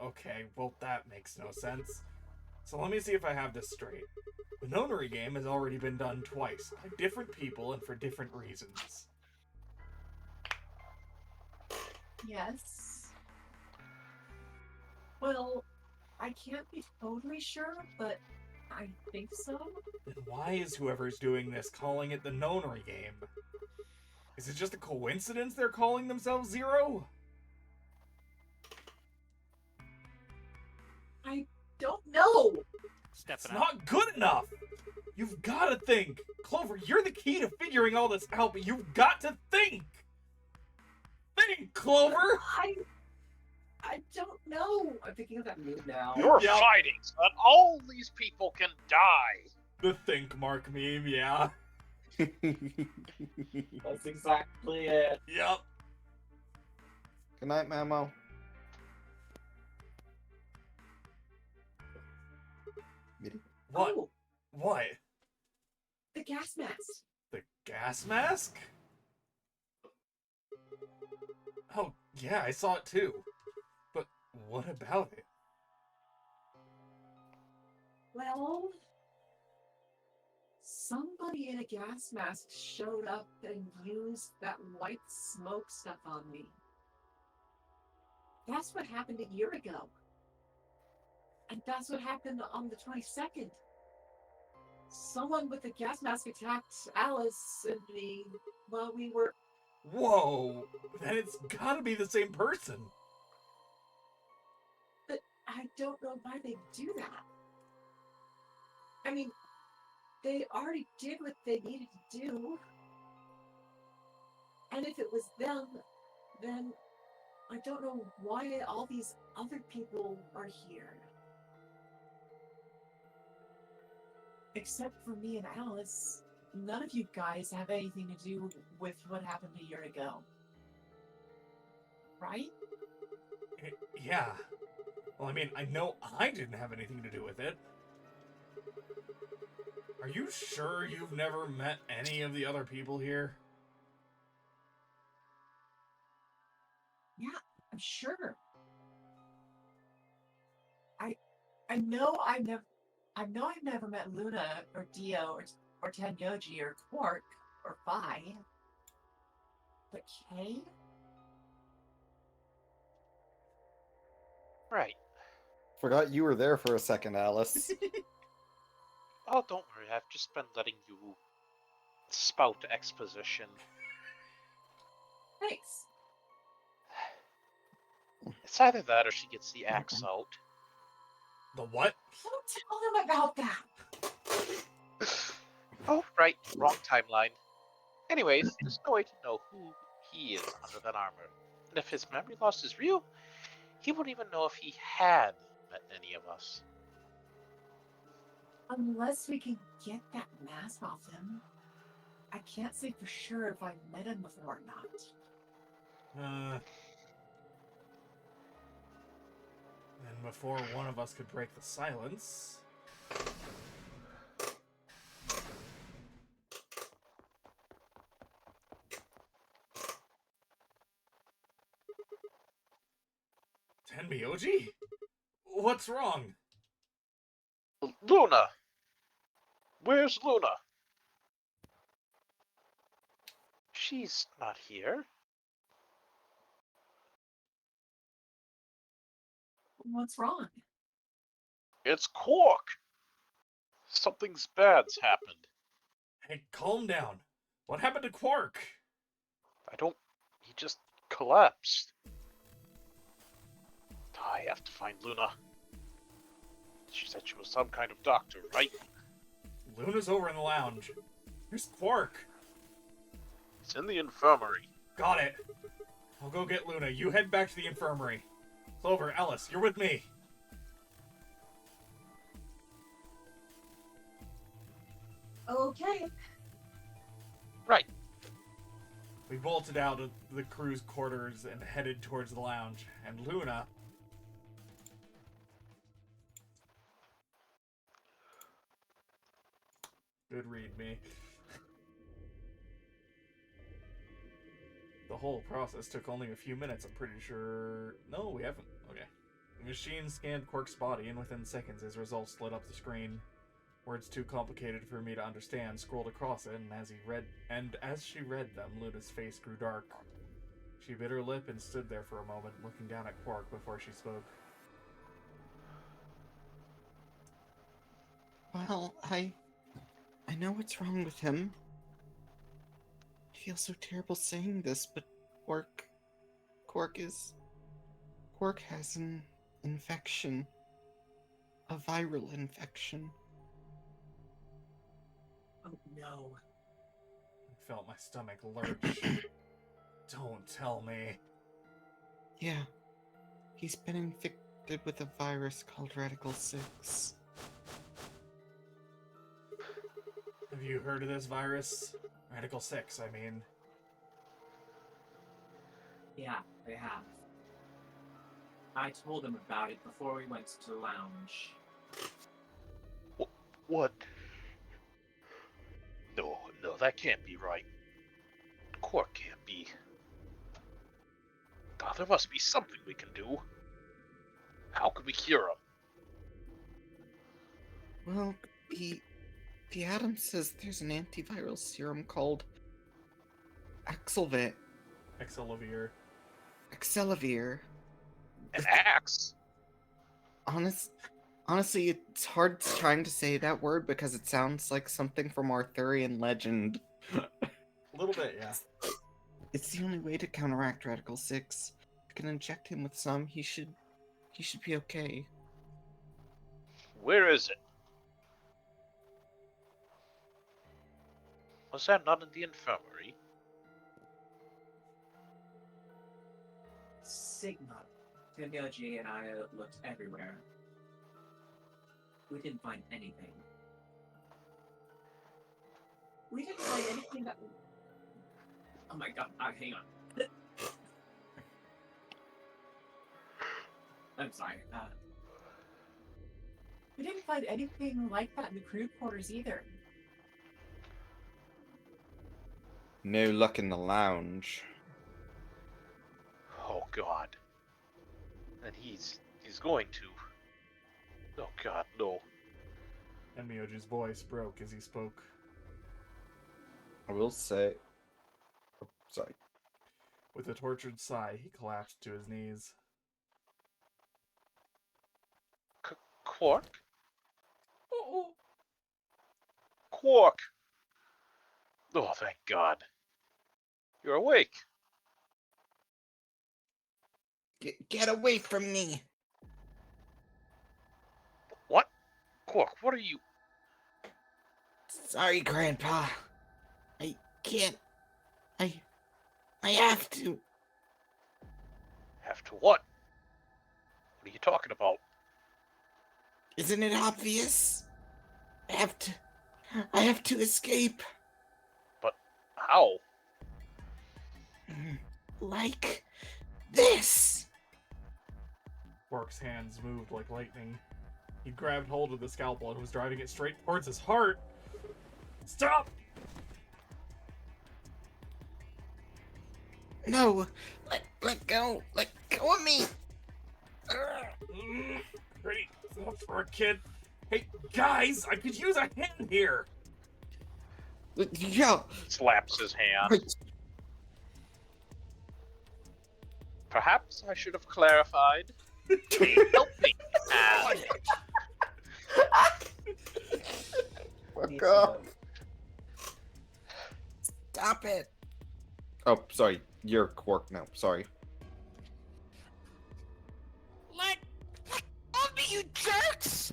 Okay, well that makes no sense. So let me see if I have this straight. The notary game has already been done twice, by different people and for different reasons. Yes. Well, I can't be totally sure, but I think so. Then why is whoever's doing this calling it the notary game? Is it just a coincidence they're calling themselves Zero? I don't know. It's not good enough! You've gotta think! Clover, you're the key to figuring all this out, but you've got to think! Think, Clover! I don't know. I'm thinking of that move now. You're fighting so that all these people can die! The think mark meme, yeah. That's exactly it. Yep. Good night, Mamo. What? Oh, What? the gas mask. The gas mask? Oh, yeah, I saw it too. But what about it? Well, somebody in a gas mask showed up and used that white smoke stuff on me. That's what happened a year ago. And that's what happened on the 22nd. Someone with a gas mask attacked Alice and me while we were... Whoa! Then it's gotta be the same person. But I don't know why they do that. I mean, they already did what they needed to do. And if it was them, then I don't know why all these other people are here. Except for me and Alice, none of you guys have anything to do with what happened a year ago. Right? Yeah. Well, I mean, I know I didn't have anything to do with it. Are you sure you've never met any of the other people here? Yeah, I'm sure. I know I've never met Luna or Dio or Tenyoji or Quark or Phi. But Kay? Right. Forgot you were there for a second, Alice. Oh, don't worry, I've just been letting you spout exposition. Thanks. It's either that or she gets the axe out. The what? Don't tell them about that. Oh, right, wrong timeline. Anyways, there's no way to know who he is under that armor. And if his memory loss is real, he wouldn't even know if he had met any of us. Unless we can get that mask off him. I can't say for sure if I've met him before or not. And before one of us could break the silence... Tenmyoji? What's wrong? Luna! Where's Luna? She's not here. What's wrong? It's Quark! Something's bad's happened. Hey, calm down. What happened to Quark? He just collapsed. I have to find Luna. She said she was some kind of doctor, right? Luna's over in the lounge. Where's Quark? He's in the infirmary. Got it. I'll go get Luna. You head back to the infirmary. Clover, Ellis, you're with me. Okay. Right. We bolted out of the crew's quarters and headed towards the lounge. And Luna... Good read, me. The whole process took only a few minutes, I'm pretty sure... No, we haven't. Okay. The machine scanned Quark's body, and within seconds his results lit up the screen. Words too complicated for me to understand scrolled across it, and as she read them, Luna's face grew dark. She bit her lip and stood there for a moment, looking down at Quark before she spoke. Well, I know what's wrong with him. I feel so terrible saying this, but Quark has an infection. A viral infection. Oh no. I felt my stomach lurch. Don't tell me. Yeah. He's been infected with a virus called Radical 6. Have you heard of this virus? Radical 6, I mean. Yeah, they have. I told him about it before we went to the lounge. What? No, that can't be right. Quark can't be. God, there must be something we can do. How could we cure him? Well, the Atom says there's an antiviral serum called Axelvir. An axe? Honestly, it's hard trying to say that word because it sounds like something from Arthurian legend. A little bit, yeah. It's the only way to counteract Radical 6. You can inject him with some, he should be okay. Where is it? Was that not in the infirmary? Sigma, Timyoji and I looked everywhere. We didn't find anything. We didn't find anything that... Oh my god, hang on. I'm sorry. We didn't find anything like that in the crew quarters either. No luck in the lounge. Oh God. And he's going to. Oh God, no. And Miyoji's voice broke as he spoke. I will say... Oh, sorry. With a tortured sigh, he collapsed to his knees. Quark? Oh. Quark! Oh, thank God. You're awake. Get away from me! What? Quark, what are you... Sorry, Grandpa. I can't... I have to. Have to what? What are you talking about? Isn't it obvious? I have to escape. But how? Like this. Quark's hands moved like lightning. He grabbed hold of the scalpel and was driving it straight towards his heart. Stop! No, let go of me. Pretty for a kid. Hey, guys, I could use a hand here. Yeah. Slaps his hand. Right. Perhaps I should have clarified. A helping hand. Fuck up. Stop it! Oh, sorry. You're Quark now. Sorry. Let of me, you jerks!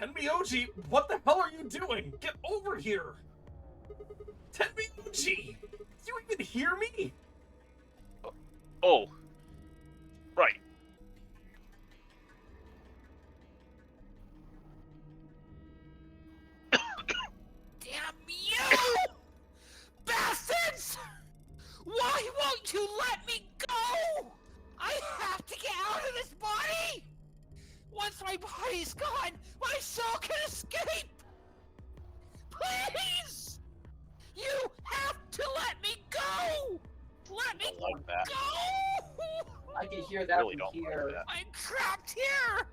Tenmyoji, what the hell are you doing? Get over here! Tenmyoji! You even hear me? Oh. Right. Damn you! Bastards! Why won't you let me go? I have to get out of this body! Once my body's gone, my soul can escape! Please! You have to let me go! Let me Don't like that. go! I can hear that Really from don't here. like that. I'm trapped here!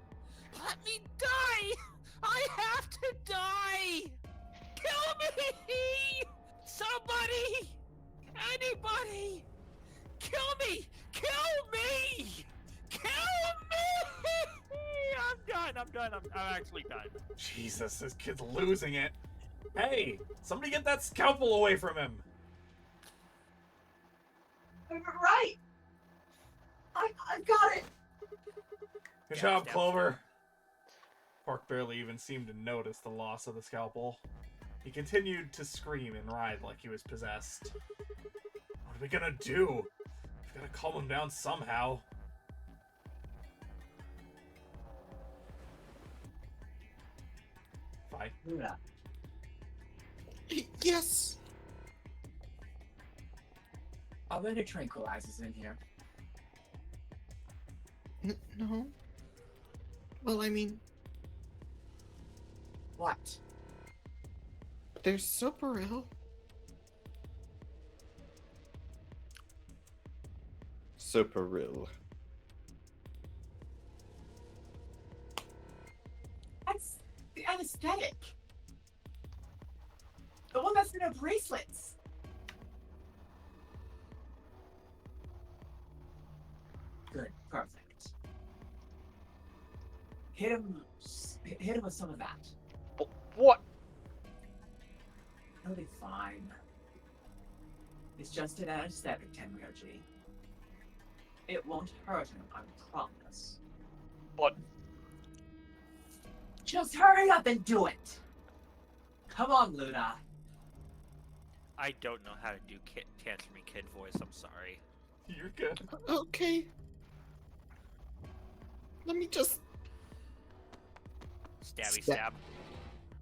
Let me die! I have to die! Kill me! Somebody! Anybody! Kill me! Kill me! Kill me! I'm done. I'm actually done. Jesus, this kid's losing it. Hey, somebody get that scalpel away from him. Right. I got it. Good Yeah, job, step. Clover. Quark barely even seemed to notice the loss of the scalpel. He continued to scream and writhe like he was possessed. What are we gonna do? We've gotta calm him down somehow. Fine. Luna, Yes! are there any tranquilizers in here? No. Well, I mean, What? there's Soparil. Soparil. That's the anesthetic. The one that's in her bracelets. Good, perfect. Hit him with some of that. But what? He'll be fine. It's just an anesthetic, Tenryoji. It won't hurt him, I promise. But Just hurry up and do it! Come on, Luna. I don't know how to do tantrumy kid voice. I'm sorry. You're good. Okay. Let me just Stabby Sta- stab.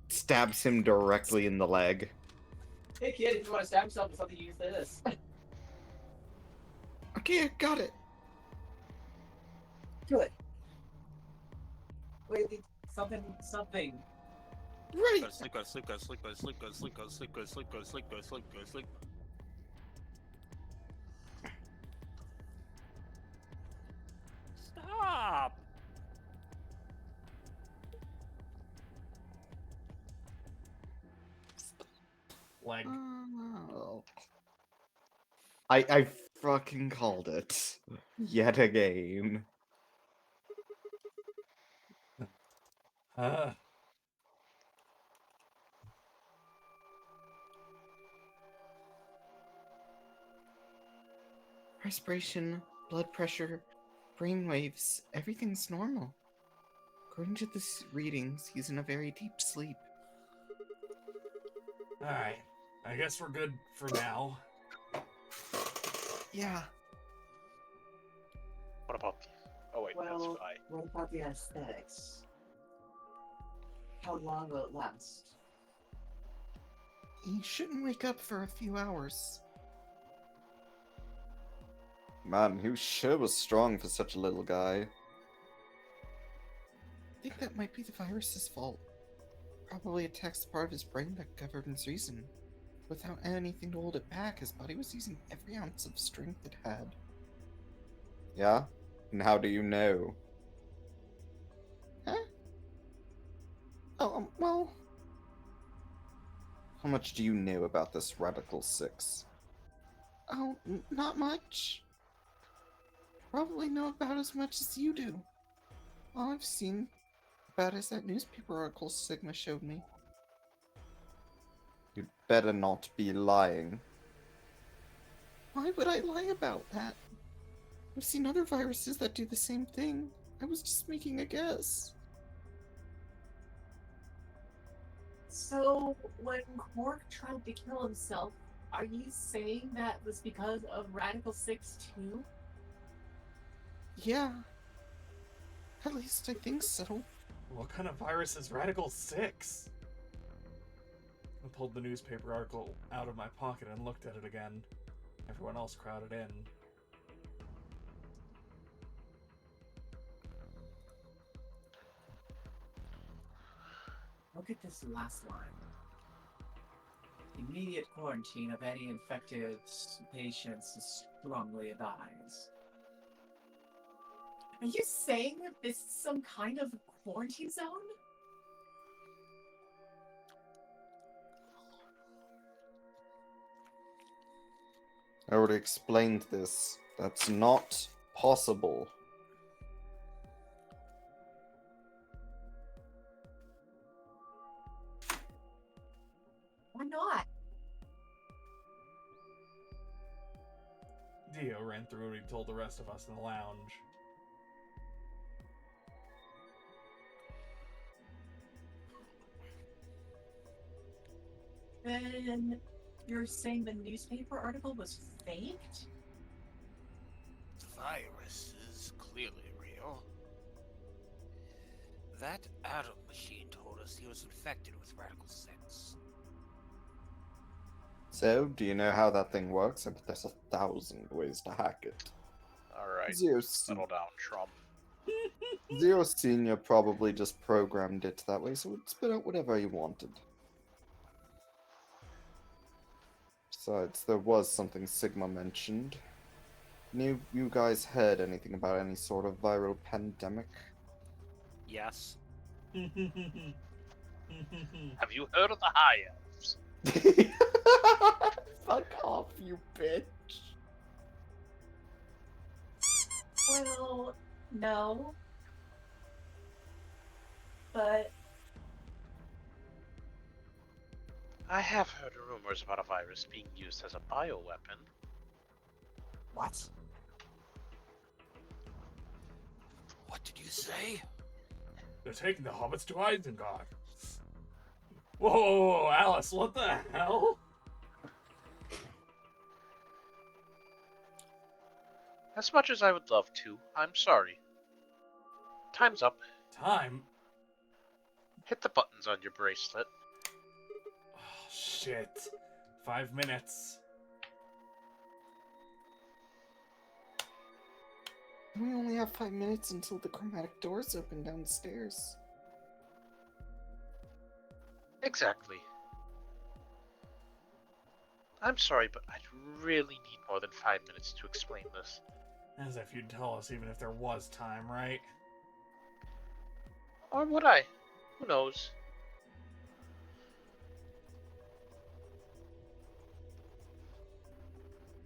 Stabs him directly in the leg. Hey kid, if you want to stab yourself with something, use this. Okay, I got it. Good. Wait, something. Right. Go to sleep, go to sleep, go to sleep, go to sleep, go to sleep, go to sleep, go to sleep, go to sleep, go to sleep, go to sleep. Stop! Leg. Oh. I fucking called it. Yet again. Respiration, blood pressure, brain waves, everything's normal. According to the readings, he's in a very deep sleep. Alright. I guess we're good for now. Yeah. what about the... Oh wait, that's Well, fine. what about the aesthetics? How long will it last? He shouldn't wake up for a few hours. Man, he sure was strong for such a little guy. I think that might be the virus's fault. Probably attacks the part of his brain that governs reason. Without anything to hold it back, his body was using every ounce of strength it had. Yeah? And how do you know? Well, How much do you know about this Radical 6? not much. Probably know about as much as you do. All I've seen about is that newspaper article Sigma showed me. You'd better not be lying. Why would I lie about that? I've seen other viruses that do the same thing. I was just making a guess. So, when Quark tried to kill himself, are you saying that was because of Radical 6 too? Yeah. At least I think so. What kind of virus is Radical 6? I pulled the newspaper article out of my pocket and looked at it again. Everyone else crowded in. Look at this last line. Immediate quarantine of any infected patients is strongly advised. Are you saying that this is some kind of quarantine zone? I already explained this. That's not possible. Why not? Dio ran through what he told the rest of us in the lounge. Then you're saying the newspaper article was faked? The virus is clearly real. That Atom machine told us he was infected with Radical 6. So, do you know how that thing works? I bet there's 1,000 ways to hack it. Alright, Zero, settle down, Trump. Zero Senior probably just programmed it that way, so it would spit out whatever he wanted. Besides, there was something Sigma mentioned. You guys heard anything about any sort of viral pandemic? Yes. Have you heard of the High Elves? Fuck off, you bitch. Well, no. But I have heard rumors about a virus being used as a bioweapon. what? What did you say? They're taking the hobbits to Isengard. Whoa, Alice, what the hell? As much as I would love to, I'm sorry. Time's up. Time? Hit the buttons on your bracelet. Oh, shit. 5 minutes. We only have 5 minutes until the chromatic doors open downstairs. Exactly. I'm sorry, but I'd really need more than 5 minutes to explain this. As if you'd tell us even if there was time, right? Or would I? Who knows?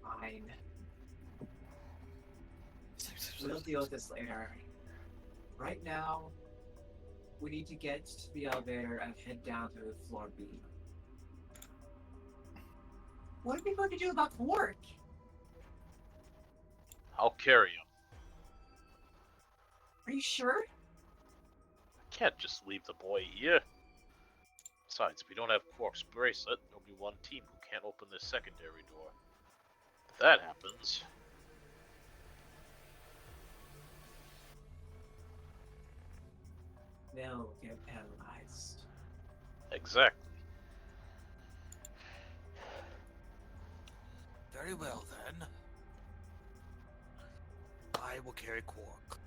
Fine. We'll deal with this later. Right now, we need to get to the elevator and head down to floor B. What are we going to do about Quark? I'll carry him. Are you sure? I can't just leave the boy here. Besides, if we don't have Quark's bracelet, there'll be one team who can't open this secondary door. If that happens, They'll get paralyzed. exactly. Very well then. I will carry Quark.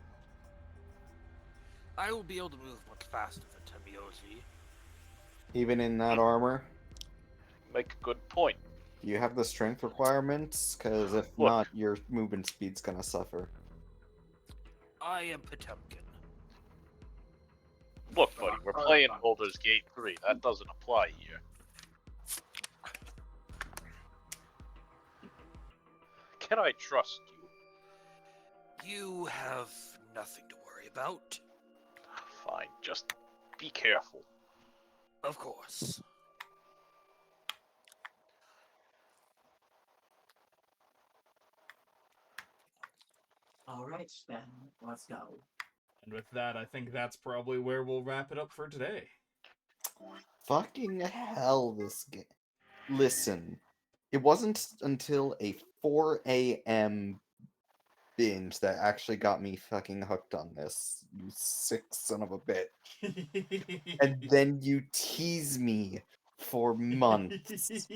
I will be able to move much faster than Temioji. Even in that armor? Make a good point. Do you have the strength requirements? Because if Look. not, your movement speed's gonna suffer. I am Potemkin. Look, buddy, we're playing Baldur's Gate 3. That doesn't apply here. Can I trust you? You have nothing to worry about. Fine, just be careful. Of course. Alright, then, let's go. And with that, I think that's probably where we'll wrap it up for today. Fucking hell, this game. Listen, it wasn't until a 4 a.m. binge that actually got me fucking hooked on this. You sick son of a bitch. And then you tease me for months.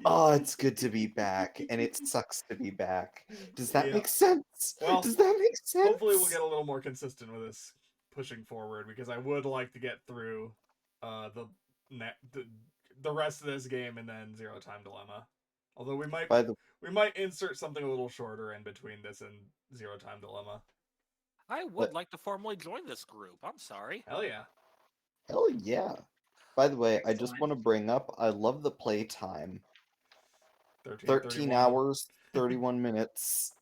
Oh, it's good to be back, and it sucks to be back. Does that Yeah. make sense? Well, Does that make sense? Hopefully we'll get a little more consistent with this pushing forward, because I would like to get through the rest of this game and then Zero Time Dilemma. Although we might insert something a little shorter in between this and Zero Time Dilemma. I would like to formally join this group. I'm sorry. Hell yeah. Hell yeah. By the way, I just want to bring up, I love the playtime. 13 hours, 31 minutes.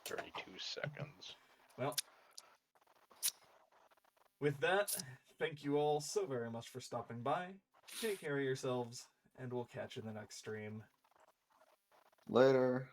32 seconds. Well, with that, thank you all so very much for stopping by. Take care of yourselves, and we'll catch you in the next stream. Later.